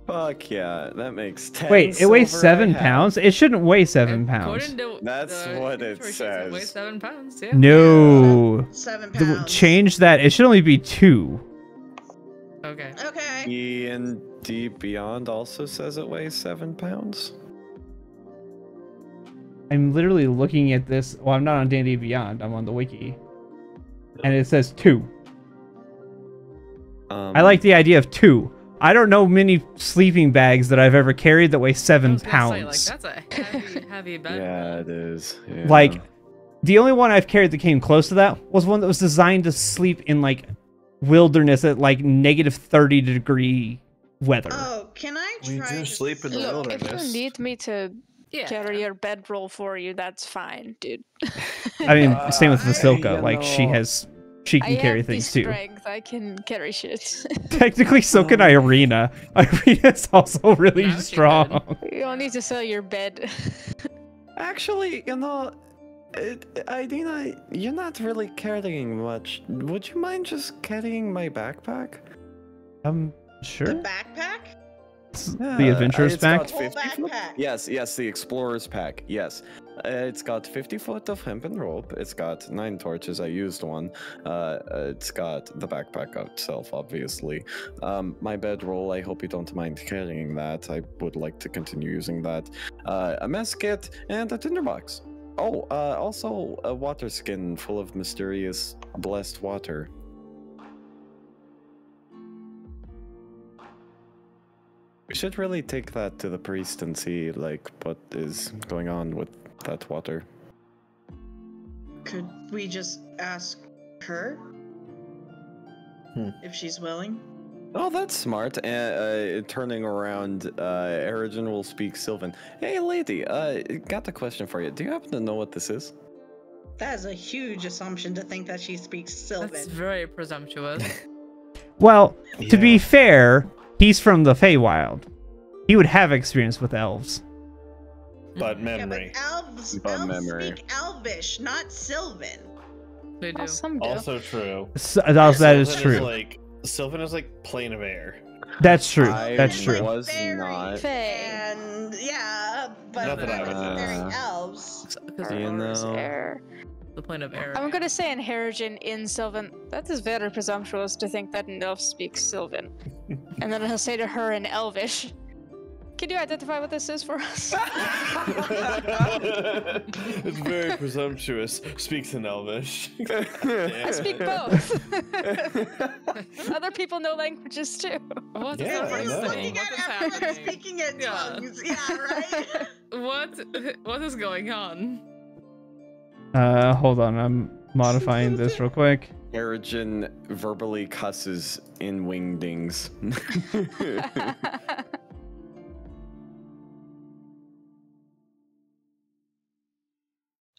Fuck yeah, that makes 10. Wait, it weighs silver I 7 have. pounds? It shouldn't weigh 7 pounds. According to That's the what it inventory sheet, it weighs says. 7 pounds. Yeah. No. 7 Th- pounds. Change that. It should only be 2. Okay. Okay. D&D Beyond also says it weighs 7 pounds. I'm literally looking at this. Well, I'm not on D&D Beyond. I'm on the wiki. And it says 2. I like the idea of 2. I don't know many sleeping bags that I've ever carried that weigh I 7 was gonna say, pounds. like, that's a heavy bed. Yeah, it is. Yeah. Like, the only one I've carried that came close to that was one that was designed to sleep in, like, wilderness at, like, negative 30-degree weather. Oh, can I We try do to sleep in the sell- Look, if you wilderness. need me to Yeah. carry your bedroll for you, that's fine, dude. I mean, same with Vasilka. you Like, she know, can carry have the things, too. strength. I can carry shit. Technically, so can Irina. Irina's also really No, she strong. You don't need to sell your bed. Actually, you know, Idina, you're not really carrying much. Would you mind just carrying my backpack? The Sure. backpack? The adventurer's It's got pack? Whole 50 foot? backpack. Yes, the explorer's pack. Yes. It's got 50 foot of hempen rope. It's got 9 torches. I used one. It's got the backpack itself, obviously. My bedroll, I hope you don't mind carrying that. I would like to continue using that. A mess kit and a tinderbox. Oh, also a water skin full of mysterious blessed water. We should really take that to the priest and see, like, what is going on with that water. Could we just ask her? If she's willing? Oh, that's smart. Turning around, Erigen will speak Sylvan. Hey, lady, got a question for you. Do you happen to know what this is? That is a huge assumption to think that she speaks Sylvan. That's very presumptuous. Well, to be Yeah. fair, he's from the Feywild. He would have experience with elves. But Yeah, memory. but elves memory. speak Elvish, not Sylvan. They do. Well, some do. Also true. So, that is Sylvan true. Sylvan is like plane of air. That's true. I That's true. was Fairy not. Fae. And yeah, but Not that I was fairy in. elves. Because You know. Air. the plane of air. I'm gonna say Inherigen in Sylvan. That is very presumptuous to think that an elf speaks Sylvan. And then I'll say to her in Elvish. Can you identify what this is for us? It's very presumptuous. Speaks in Elvish. I speak both. Other people know languages too. What is Yeah, I everyone know. saying? Looking What is at everyone happening? speaking in Yeah. tongues. Yeah, right? What is going on? Hold on. I'm modifying this real quick. Erigen verbally cusses in wingdings.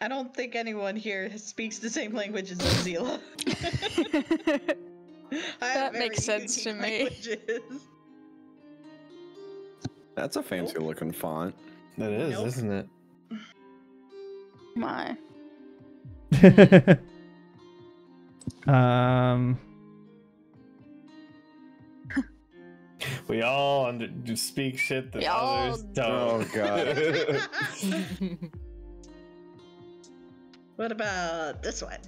I don't think anyone here speaks the same language as Zila. That makes sense to me. Languages. That's a fancy looking font. That is, Nope. isn't it? My. um. We all speak shit that We all others don't. Oh, God. What about this one?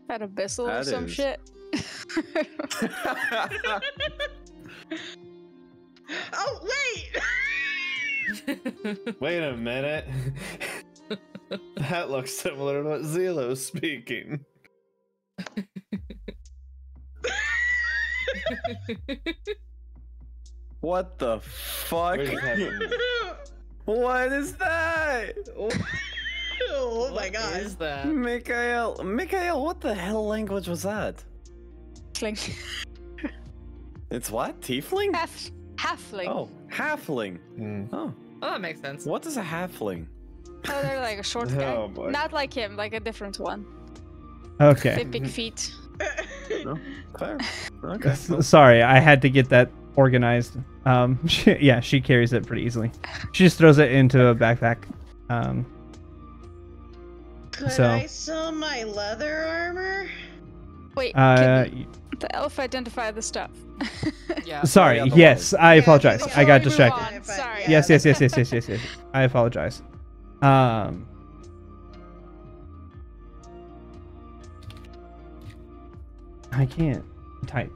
Had abyssal or That some is- shit. Oh, wait! Wait a minute. That looks similar to what Zilo's speaking. What the fuck? What just happened? What is that? Oh my What god. is that? Mikhail, what the hell language was that? Halfling. It's what? Tiefling? Halfling. Oh, halfling. Hmm. Oh, Oh, that makes sense. what is a halfling? Oh, they're like a short guy. Oh, boy. Not like him, like a different one. Okay. They big feet. No, fair. Okay. Sorry, I had to get that organized. She carries it pretty easily. She just throws it into a backpack. Could So- I sell my leather armor? Wait, Uh, can the elf identify the stuff? Yeah. sorry. Oh, yeah, the Yes, I Yeah, apologize. before I got we move distracted. on, sorry. Yeah, Yes. that's- I apologize. I can't type.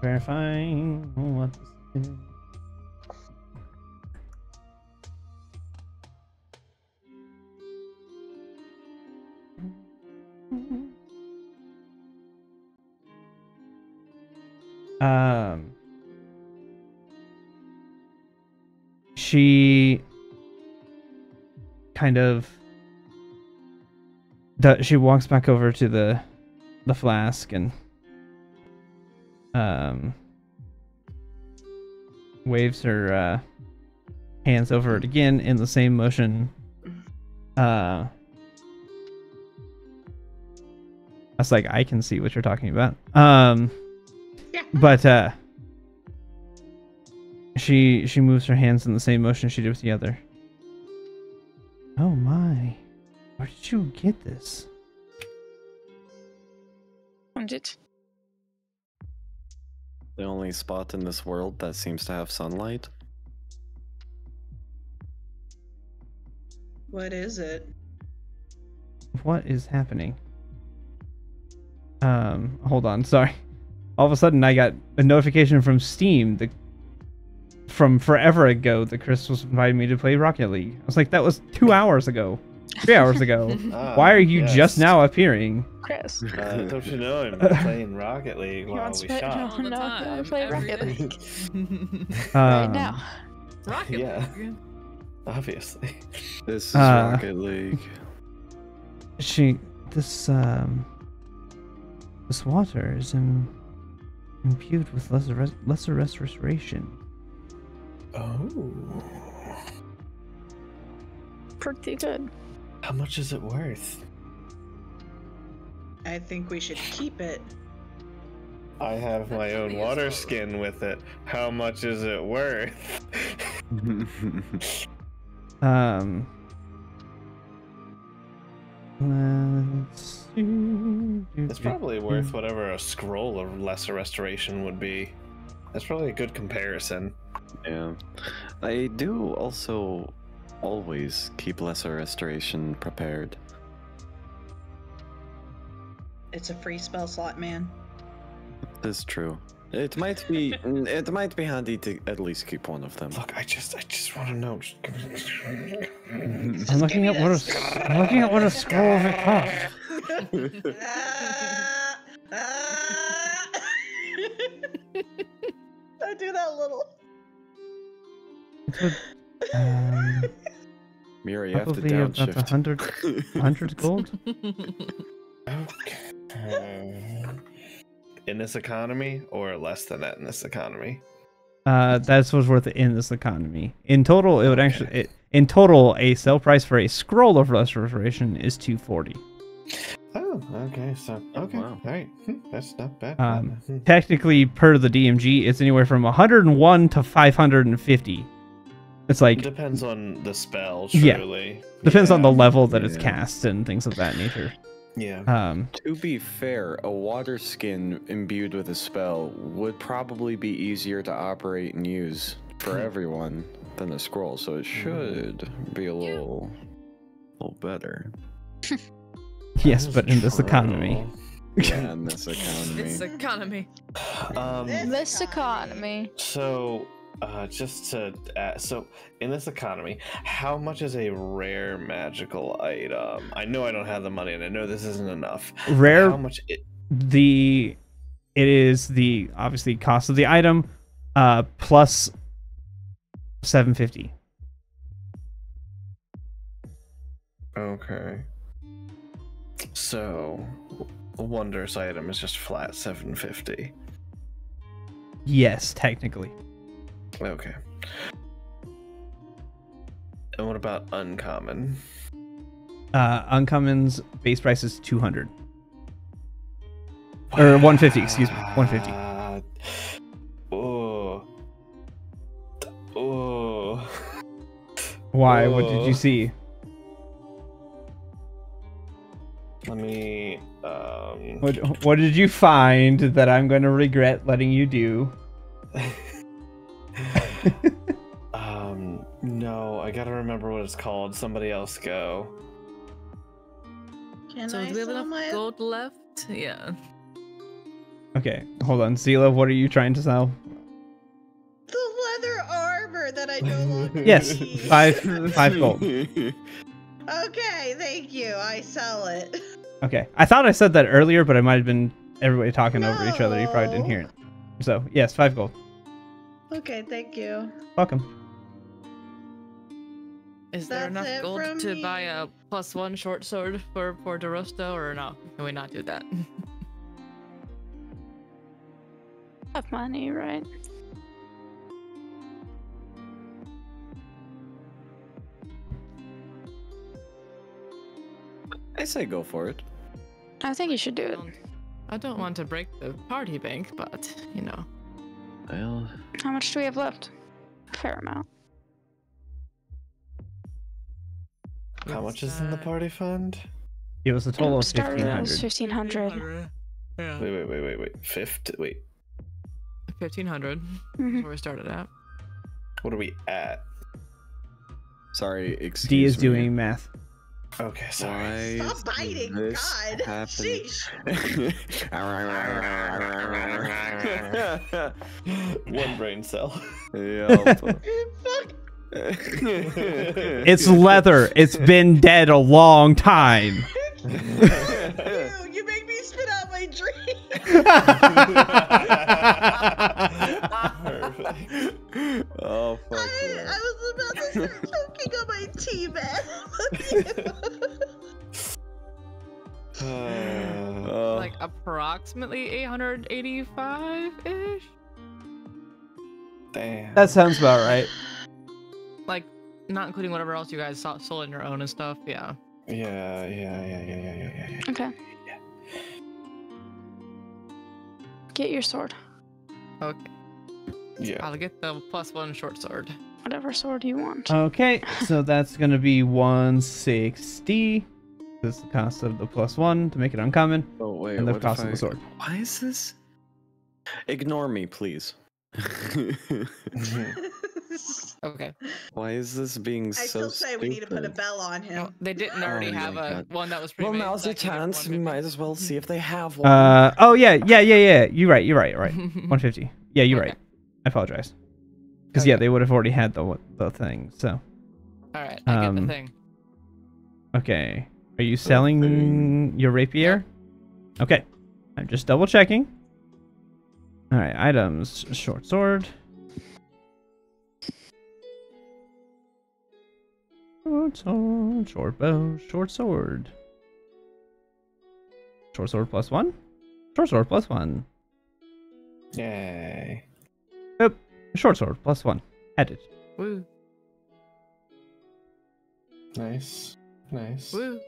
Verifying what this is. She kind of she walks back over to the flask and waves her hands over it again in the same motion. I was like, I can see what you're talking about. Yeah. But she moves her hands in the same motion she did with the other. Oh my. Where did you get this? Found it. The only spot in this world that seems to have sunlight. What is it? What is happening? Hold on, sorry. All of a sudden I got a notification from Steam from forever ago that Chris was inviting me to play Rocket League. I was like, that was 2 hours ago. 3 hours ago. Ah, Why are you yes. just now appearing? Chris. Don't you know I'm playing Rocket League while wants we to- shop? All the No, time. I play every Rocket day. Right Um, now. Rocket Yeah. League. Obviously. This is Uh, Rocket League. This water is imbued with lesser restoration. Oh. Pretty good. How much is it worth? I think we should keep it. I have my That should own be water useful. skin with it. How much is it worth? Let's see. It's probably worth whatever a scroll of lesser restoration would be. That's probably a good comparison. Yeah. I do also always keep lesser restoration prepared. It's a free spell slot, man. That's true. It might be handy to at least keep one of them. Look, I just want to know. I'm looking at what a scroll of it costs. I do that a little. Mira, you have to Probably about downshift. 100 gold. Okay. In this economy, or less than that in this economy? That's what's worth it in this economy. In total, it would actually. In total, a sale price for a scroll of restoration is 240. Oh, okay. So, okay, Wow. all right. That's not bad. Technically, per the DMG, it's anywhere from 101 to 550. It's like Depends on the spell, Yeah. truly. depends on the Yeah. level that it's Yeah. cast and things of that nature. Yeah. To be fair, a water skin imbued with a spell would probably be easier to operate and use for everyone than a scroll, so it should be a little better. Yes, That but is in this economy. true. Yeah, in this economy. It's economy. This economy. So, just to add, so in this economy, how much is a rare magical item? I know I don't have the money, and I know this isn't enough. but Rare. How much? It is the obviously cost of the item, plus 750. Okay. So, a wondrous item is just flat 750. Yes, technically. Okay. And what about uncommon? Uncommon's base price is 200. Or 150, excuse me, 150. Oh. Oh. Why? What did Oh. you see? Let me. What did you find that I'm going to regret letting you do? No, I gotta remember what it's called. Somebody else go. Can So I do we have sell enough my gold left? Yeah. Okay, hold on. Zila, what are you trying to sell? the leather armor that I no longer Yes, need? 5 gold. Okay, thank you. I sell it. Okay, I thought I said that earlier, but it might have been everybody talking over each other. You probably didn't hear it. So, yes, 5 gold. Okay, thank you. Welcome. Is there That's enough it gold from to me. buy a +1 short sword for Derusto, or no? Can we not do that? Have money, right? I say go for it. I think you should do it. I don't want to break the party bank, but you know. Well, How much do we have left? Fair amount. How much is in the party fund? It was a total of Started out as 1,500. 1,500. Yeah. Wait. 50. Wait. 1,500. Mhm. That's where we started at. What are we at? sorry, excuse D is me. doing math. Okay, sorry. Why Stop is biting, this God. happening? Sheesh. One brain cell. Yup. Fuck. It's leather. It's been dead a long time. Ew, you make me spit out my drink. Perfect. Oh fuck I was about to start choking on my tea, man. Like approximately 885-ish? Damn. That sounds about right. Like, not including whatever else you guys sold on your own and stuff, yeah. Yeah. Okay. Yeah. Get your sword. Okay. Yeah. I'll get the +1 short sword. Whatever sword you want. Okay, so that's gonna be 160. This is the cost of the +1 to make it uncommon, Oh wait, and the what cost if of the sword. Why is this? Ignore me, please. Okay. Why is this being I so still say we need to put a stupid? bell on him. No, they didn't already Oh have my a God. one that was Well, pre-made. now's so your I can give it chance. We 150. might as well see if they have one. Oh yeah. You're right. 150. Yeah, you're Okay. right. I apologize. Because yeah, Okay. they would have already had the thing. So All right, I get the Um, thing. okay, are you selling your rapier? Okay, I'm just double checking. All right, items: short sword. Short sword, short bow, short sword. Short sword +1. Short sword +1. Yay. Short sword +1. Added. Woo, Nice. woo.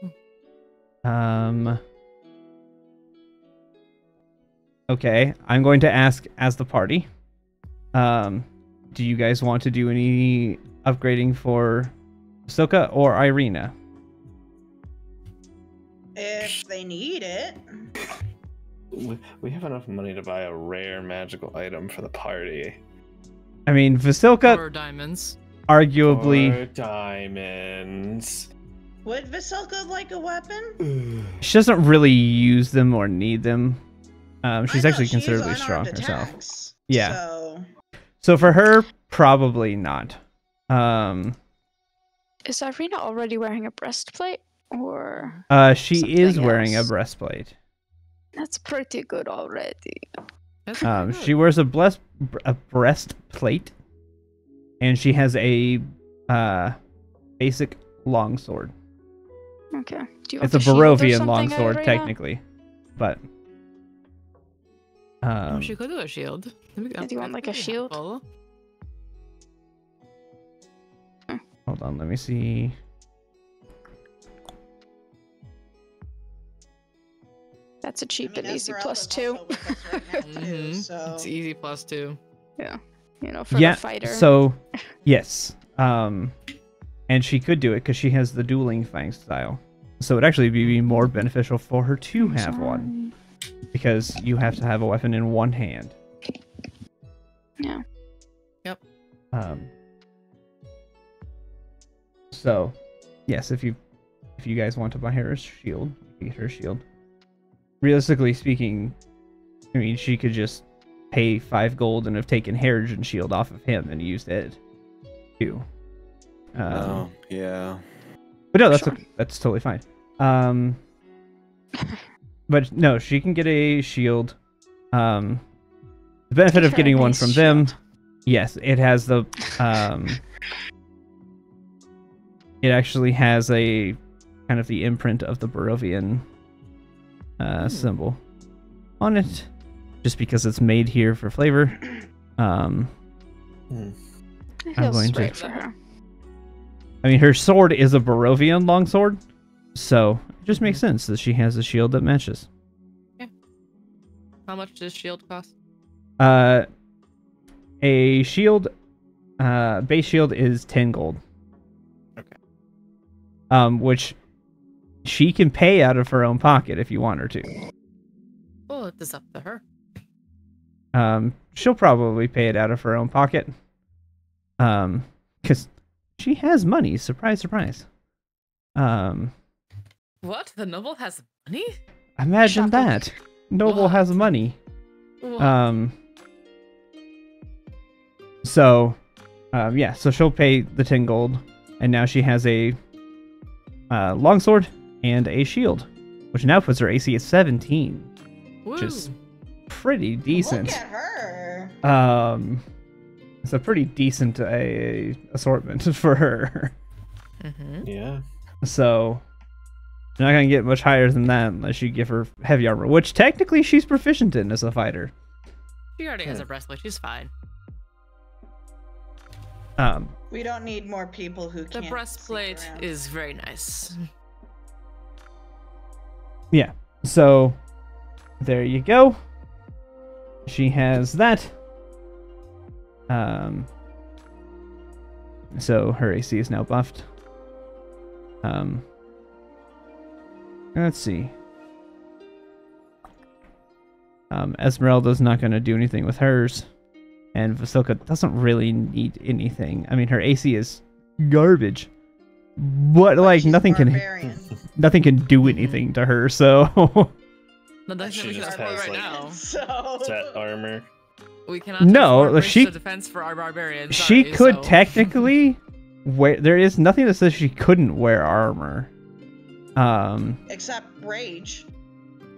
Okay, I'm going to ask as the party. Do you guys want to do any upgrading for Soka or Irina? If they need it. We have enough money to buy a rare magical item for the party. I mean, Vasilka Or diamonds. arguably 4 diamonds. Would Vasilka like a weapon? she doesn't really use them or need them. She's I know, actually she uses considerably strong unarmed herself. attacks, Yeah. So So for her, probably not. Is Irina already wearing a breastplate? Or She is something wearing a else? breastplate. that's pretty good already. That's pretty She good. wears a breastplate, and she has a basic longsword. Okay. Do you want It's a the shield or Barovian something, longsword, Irina? technically, but Oh, she could do a shield. Do you want like a shield? hold on, let me see. That's a cheap and easy Esmeralda's +2. also with us right now, too, Mhm. so It's easy +2. You know, for Yeah, the fighter. so yes, and she could do it because she has the dueling fang style. So it'd actually be more beneficial for her to have one, because you have to have a weapon in one hand. Yeah. Yep. So, yes, if you guys want to buy her a shield, you can get her a shield. Realistically speaking, I mean, she could just pay 5 gold and have taken Herigen shield off of him and used it too. Oh, yeah. But no, that's Sure. okay. That's totally fine. But no, she can get a shield. The benefit Get of her a getting one nice from them, shield. yes, it has the it actually has a kind of the imprint of the Barovian symbol on it, just because it's made here for flavor. It I'm feels going to- right for her. I mean, her sword is a Barovian longsword, so it just makes sense that she has a shield that matches. How much does shield cost? A shield, base shield is 10 gold. Okay. Which she can pay out of her own pocket if you want her to. Well, it is up to her. She'll probably pay it out of her own pocket. Because she has money. Surprise, surprise. What? The noble has money? Imagine Shocking. that. Noble What? has money. What? So, yeah, so she'll pay the 10 gold, and now she has a longsword and a shield, which now puts her AC at 17, which is pretty decent. look at her. It's a pretty decent assortment for her. Mm-hmm. Yeah. So, you're not gonna get much higher than that unless you give her heavy armor, which technically she's proficient in as a fighter. She already has a breastplate. She's fine. We don't need more people who The can't. breastplate sneak around. is very nice. Yeah. So there you go. She has that. So her AC is now buffed. Let's see. Esmeralda's not going to do anything with hers. And Vasilka doesn't really need anything. I mean, her AC is garbage. But like she's nothing barbarian. can do anything to her, so No, that's She we can just afford has, right like, now. So Set armor. We cannot No, afford she- the defense for our barbarians. she Sorry, could so- technically wear. There is nothing that says she couldn't wear armor. except rage.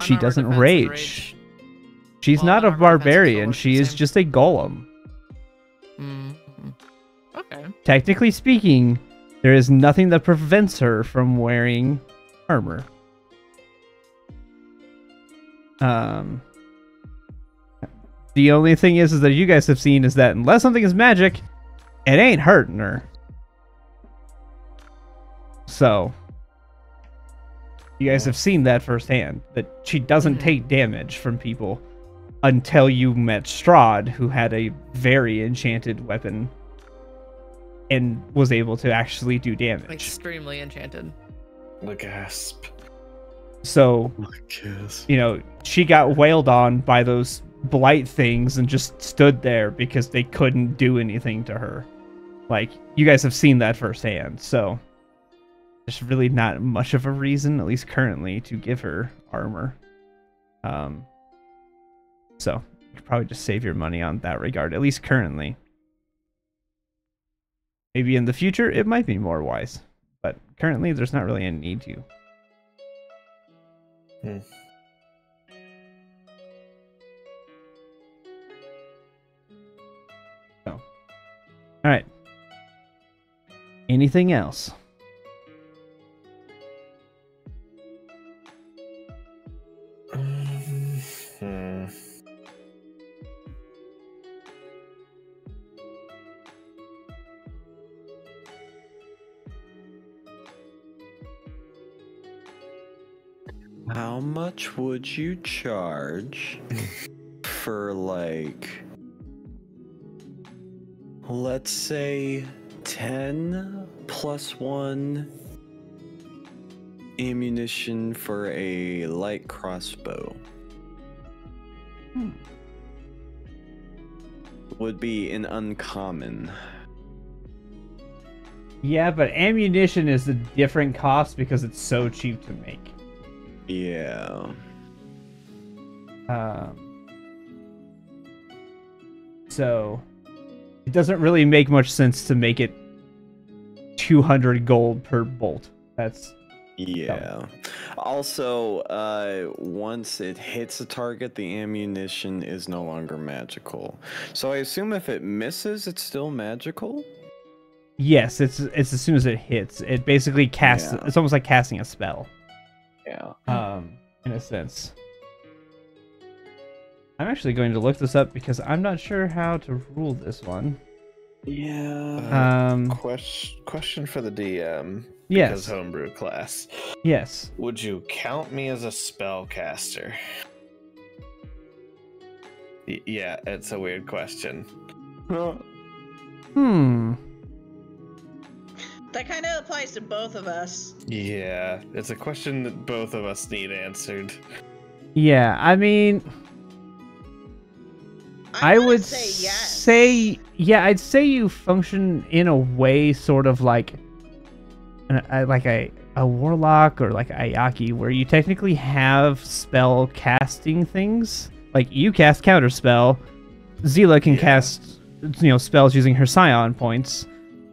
She Unarmored doesn't defense and rage. She's Well, not a unarmored defense and barbarian. golem She is the is same. just a golem. Mhm. Okay. Technically speaking, there is nothing that prevents her from wearing armor. The only thing is that you guys have seen is that unless something is magic, it ain't hurting her. So, you guys have seen that firsthand, that she doesn't take damage from people until you met Strahd, who had a very enchanted weapon and was able to actually do damage. Extremely enchanted. The gasp. So, Yes. you know, she got wailed on by those blight things and just stood there because they couldn't do anything to her. Like, you guys have seen that firsthand, so there's really not much of a reason, at least currently, to give her armor. So, you could probably just save your money on that regard, at least currently. Maybe in the future, it might be more wise, but currently, there's not really a need to. So, all right. Anything else? How much would you charge for, like, let's say 10 plus 1 ammunition for a light crossbow? Would be an uncommon. Yeah, but ammunition is a different cost because it's so cheap to make. Yeah. So it doesn't really make much sense to make it 200 gold per bolt. That's Yeah. Also, once it hits a target, the ammunition is no longer magical. So I assume if it misses, it's still magical? yes, it's as soon as it hits, it basically casts. Yeah. It's almost like casting a spell. Yeah. In a sense. I'm actually going to look this up because I'm not sure how to rule this one. Yeah. Question for the DM. Yes. Because homebrew class. Yes. Would you count me as a spellcaster? Yeah, it's a weird question. That kind of applies to both of us. Yeah, it's a question that both of us need answered. Yeah, I mean, I wanna would say yes. say, yeah, I'd say you function in a way sort of like a warlock or like a Ayaki, where you technically have spell casting things. Like you cast counterspell, Zila can cast, spells using her Scion points.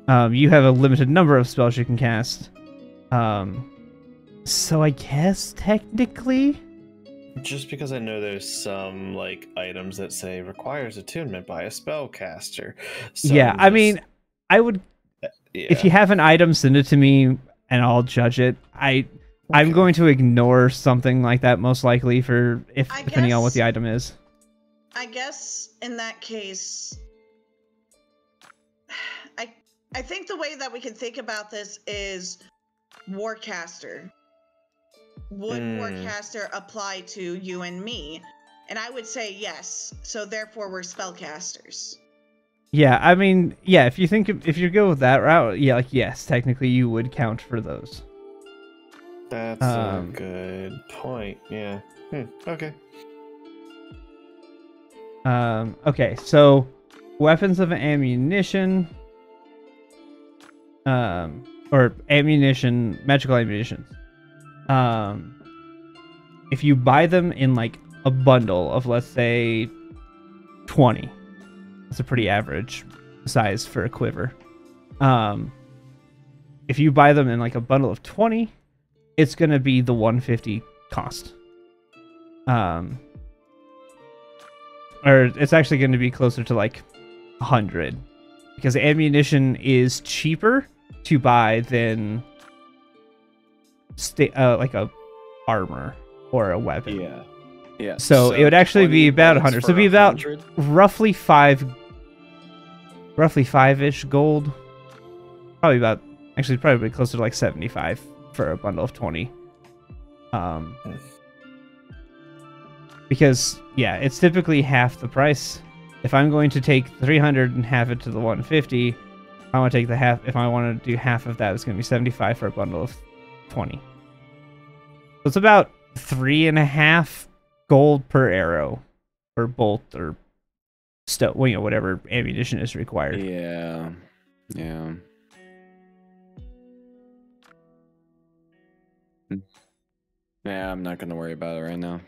You have a limited number of spells you can cast. So I guess technically. Just because I know there's some like items that say requires attunement by a spellcaster. So Yeah, I mean, I would. If you have an item, send it to me and I'll judge it. I'm going to ignore something like that most likely depending on what the item is. I guess in that case, I think the way that we can think about this is Warcaster. would forecaster apply to you and me? And I would say yes. So therefore, we're spellcasters. Yeah, I mean, yeah. If you go with that route, yeah, like yes, technically you would count for those. That's a good point. Yeah. Okay. Okay, so weapons of ammunition, or ammunition, magical ammunition. If you buy them in like a bundle of, let's say, 20, that's a pretty average size for a quiver. If you buy them in like a bundle of 20, it's gonna be the 150 cost. Or it's actually going to be closer to like 100, because ammunition is cheaper to buy than like a armor or a weapon. Yeah. Yeah. So it would actually be about 100. So it'd be about 100? roughly 5-ish gold. Probably closer to like 75 for a bundle of 20. Because, yeah, it's typically half the price. If I'm going to take 300 and half it to the 150, I want to take the half. If I want to do half of that, it's going to be 75 for a bundle of 20. So it's about 3.5 gold per arrow, or bolt, or whatever ammunition is required. Yeah. Yeah. Yeah, I'm not going to worry about it right now.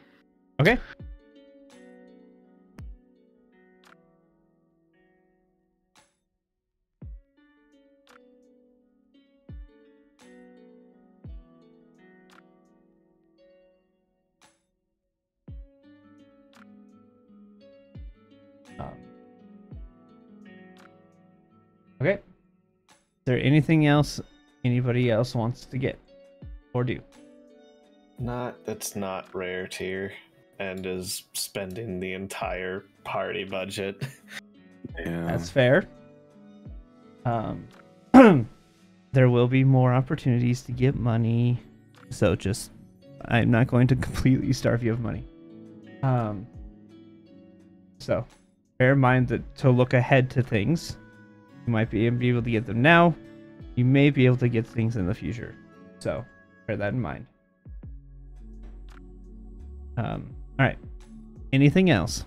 Okay. Okay. Is there anything else anybody else wants to get or do? That's not rare tier and is spending the entire party budget. Yeah. That's fair. There will be more opportunities to get money, so I'm not going to completely starve you of money. So bear in mind that to look ahead to things, you might be able to get them now. You may be able to get things in the future, so bear that in mind. All right. Anything else?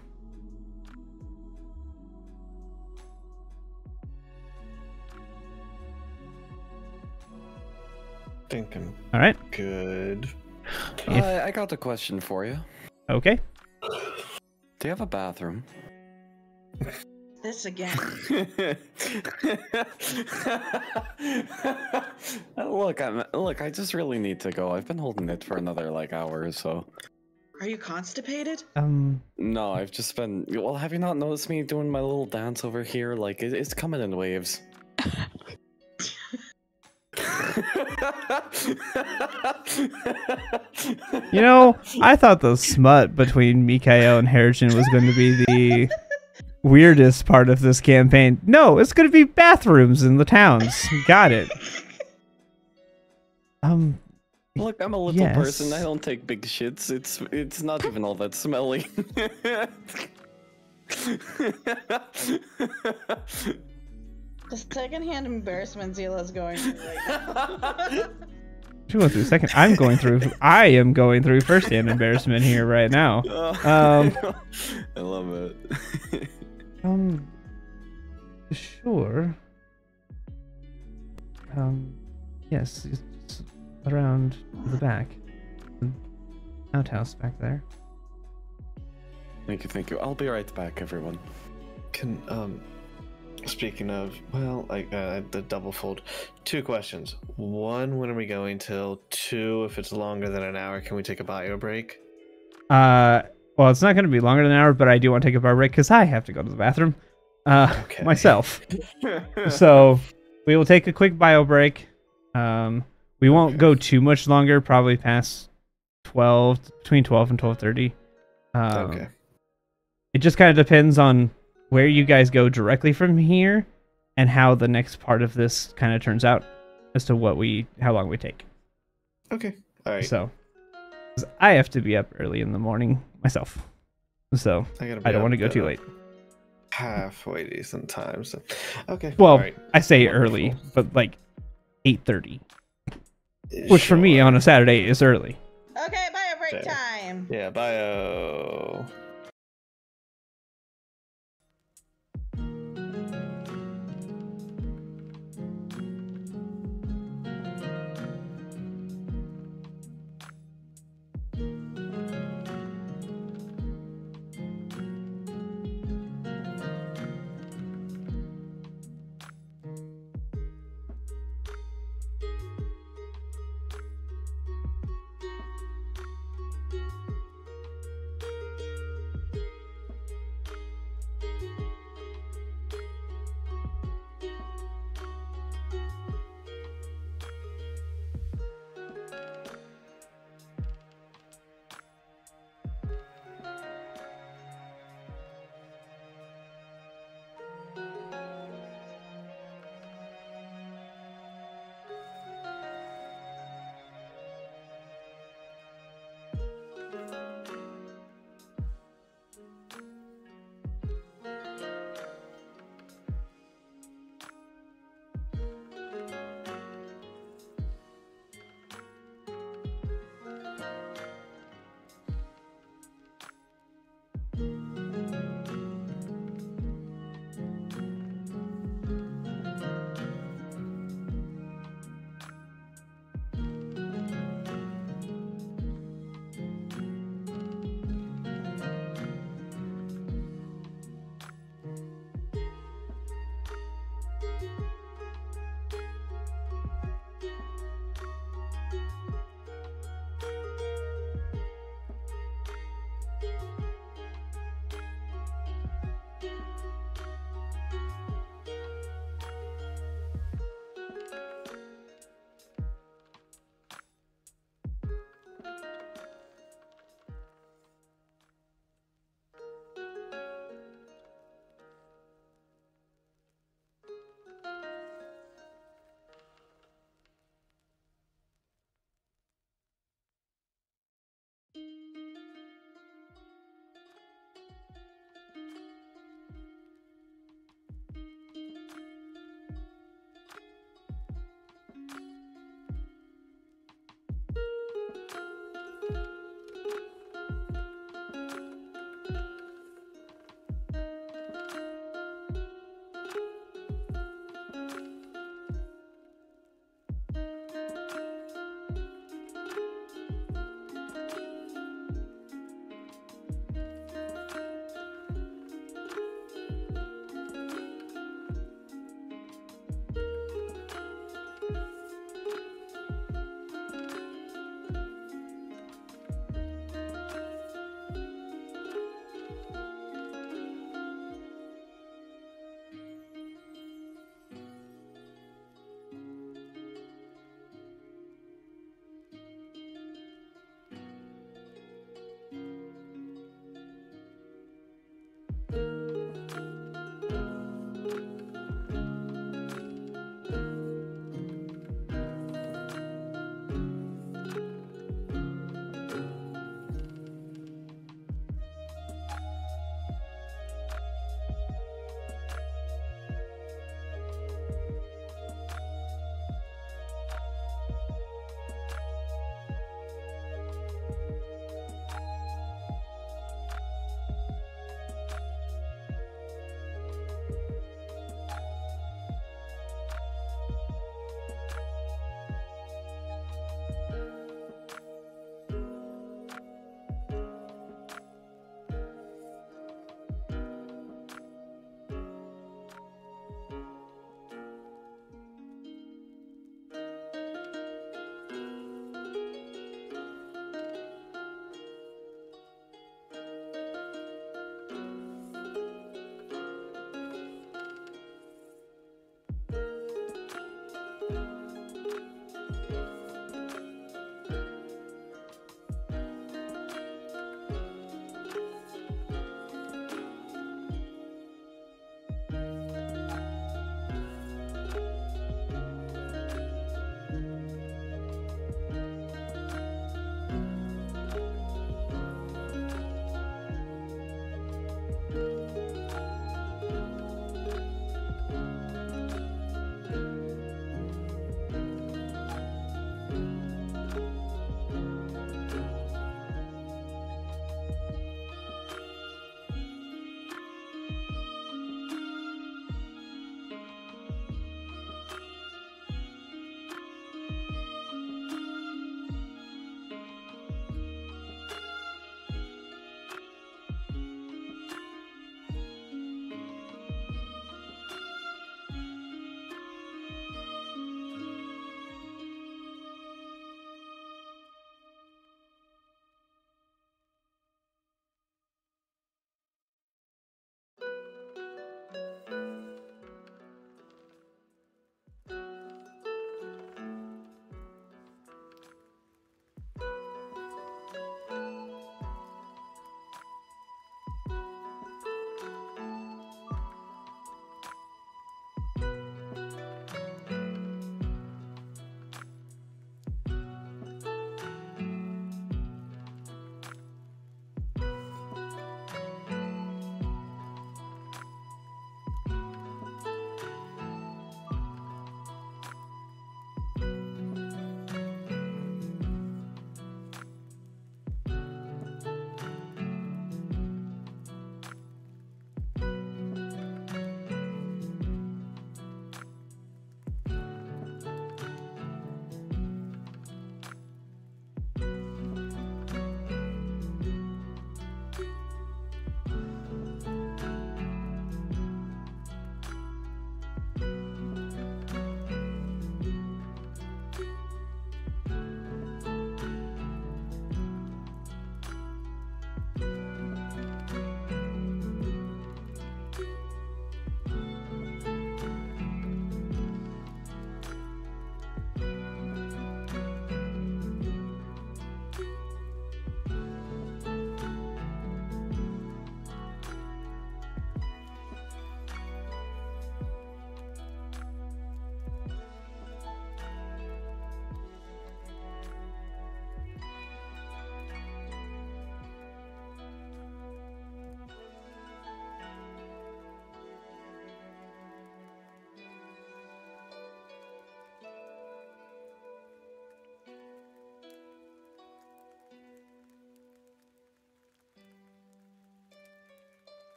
Thinking. All right. Good. I got a question for you. Okay. Do you have a bathroom? This again. Look, I just really need to go. I've been holding it for another hour or so. Are you constipated? No, I've just been. Well, have you not noticed me doing my little dance over here? It's coming in waves. You know, I thought the smut between Mikael and Harrison was going to be the weirdest part of this campaign. No, it's going to be bathrooms in the towns. Got it. Look, I'm a little person. I don't take big shits. It's not even all that smelly. The secondhand embarrassment Zila's going through right now. She went through second. I am going through first-hand embarrassment here right now. I love it. Sure. Yes, it's around the back. The outhouse back there. Thank you. I'll be right back, everyone. Speaking of, the double fold. 2 questions. 1, when are we going till? 2, if it's longer than an hour, can we take a bio break? Well, it's not going to be longer than an hour, but I do want to take a bio break because I have to go to the bathroom. Myself. So we will take a quick bio break. We won't go too much longer, probably past 12, between 12 and 12:30. Okay. It just kind of depends on where you guys go directly from here and how the next part of this kind of turns out as to how long we take. Okay. All right. So, 'Cause I have to be up early in the morning myself, so I don't want to go too late. Halfway decent time. So, okay. Well, all right. I say Wonderful. early, but like 8:30, which for me Sure. on a Saturday is early. Okay, bio break Fair. time. Yeah, bio.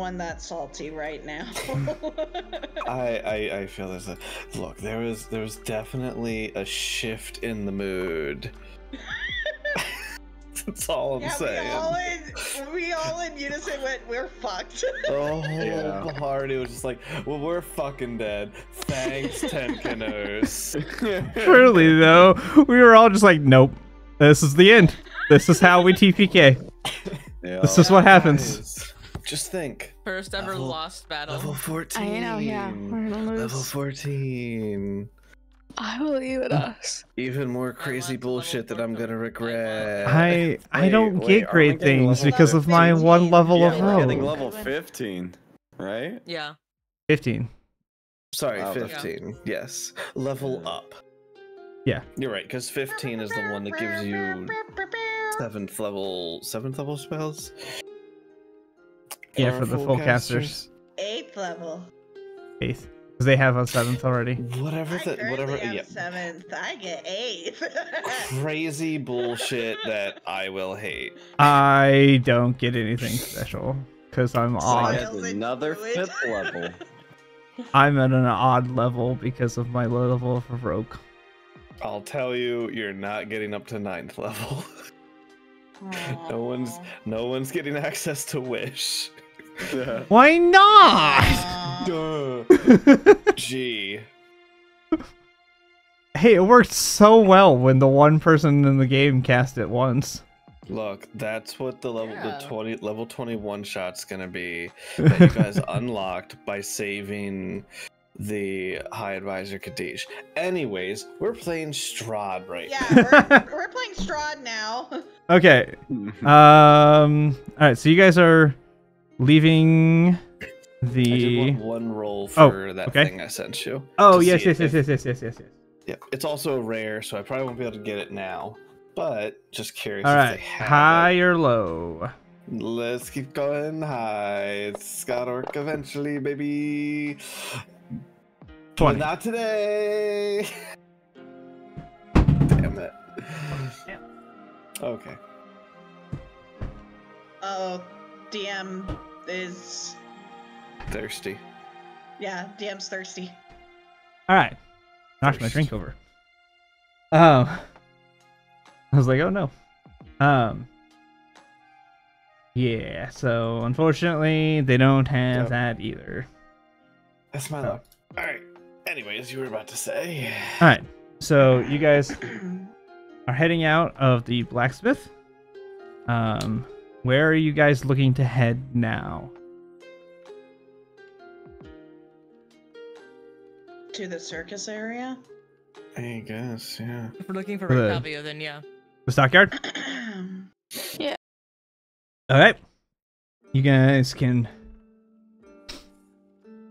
one that's salty right now. I feel there's a look. There was definitely a shift in the mood. That's all I'm saying. We all in unison went, we're fucked. The whole party was just like, well, we're fucking dead. Thanks, Ten Canoes. Truly, though, we were all just like, nope, this is the end. This is how we TPK. Yeah. This is what happens. Guys, just think. First ever lost battle. Level 14. I know, yeah. We're gonna lose. Level 14. I believe in us. Even more crazy want bullshit that level I'm gonna regret. I don't wait, get are we great getting things level because of my 15? one level Yeah, of we're getting rogue. level 15, right? Yeah. 15. Sorry, Wow, 15. Yes. Level up. Yeah. You're right, because 15 is the one that gives you 7th level spells. Yeah, for the full casters. 8th level. 8th. Because they have a 7th already. Whatever I currently have yeah. 7th. I get 8th. Crazy bullshit that I will hate. I don't get anything special because I'm odd. That's another Druid. 5th level. I'm at an odd level because of my level of rogue. I'll tell you, you're not getting up to 9th level. No one's getting access to Wish. Why not? Duh. Gee. Hey, it worked so well when the one person in the game cast it once. Look, that's what the level Yeah. the 20 level 21 shot's gonna be that you guys unlocked by saving the High Advisor Kadish. Anyways, we're playing Strahd right now. Yeah, we're playing Strahd now. Okay. All right. So you guys are leaving I did the. want one roll for that okay. thing I sent you. Oh to yes, see yes, if- yes, yes, yes, yes, yes, yes. Yeah, it's also rare, so I probably won't be able to get it now. But just curious. All if right. they have High it. or low? Let's keep going high. It's gotta work eventually, baby. 20. But not today. Damn it. Okay. Oh, DM is. Thirsty. Yeah, DM's thirsty. All right. Knocked my drink over. I was like, oh no. Yeah. So unfortunately, they don't have Yep. that either. That's my luck. All right. Anyways, you were about to say. All right. So you guys are heading out of the blacksmith. Where are you guys looking to head now? To the circus area. I guess, yeah. If we're looking for The- Ricavio, then yeah. The stockyard? Yeah. All right. You guys can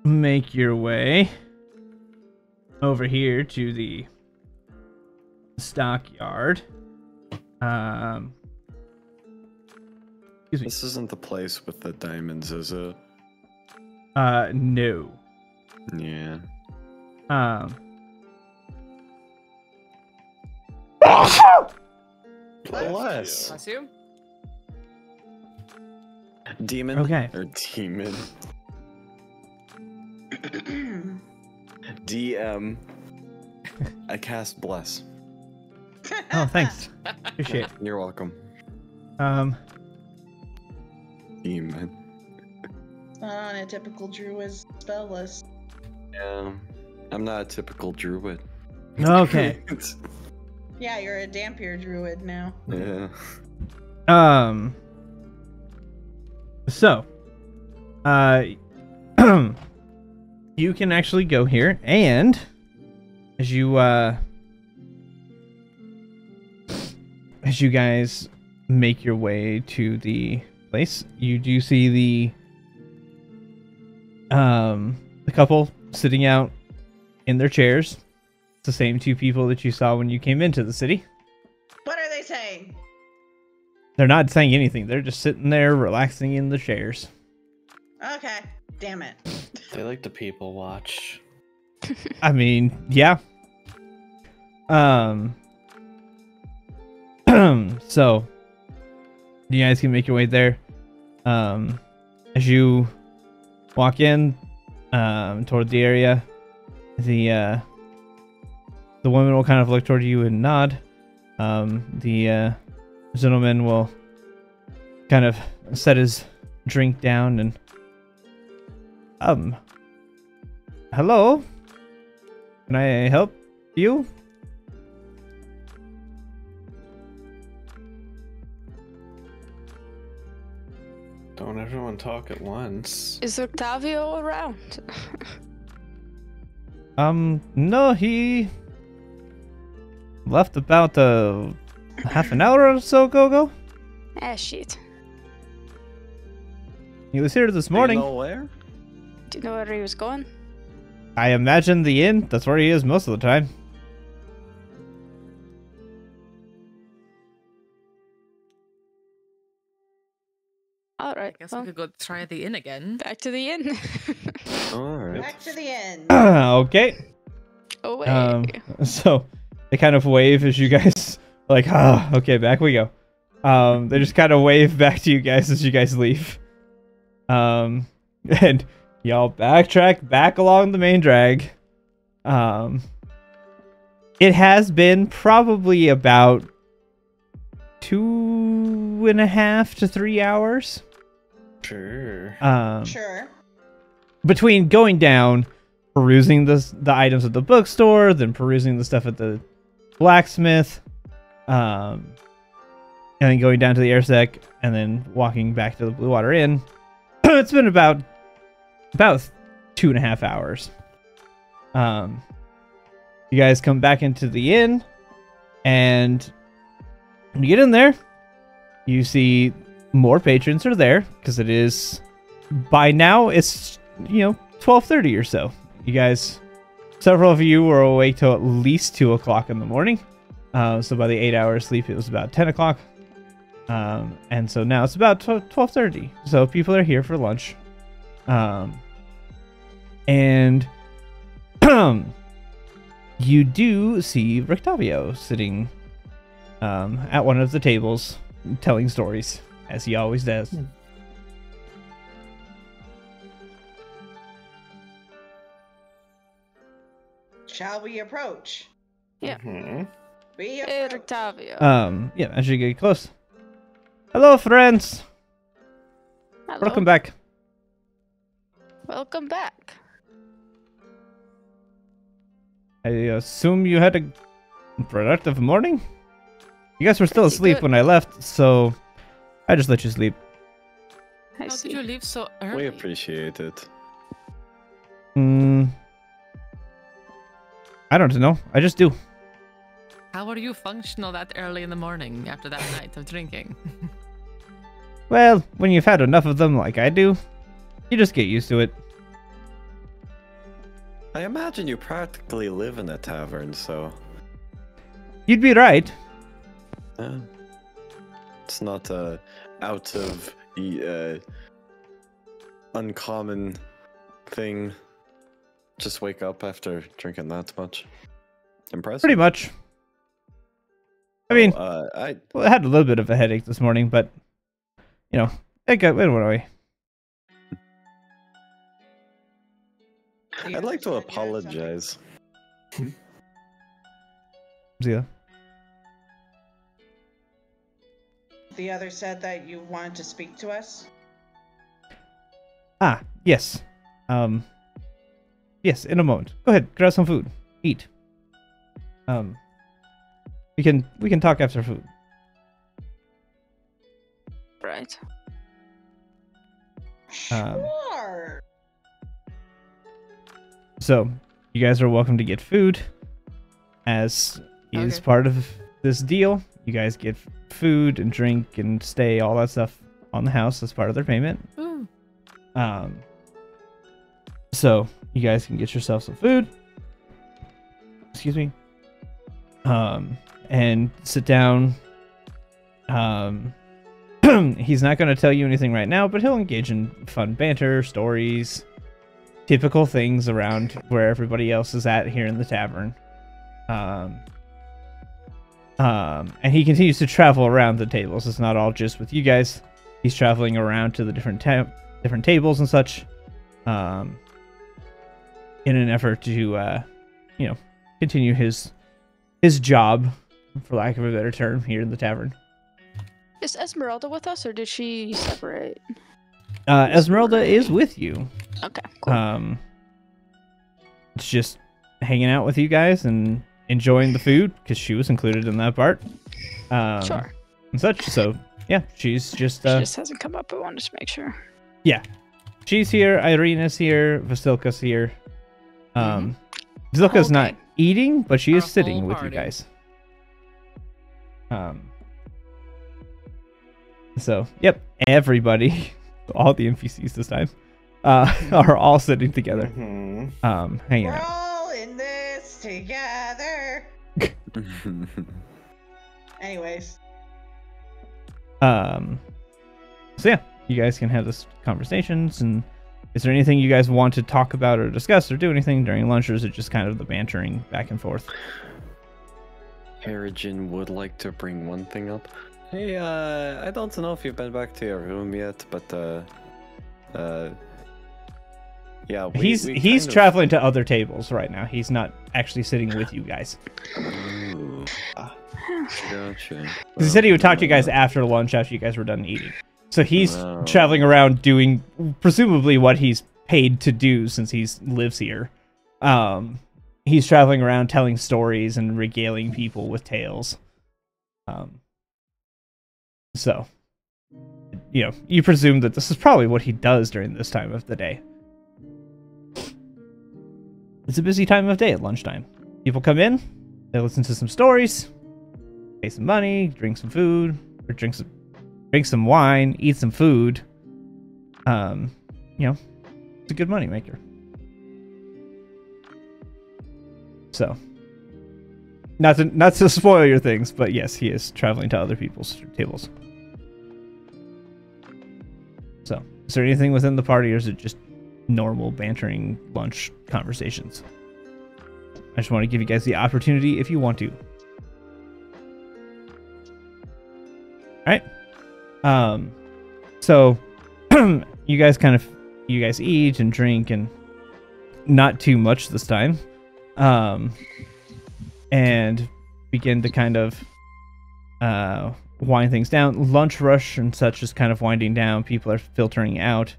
make your way over here to the stockyard. Excuse me. This isn't the place with the diamonds, is it? No. Yeah. Bless. Bless you. Demon? Okay. Or demon? DM. I cast Bless. Oh, thanks. Appreciate it. You're welcome. Demon. Not on a typical druid spell list. Yeah. I'm not a typical druid. Okay. Yeah, you're a dampier druid now. Yeah. So, you can actually go here, and as you guys make your way to the place, you do see the couple sitting out in their chairs. It's the same two people that you saw when you came into the city. What are they saying? They're not saying anything. They're just sitting there relaxing in the chairs. Okay, damn it. They like to people watch. I mean, yeah. So you guys can make your way there. As you walk in toward the area. The woman will kind of look toward you and nod. The gentleman will kind of set his drink down and hello, can I help you? Don't everyone talk at once. Is Octavio around? No, he left about half an hour or so ago. Ah, shit. He was here this morning. Do you know where? Do you know where he was going? I imagine the inn. That's where he is most of the time. Alright, I guess well, we could go try the inn again. back to the inn. Alright. Back to the end. Okay. Oh, wait. So they kind of wave as you guys are like, okay, back we go. They just kind of wave back to you guys as you guys leave. And y'all backtrack back along the main drag. It has been probably about 2.5 to 3 hours. Sure. Sure. Between going down, perusing the items at the bookstore, then perusing the stuff at the blacksmith, and then going down to the airsec, and then walking back to the Blue Water Inn. It's been about 2.5 hours. You guys come back into the inn, and when you get in there, you see more patrons are there because it is by now it's 12:30 or so. You guys, several of you were awake till at least 2 o'clock in the morning. So by the 8 hours sleep, it was about 10 o'clock. And so now it's about 12:30. So people are here for lunch. And you do see Rictavio sitting at one of the tables telling stories, as he always does. Shall we approach? Yeah. Mhm. We Hey, approach. Octavio. Yeah, as you get close. Hello, friends. Hello. Welcome back. Welcome back. I assume you had a productive morning? You guys were still Pretty asleep good. when I left, so I just let you sleep. I How see. did you leave so early? We appreciate it. I don't know. I just do. How are you functional that early in the morning after that night of drinking? Well, when you've had enough of them like I do, you just get used to it. I imagine you practically live in a tavern, so You'd be right. it's not a out of uncommon thing. Just wake up after drinking that much. Impressive. Pretty much. I mean, I I had a little bit of a headache this morning, but, it went away. The I'd like to other said you had something. apologize. Zia. The other said that you wanted to speak to us. Ah, yes. Yes, in a moment. Go ahead, grab some food. Eat. We can talk after food. Right. Sure. So, you guys are welcome to get food. As is Okay. part of this deal, you guys get food and drink and stay, all that stuff on the house as part of their payment. Ooh. So you guys can get yourself some food. Excuse me. And sit down. He's not going to tell you anything right now, but he'll engage in fun banter, stories, typical things around where everybody else is at here in the tavern. And he continues to travel around the tables. It's not all just with you guys. He's traveling around to the different tables and such. in an effort to, continue his job, for lack of a better term, here in the tavern. Is Esmeralda with us, or did she separate? Esmeralda is with you. Okay, cool. It's just hanging out with you guys and enjoying the food, because she was included in that part. Sure. And such. So, yeah, she's just... she just hasn't come up, I wanted to make sure. Yeah. She's here, Irene is here, Vasilka's here. Vasilka's not eating, but she is sitting with you guys. So, yep, everybody, all the NPCs this time, are all sitting together, hanging We're out. all in this together. Anyways. So yeah, you guys can have this conversations. And is there anything you guys want to talk about or discuss or do anything during lunch, or is it just kind of the bantering back and forth? Harrigan would like to bring one thing up. Hey, I don't know if you've been back to your room yet, but yeah, he's traveling to other tables right now. He's not actually sitting with you guys. Ooh. Gotcha. He said he would talk to you guys after lunch, after you guys were done eating. So he's traveling around doing presumably what he's paid to do since he lives here. He's traveling around telling stories and regaling people with tales. So, you presume that this is probably what he does during this time of the day. It's a busy time of day at lunchtime. People come in, they listen to some stories, pay some money, drink some food, or drink some wine, eat some food. It's a good money maker. So, not to spoil your things, but yes, he is traveling to other people's tables. So, is there anything within the party, or is it just normal bantering lunch conversations? I just want to give you guys the opportunity if you want to. Alright. So you guys eat and drink, and not too much this time. And begin to kind of wind things down. Lunch rush and such is kind of winding down. People are filtering out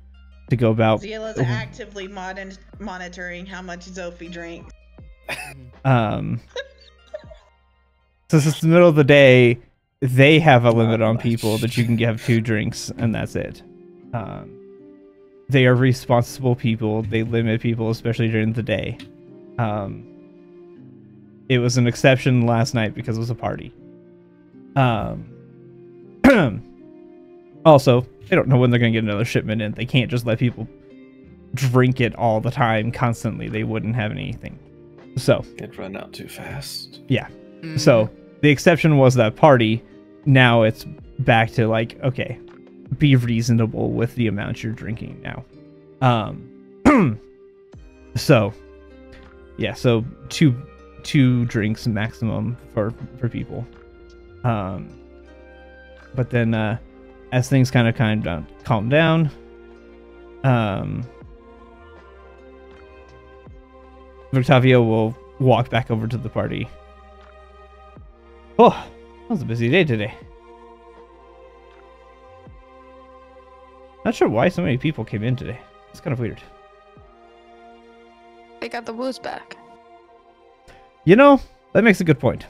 to go about. Zila's actively monitoring how much Zophie drinks. Since it's the middle of the day, they have a limit on people that you can have 2 drinks, and that's it. They are responsible people. They limit people, especially during the day. It was an exception last night because it was a party. Also, they don't know when they're going to get another shipment in. They can't just let people drink it all the time, constantly. They wouldn't have anything. So it'd run out too fast. Yeah. So the exception was that party. Now it's back to okay, be reasonable with the amount you're drinking now. So yeah, so two drinks maximum for people. But then as things kind of calm down, Octavio will walk back over to the party. Oh, that was a busy day today. Not sure why so many people came in today. It's kind of weird. They got the woos back. That makes a good point.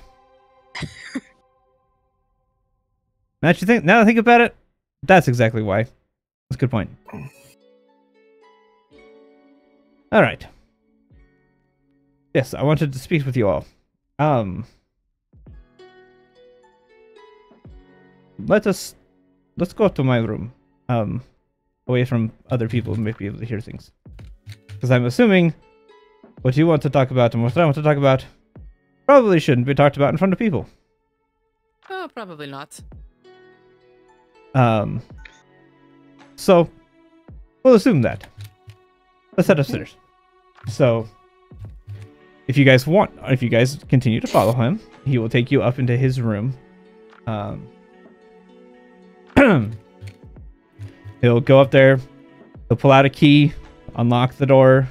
Now that I think about it, that's exactly why. That's a good point. All right. Yes, I wanted to speak with you all. Let's go to my room. Away from other people who might be able to hear things. Because I'm assuming what you want to talk about and what I want to talk about probably shouldn't be talked about in front of people. Oh, probably not. So we'll assume that. Let's head upstairs. So if you guys continue to follow him, he will take you up into his room. He'll go up there, he'll pull out a key, unlock the door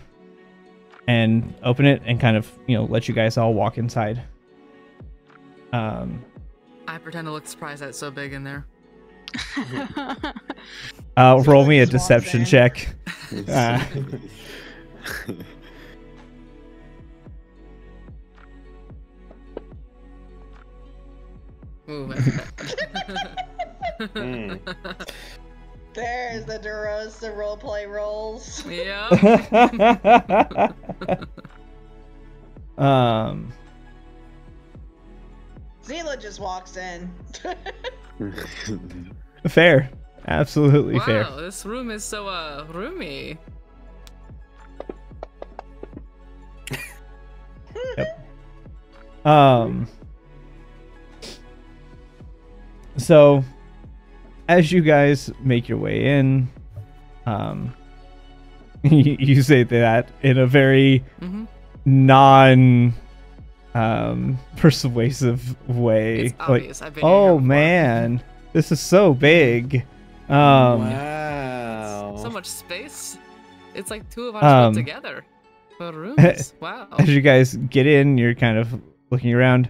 and open it and kind of, let you guys all walk inside. I pretend to look surprised that it's so big in there. Roll me a deception check. Ooh, that's bad. There's the DeRosa roleplay rolls. Yeah. Zila just walks in. Fair. Absolutely fair. Wow, this room is so roomy. Yep. So as you guys make your way in, you say that in a very non persuasive way. It's obvious. I've been here oh before. man, this is so big. Wow. So much space. It's like two of us put together. The rooms. Wow. As you guys get in, you're kind of looking around.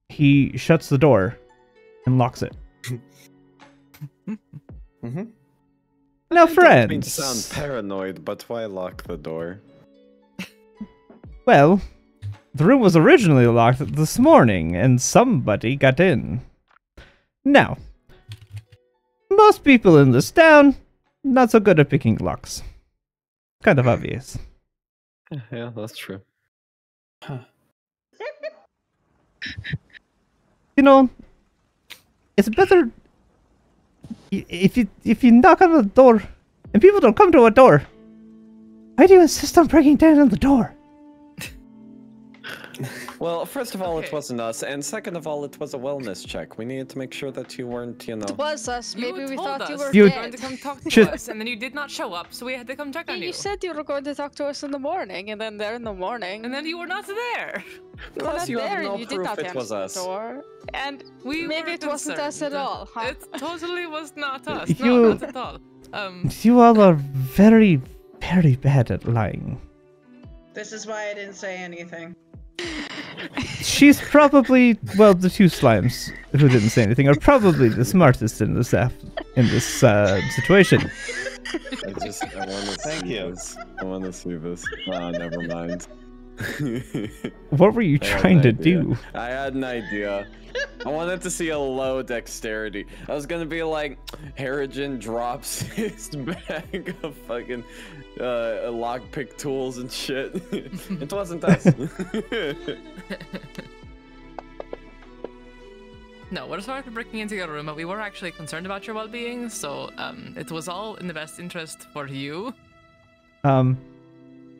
He shuts the door and locks it. Now, friends. I don't mean to sound paranoid, but why lock the door? Well, the room was originally locked this morning, and somebody got in. Now, most people in this town, not so good at picking locks. Kind of obvious. Yeah, that's true. It's better if you knock on the door and people don't come to a door. Why do you insist on breaking down on the door? Well, first of all, Okay. it wasn't us, and second of all, it was a wellness check. We needed to make sure that you weren't, It was us. Maybe we told thought you us were you were dead. going to come talk to Just- us, and then you did not show up, so we had to come check Yeah, on you you. said you were going to talk to us in the morning, and then there in the morning. And then you were not there. you were Plus, not you have there, no and you did proof not it answer was the us. door. And We maybe were it wasn't us at concerned. all, huh? It totally was not us. You- No, not at all. You all are very, very bad at lying. This is why I didn't say anything. She's probably, well, the two slimes who didn't say anything are probably the smartest in this situation. I want to Thank see you. this. I want to see this. Ah, never mind. What were you I had trying an to idea. do? I had an idea. I wanted to see a low dexterity. I was gonna be like, Harrigan drops his bag of fucking lockpick tools and shit. It wasn't us. No, we're sorry for breaking into your room, but we were actually concerned about your well-being, so it was all in the best interest for you.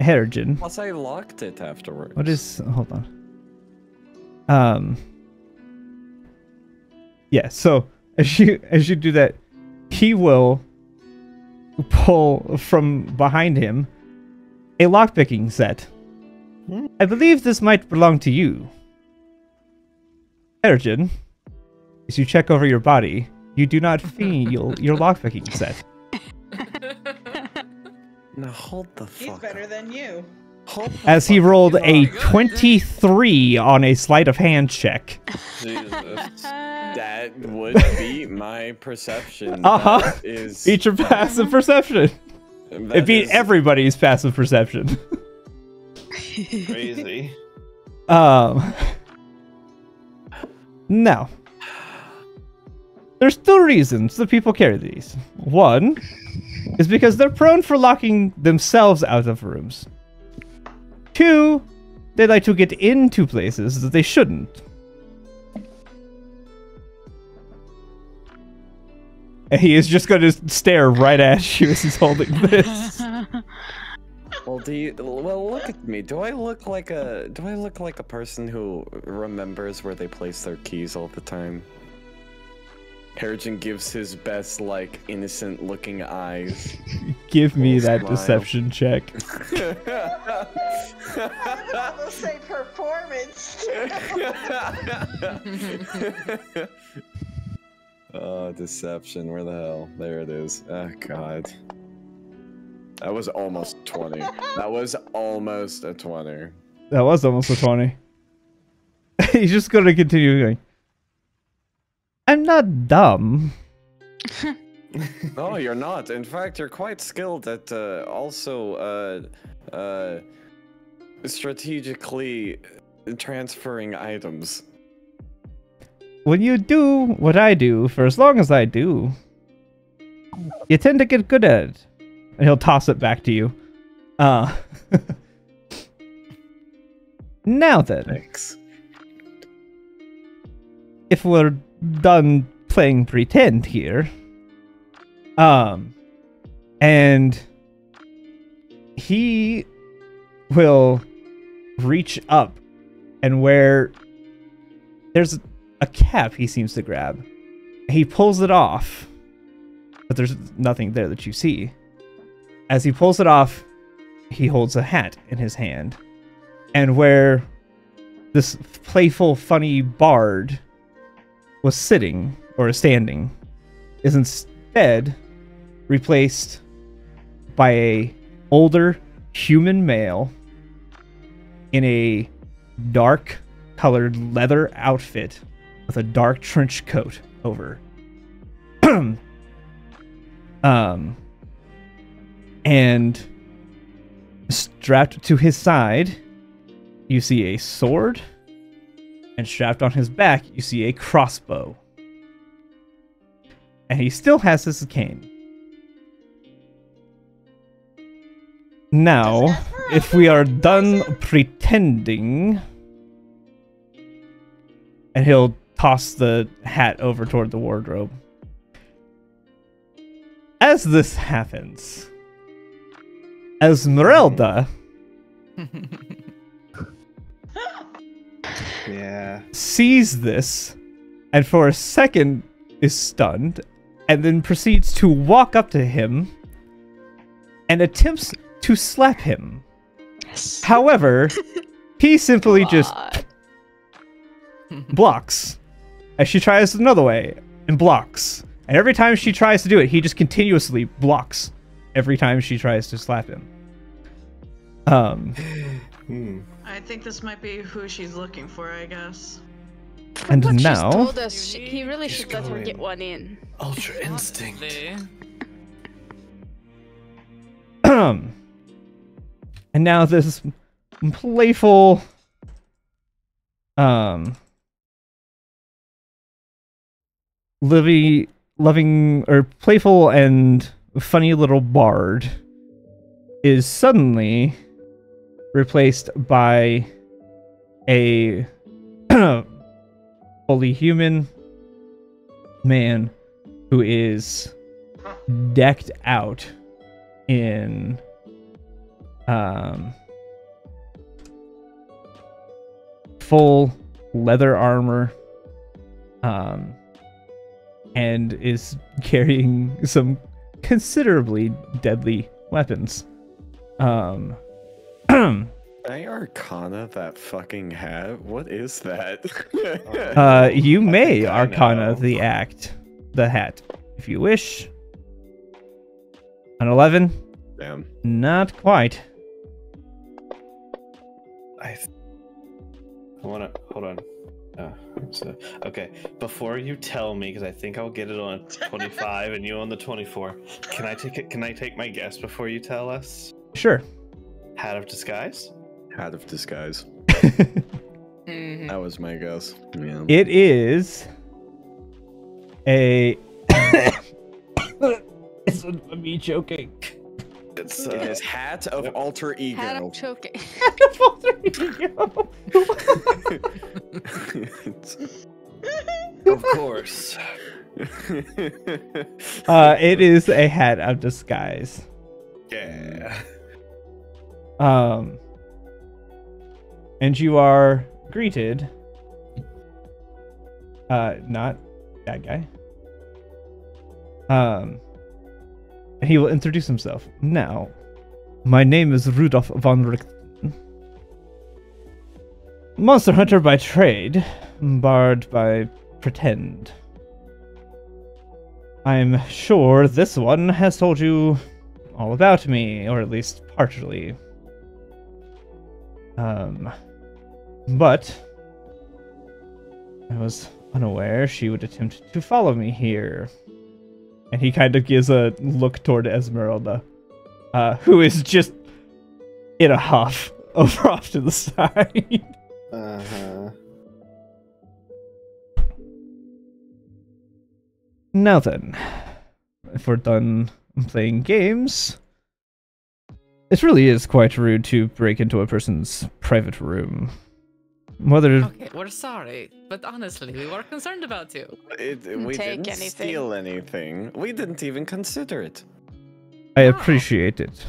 Harrigan. Plus, I locked it afterwards. What is, hold on. Yeah, so as you do that, he will pull from behind him a lockpicking set. I believe this might belong to you. Harrigan, as you check over your body, you do not feel your lockpicking set. Now hold the fuck He's better up. than you. Hold the As he fuck rolled up. a 23 on a sleight of hand check. Jesus. That would be my perception. Uh-huh. That is Beat your passive perception. that It beat is- everybody's passive perception. Crazy. Now, there's two reasons that people carry these. One is because they're prone for locking themselves out of rooms. Two, they like to get into places that they shouldn't. And he is just going to stare right at you as he's holding this. Well, look at me. Do I look like a person who remembers where they place their keys all the time? Harrigan gives his best, like, innocent-looking eyes. Give me Little that smile. deception check. I'll say performance. Oh, deception. Where the hell? There it is. Oh, God. That was almost 20. That was almost a 20. That was almost a 20. He's just going to continue going. I'm not dumb. No, you're not. In fact, you're quite skilled at also strategically transferring items. When you do what I do, for as long as I do, you tend to get good at it. And he'll toss it back to you. Now then. Thanks. If we're done playing pretend here, and he will reach up and where there's a cap he seems to grab. He pulls it off, but there's nothing there that you see. As he pulls it off, he holds a hat in his hand, and where this playful, funny bard was sitting or standing is instead replaced by a older human male in a dark colored leather outfit with a dark trench coat over. And strapped to his side you see a sword, and strapped on his back, you see a crossbow. And he still has his cane. Now, if we are done pretending... And he'll toss the hat over toward the wardrobe. As this happens, Esmeralda... Yeah. sees this, and for a second is stunned, and then proceeds to walk up to him and attempts to slap him. However, he simply just blocks as she tries another way and blocks. And every time she tries to do it, he just continuously blocks every time she tries to slap him. I think this might be who she's looking for, I guess. And But now... she's told us he really should let her get one in. Ultra instinct. Honestly. And now this playful... loving or playful and funny little bard is suddenly replaced by a fully human man who is decked out in full leather armor, and is carrying some considerably deadly weapons. I Arcana that fucking hat? What is that? You may I think I Arcana know. the hat, if you wish. An 11? Damn. Not quite. I wanna hold on. Okay, before you tell me, because I think I'll get it on 25 and you on the 24. Can I take it? Can I take my guess before you tell us? Sure. Hat of disguise. Hat of disguise. Mhm. That was my guess. Yeah. It is a... It's me joking. It's It is hat of alter ego. Had him choking. of course. It is a hat of disguise. Yeah. And you are greeted. Not that guy. He will introduce himself. Now, my name is Rudolph von Richten. Monster hunter by trade, bard by pretend. I'm sure this one has told you all about me, or at least partially. But I was unaware she would attempt to follow me here. And he kind of gives a look toward Esmeralda, who is just in a huff over off to the side. Uh-huh. Now then, if we're done playing games, it really is quite rude to break into a person's private room. Whether Okay, we're sorry, but honestly, we were concerned about you. We Take didn't anything. steal anything. We didn't even consider it. I appreciate it.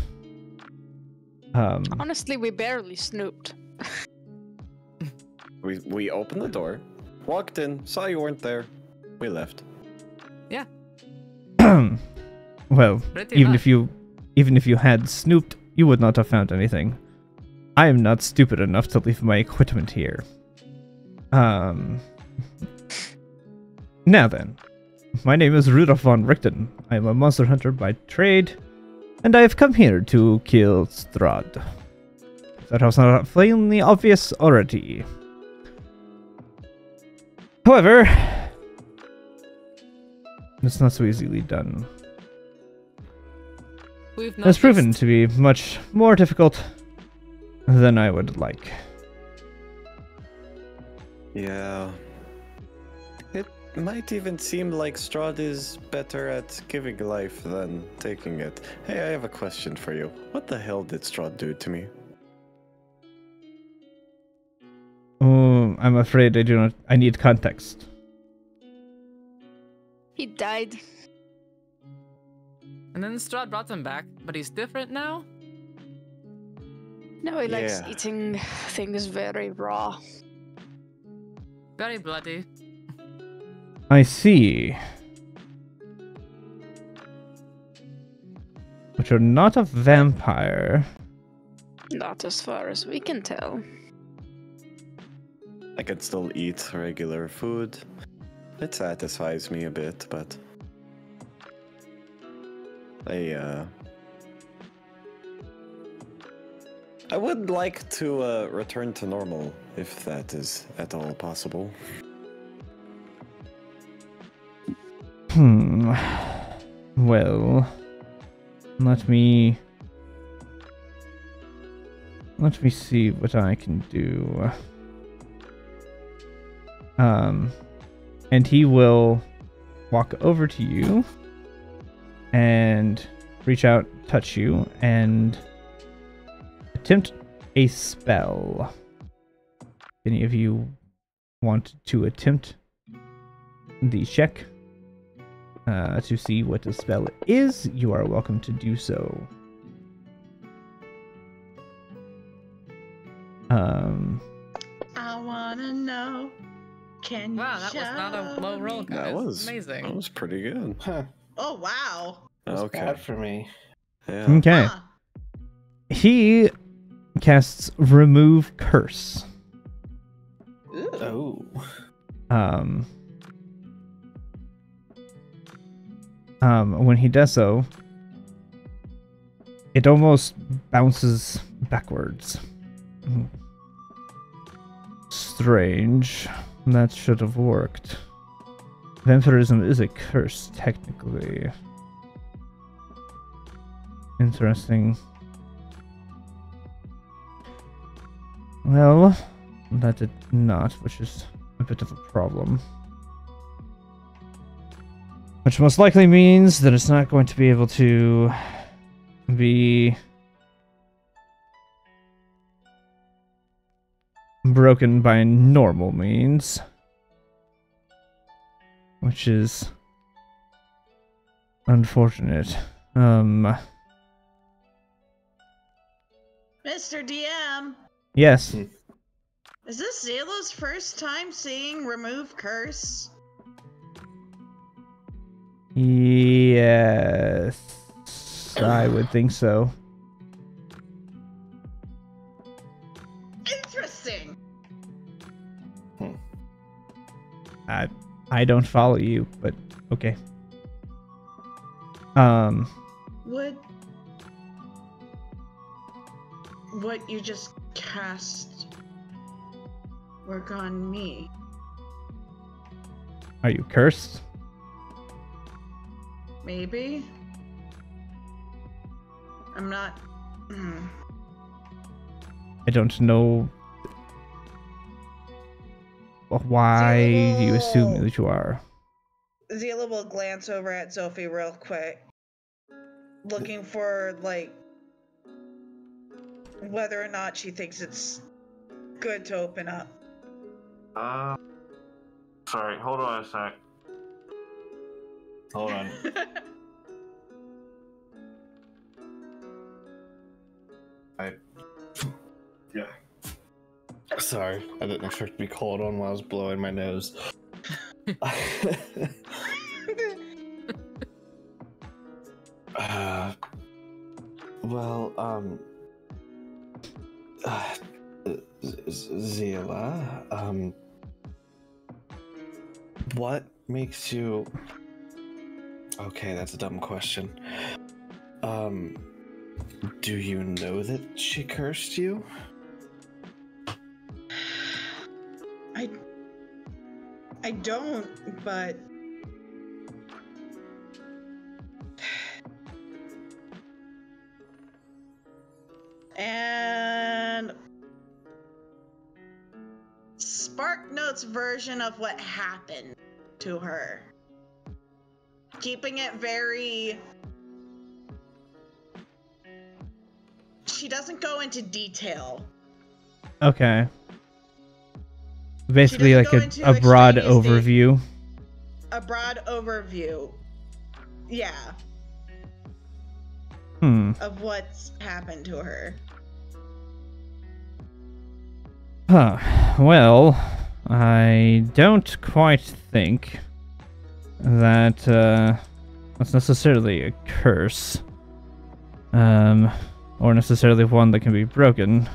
Honestly, we barely snooped. We opened the door, walked in, saw you weren't there, we left. Yeah. Well, Pretty even much. if you had snooped, you would not have found anything. I am not stupid enough to leave my equipment here. Now then, my name is Rudolf von Richten. I am a monster hunter by trade, and I have come here to kill Strahd. That was not plainly obvious already. However, it's not so easily done. We've It's proven noticed. to be much more difficult than I would like. Yeah. It might even seem like Strahd is better at giving life than taking it. Hey, I have a question for you. What the hell did Strahd do to me? Oh, I'm afraid I do not. I need context. He died. And then Strahd brought him back, but he's different now? No, he likes Yeah. eating things very raw. Very bloody. I see. But you're not a vampire. Not as far as we can tell. I can still eat regular food. It satisfies me a bit, but I would like to return to normal, if that is at all possible. Well, let me see what I can do. And he will walk over to you and reach out, touch you, and attempt a spell. Any of you want to attempt the check to see what the spell is, you are welcome to do so. I wanna know. Can you Wow, that was not a low roll, guys. That was amazing. pretty good. Huh. Oh wow. That's Okay. bad for me. Yeah. Okay. Huh. He casts Remove Curse. Ooh. Oh. When he does so, it almost bounces backwards. Strange. That should have worked. Vampirism is a curse, technically. Interesting. Well, that did not, which is a bit of a problem. Which most likely means that it's not going to be able to be broken by normal means. Which is unfortunate. Mr. DM, Yes. is this Zayla's first time seeing Remove Curse? Yes. I would think so. Interesting. I don't follow you, but okay. Would what you just cast work on me? Are you cursed? Maybe? I'm not... I don't know. Why do you assume that you are? Zila will glance over at Sophie real quick, looking for, like, whether or not she thinks it's good to open up. Sorry, hold on a sec. Hold on. Yeah. Sorry, I didn't expect to be called on while I was blowing my nose. Zila, what makes you... Okay, that's a dumb question. Do you know that she cursed you? I don't, but... And... Spark Notes version of what happened to her. Keeping it very... She doesn't go into detail. Okay. Basically, like a broad overview. A broad overview. Yeah. Of what's happened to her. Huh. Well, I don't quite think that that's necessarily a curse. Or necessarily one that can be broken.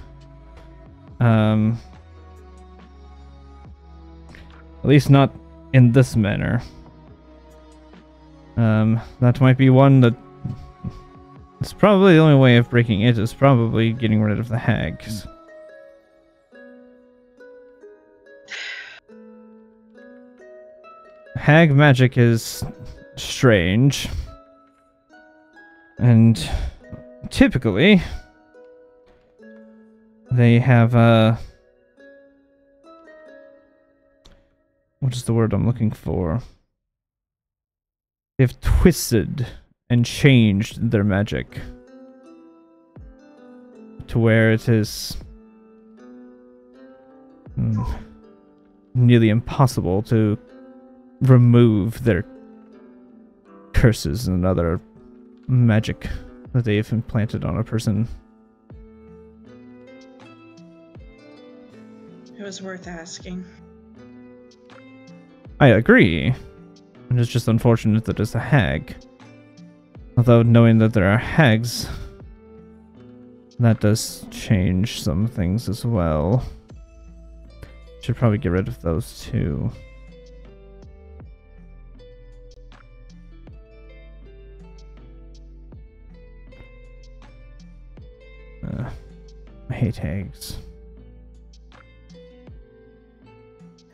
At least not in this manner. That might be one that... It's probably the only way of breaking it is probably getting rid of the hags. Hag magic is strange. And typically they have what is the word I'm looking for? They've twisted and changed their magic to where it is nearly impossible to remove their curses and other magic that they've implanted on a person. It was worth asking. I agree. And it's just unfortunate that it's a hag. Although knowing that there are hags, that does change some things as well. Should probably get rid of those too. I hate hags.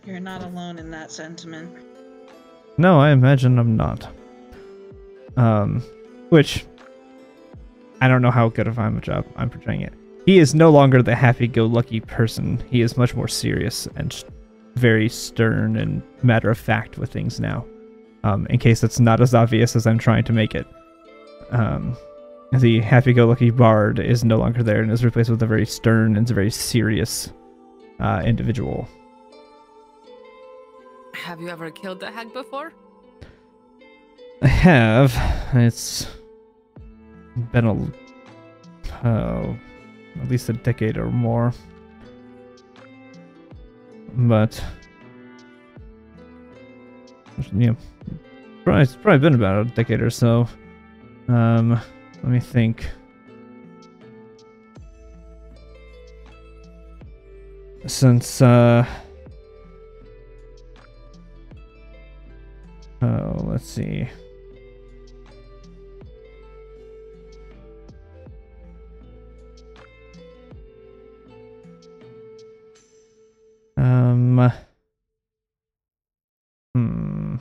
You're not alone in that sentiment. No, I imagine I'm not. Which, I don't know how good of a job I'm portraying it. He is no longer the happy-go-lucky person. He is much more serious and very stern and matter-of-fact with things now. In case it's not as obvious as I'm trying to make it. The happy-go-lucky bard is no longer there and is replaced with a very stern and very serious individual. Have you ever killed a hag before? I have. It's been at least a decade or more. But yeah, it's probably been about a decade or so. Let me think. Since let's see. Hmm.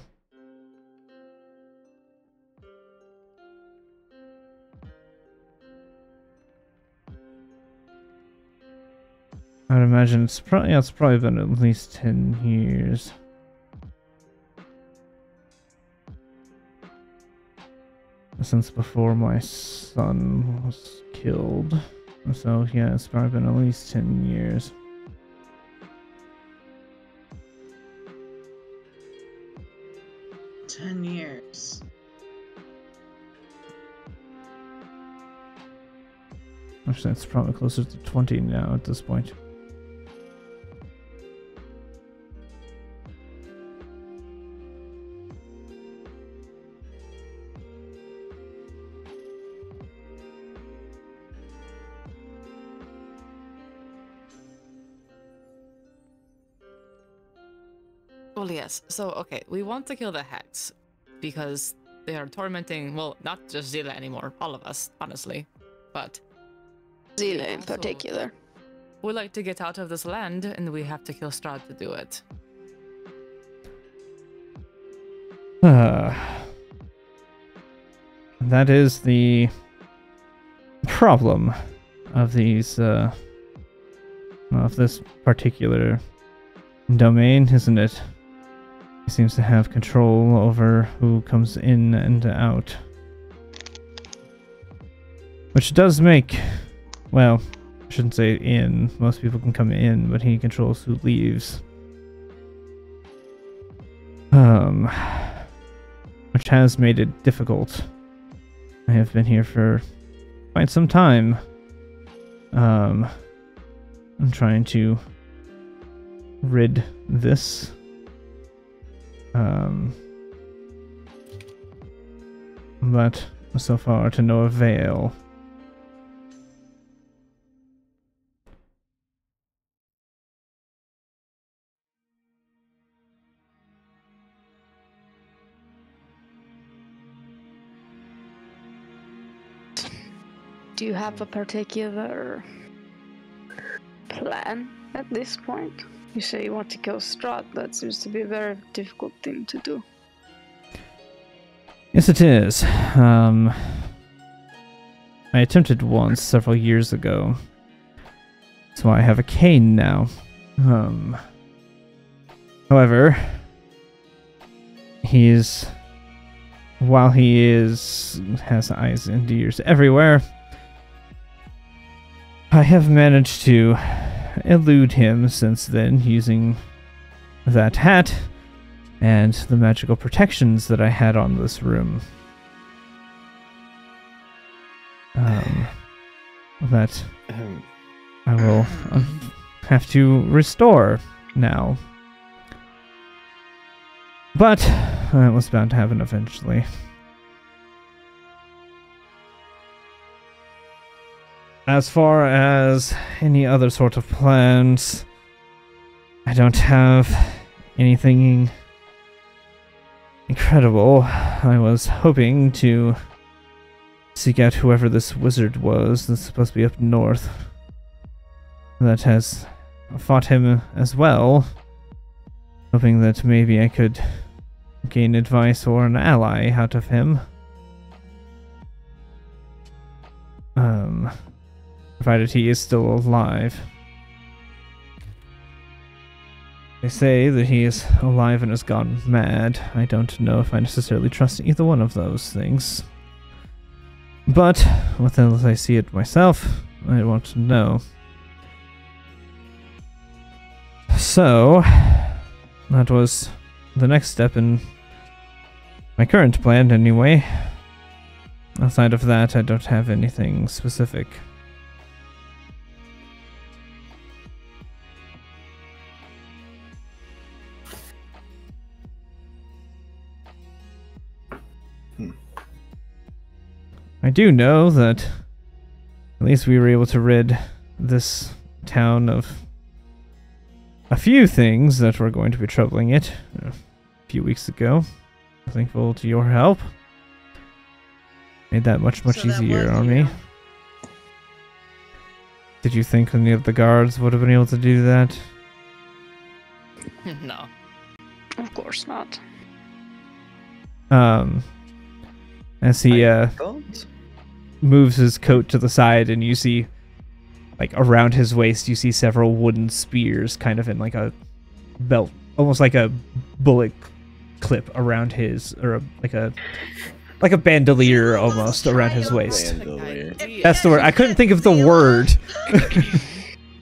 I'd imagine it's probably been at least 10 years. Since before my son was killed. So yeah, it's probably been at least 10 years. $10 Actually, it's probably closer to 20 now at this point. Well, yes. So, okay, we want to kill the Hex because they are tormenting, well, not just Zila anymore, all of us, honestly. But Zila in particular. we like to get out of this land, and we have to kill Strahd to do it. That is the problem of these, of this particular domain, isn't it? He seems to have control over who comes in and out. Which does make, well, I shouldn't say in. Most people can come in, but he controls who leaves. Which has made it difficult. I have been here for quite some time. I'm trying to rid this. But so far to no avail. Do you have a particular plan at this point? You say you want to kill Strahd, that seems to be a very difficult thing to do. Yes, it is. I attempted once several years ago. So I have a cane now. However, while he has eyes and ears everywhere, I have managed to elude him since then using that hat and the magical protections that I had on this room. That I will have to restore now. But it was bound to happen eventually. As far as any other sort of plans, I don't have anything incredible. I was hoping to seek out whoever this wizard was that's supposed to be up north that has fought him as well, hoping that maybe I could gain advice or an ally out of him. Provided he is still alive. They say that he is alive and has gone mad. I don't know if I necessarily trust either one of those things. But, until I see it myself, I want to know. So, that was the next step in my current plan anyway. Outside of that, I don't have anything specific. I do know that at least we were able to rid this town of a few things that were going to be troubling it a few weeks ago. I'm thankful to your help. Made that much easier on me. Did you think any of the guards would have been able to do that? No. Of course not. As he Don't. moves his coat to the side, and you see, like, around his waist, you see several wooden spears kind of in like a belt, almost like a bullet clip around his, or like a bandolier almost around his waist. Bandolier. That's the word. I couldn't think of the word.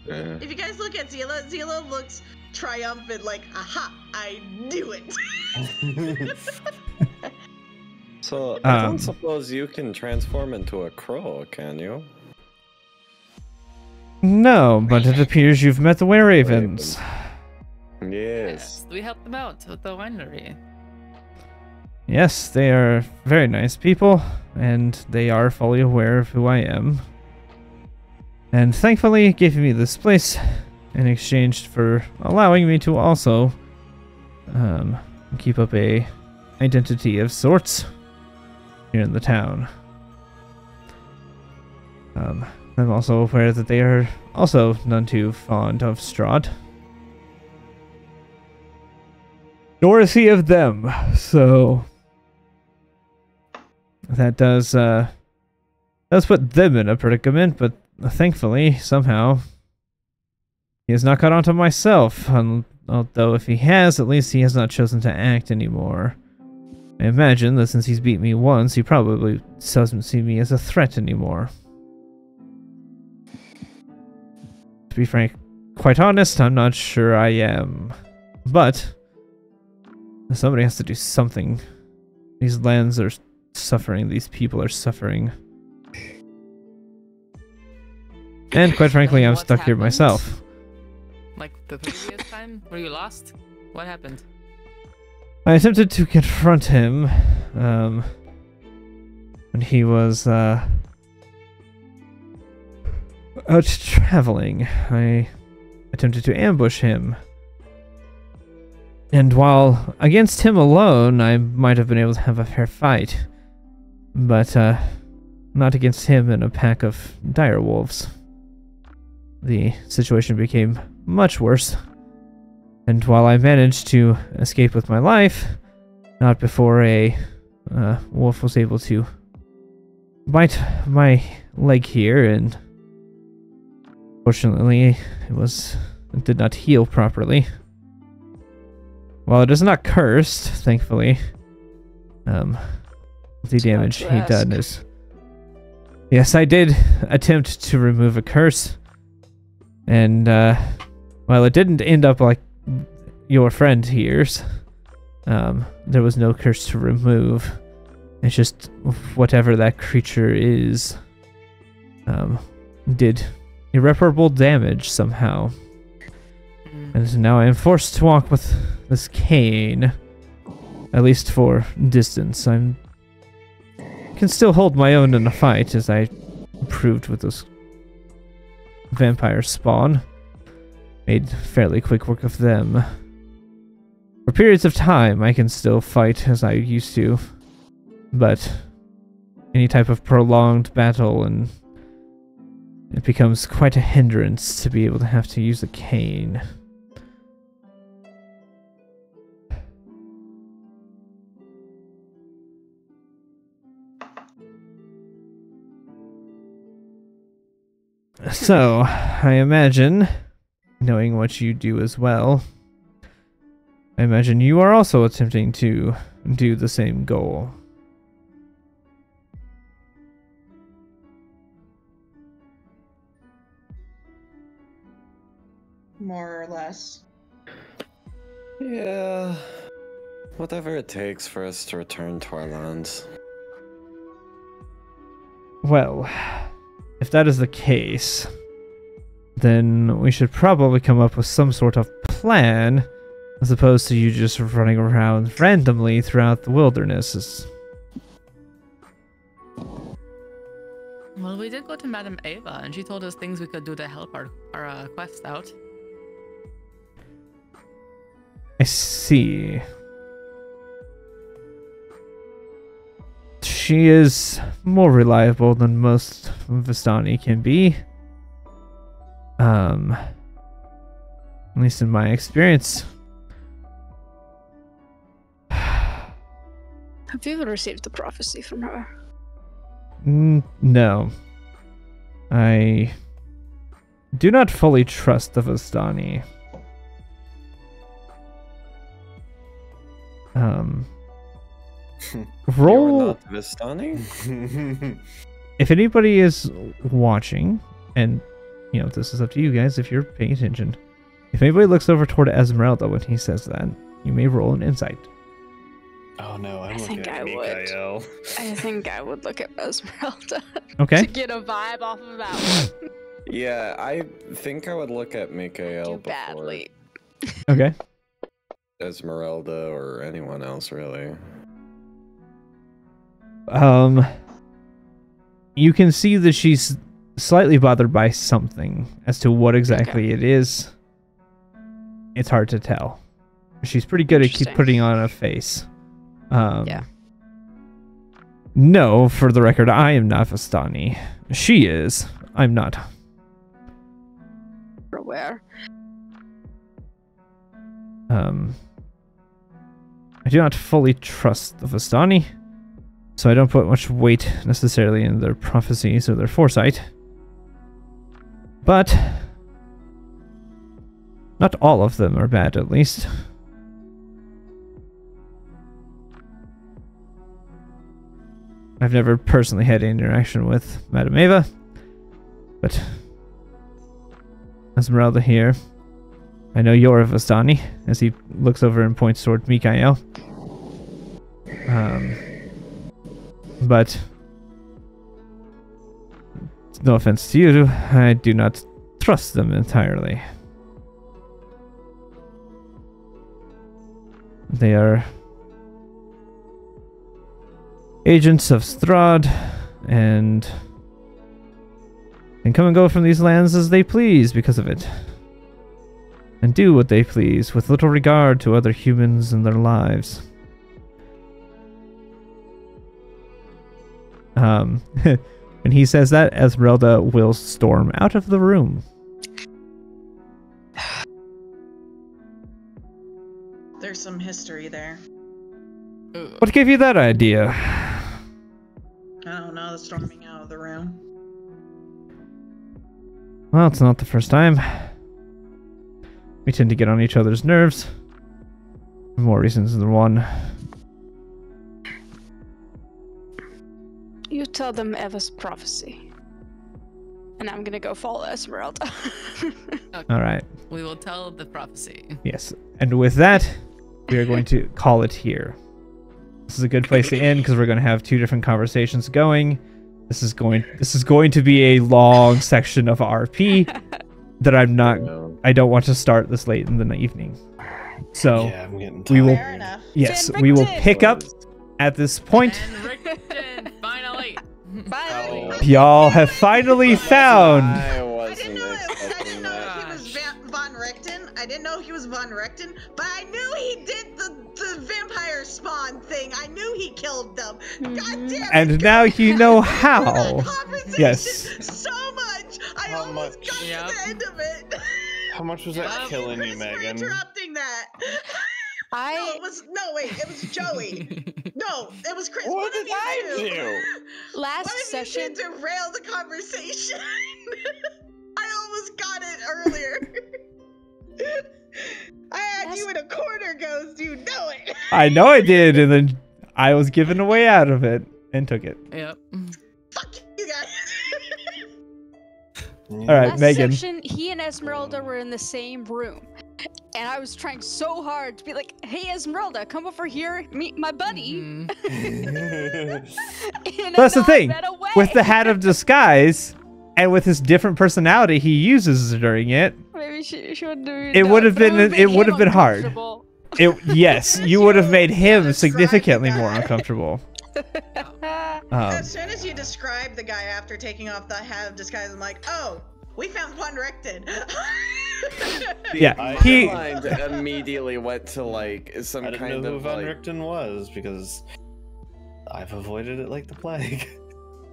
Yeah. If you guys look at Zila looks triumphant, like, aha, I knew it. So I don't suppose you can transform into a crow, can you? No, but it appears you've met the Were-Ravens. Yes. We helped them out with the winery. Yes, they are very nice people, and they are fully aware of who I am. And thankfully gave me this place in exchange for allowing me to also keep up a identity of sorts here in the town. I'm also aware that they are also none too fond of Strahd. Nor is he of them, so that does put them in a predicament, but thankfully, somehow, he has not caught on to myself, although if he has, at least he has not chosen to act anymore. I imagine that since he's beat me once, he probably doesn't see me as a threat anymore. To be frank, quite honest, I'm not sure I am. But somebody has to do something. These lands are suffering, these people are suffering. And quite frankly, I'm stuck here myself. Like the previous time where you lost? What happened? I attempted to confront him when he was out traveling. I attempted to ambush him. And while against him alone, I might have been able to have a fair fight. But not against him and a pack of dire wolves. The situation became much worse. And while I managed to escape with my life, not before a wolf was able to bite my leg here, and fortunately it did not heal properly. While it is not cursed, thankfully, the damage he done is... Yes, I did attempt to remove a curse, and while it didn't end up like your friend here's, there was no curse to remove. It's just whatever that creature is did irreparable damage somehow. And now I am forced to walk with this cane, at least for distance. I can still hold my own in a fight, as I proved with this vampire spawn. Made fairly quick work of them. For periods of time, I can still fight as I used to, but any type of prolonged battle, and it becomes quite a hindrance to be able to have to use a cane. So, I imagine, knowing what you do as well, I imagine you are also attempting to do the same goal. More or less. Yeah. Whatever it takes for us to return to our lands. Well, if that is the case, then we should probably come up with some sort of plan, as opposed to you just running around randomly throughout the wilderness. Well, we did go to Madame Ava, and she told us things we could do to help our quest out. I see. She is more reliable than most Vistani can be. At least in my experience. Have you ever received the prophecy from her? No. I do not fully trust the Vistani. Roll. You're not Vistani? If anybody is watching, and you know this is up to you guys if you're paying attention. If anybody looks over toward Esmeralda when he says that, you may roll an insight. Oh no, I'm looking think at I would. Mikael. I think I would look at Esmeralda Okay. to get a vibe off of that one. Yeah, I think I would look at Mikael Do before badly. Okay. Esmeralda or anyone else, really. You can see that she's slightly bothered by something. As to what exactly it is, it's hard to tell. She's pretty good at keep Interesting. putting on a face. Yeah. No, for the record, I am not Vistani. She is. I'm not. You're aware. I do not fully trust the Vistani, so I don't put much weight necessarily in their prophecies or their foresight. But not all of them are bad, at least. I've never personally had any interaction with Madame Eva, but Esmeralda here. I know you're a Vistani, as he looks over and points toward Mikael. But no offense to you, I do not trust them entirely. They are agents of Strahd, and can come and go from these lands as they please because of it, and do what they please with little regard to other humans and their lives. When he says that, Esmeralda will storm out of the room. There's some history there. What gave you that idea? I don't know, the storming out of the room. Well, it's not the first time. We tend to get on each other's nerves. For more reasons than one. You tell them Eva's prophecy. And I'm gonna go follow Esmeralda. Alright. We will tell the prophecy. Yes. And with that, we are going to call it here. This is a good place to end because we're going to have two different conversations going. This is going to be a long section of RP that I don't want to start this late in the evening. So Yeah, I'm getting we will Fair enough. yes, we will pick up at this point. And Rickton, finally! Finally. Y'all have finally found. I I wasn't didn't know expecting he that. was Von Richten. I didn't know he was Von Richten, but I knew he did the vampire spawn thing. I knew he killed them. God damn it. And now you know I how. remember that conversation Yes. so much. I How almost much? got to Yep. the end of it. How much was that Thank killing you, Chris, for Megan? interrupting that. It was Joey. No, it was Chris. What One did of you I two. do? Last One of session. you two derailed the conversation. I almost got it earlier. I had you in a corner, Ghost. You know it. I know I did, and then I was given a way out of it and took it. Yep. Fuck you guys. All right, Last Megan. section, he and Esmeralda were in the same room. And I was trying so hard to be like, hey, Esmeralda, come over here, meet my buddy. Mhm. And That's the I thing. ran away. With the hat of disguise and with his different personality he uses during it, Maybe she shouldn't do It would have but been- made it would him have been hard. uncomfortable. yes, you would have made him Describe significantly the more guy. uncomfortable. As soon as you described the guy after taking off the hat of disguise, I'm like, oh, we found Von Richten. Yeah, My he- mind immediately went to like some I didn't kind know who of Von like. Richten was because I've avoided it like the plague.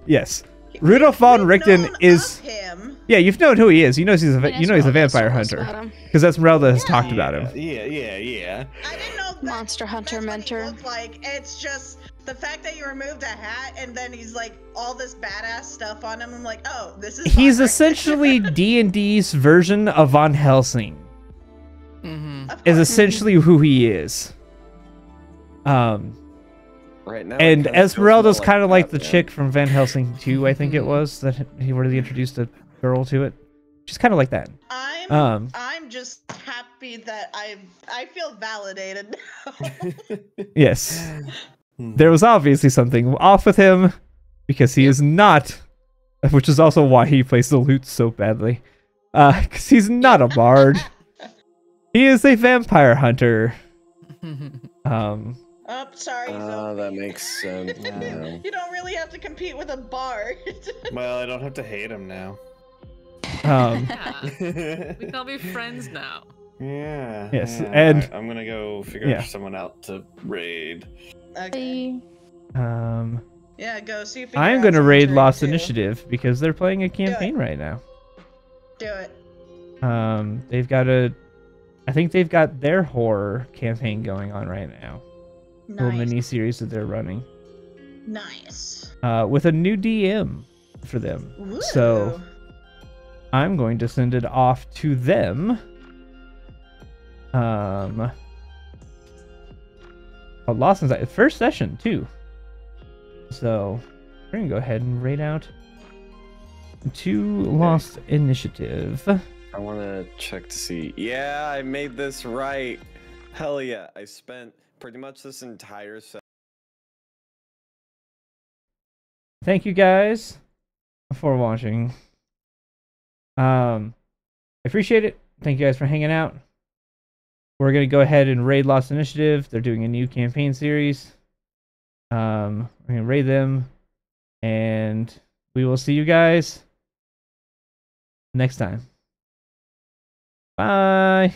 Yes. Rudolf von We've Richten known is. of him. Yeah, you've known who he is. You know he's a And you know he's a Esmeralda vampire knows hunter about him. because Esmeralda has talked yeah, about him. Yeah. I didn't know Monster Hunter that's mentor. What he looked like. It's just the fact that you removed a hat and then he's like all this badass stuff on him. I'm like, oh, this is. He's Von essentially D&D's version of Von Helsing. Mm-hmm. Is essentially who he is. Right now, And it kinda feels Esmeralda's more kind of like the Batman. chick from Van Helsing 2, I think it was, that where they introduced a girl to it. She's kind of like that. I'm just happy that I feel validated now. Yes. There was obviously something off with him because he is not, which is also why he plays the lute so badly. Because he's not a bard. He is a vampire hunter. Oh, sorry. Zoe. That makes sense. Yeah. You don't really have to compete with a bard. Well, I don't have to hate him now. Yeah. We can all be friends now. Yeah. Yes, yeah. and- I'm gonna go figure yeah. someone out to raid. Okay. Yeah, go see if I'm going to raid Lost Initiative because they're playing a campaign right now. Do it. They've got I think they've got their horror campaign going on right now. Little Nice. mini series that they're running. Nice. With a new DM for them. Woo. So I'm going to send it off to them. A Lost Insight first session too. So we're gonna go ahead and raid out to Lost Initiative. I want to check to see. Yeah, I made this right. Hell yeah! I spent pretty much this entire set. Thank you guys for watching. I appreciate it. Thank you guys for hanging out. We're gonna go ahead and raid Lost Initiative. They're doing a new campaign series. We're gonna raid them, and we will see you guys next time. Bye.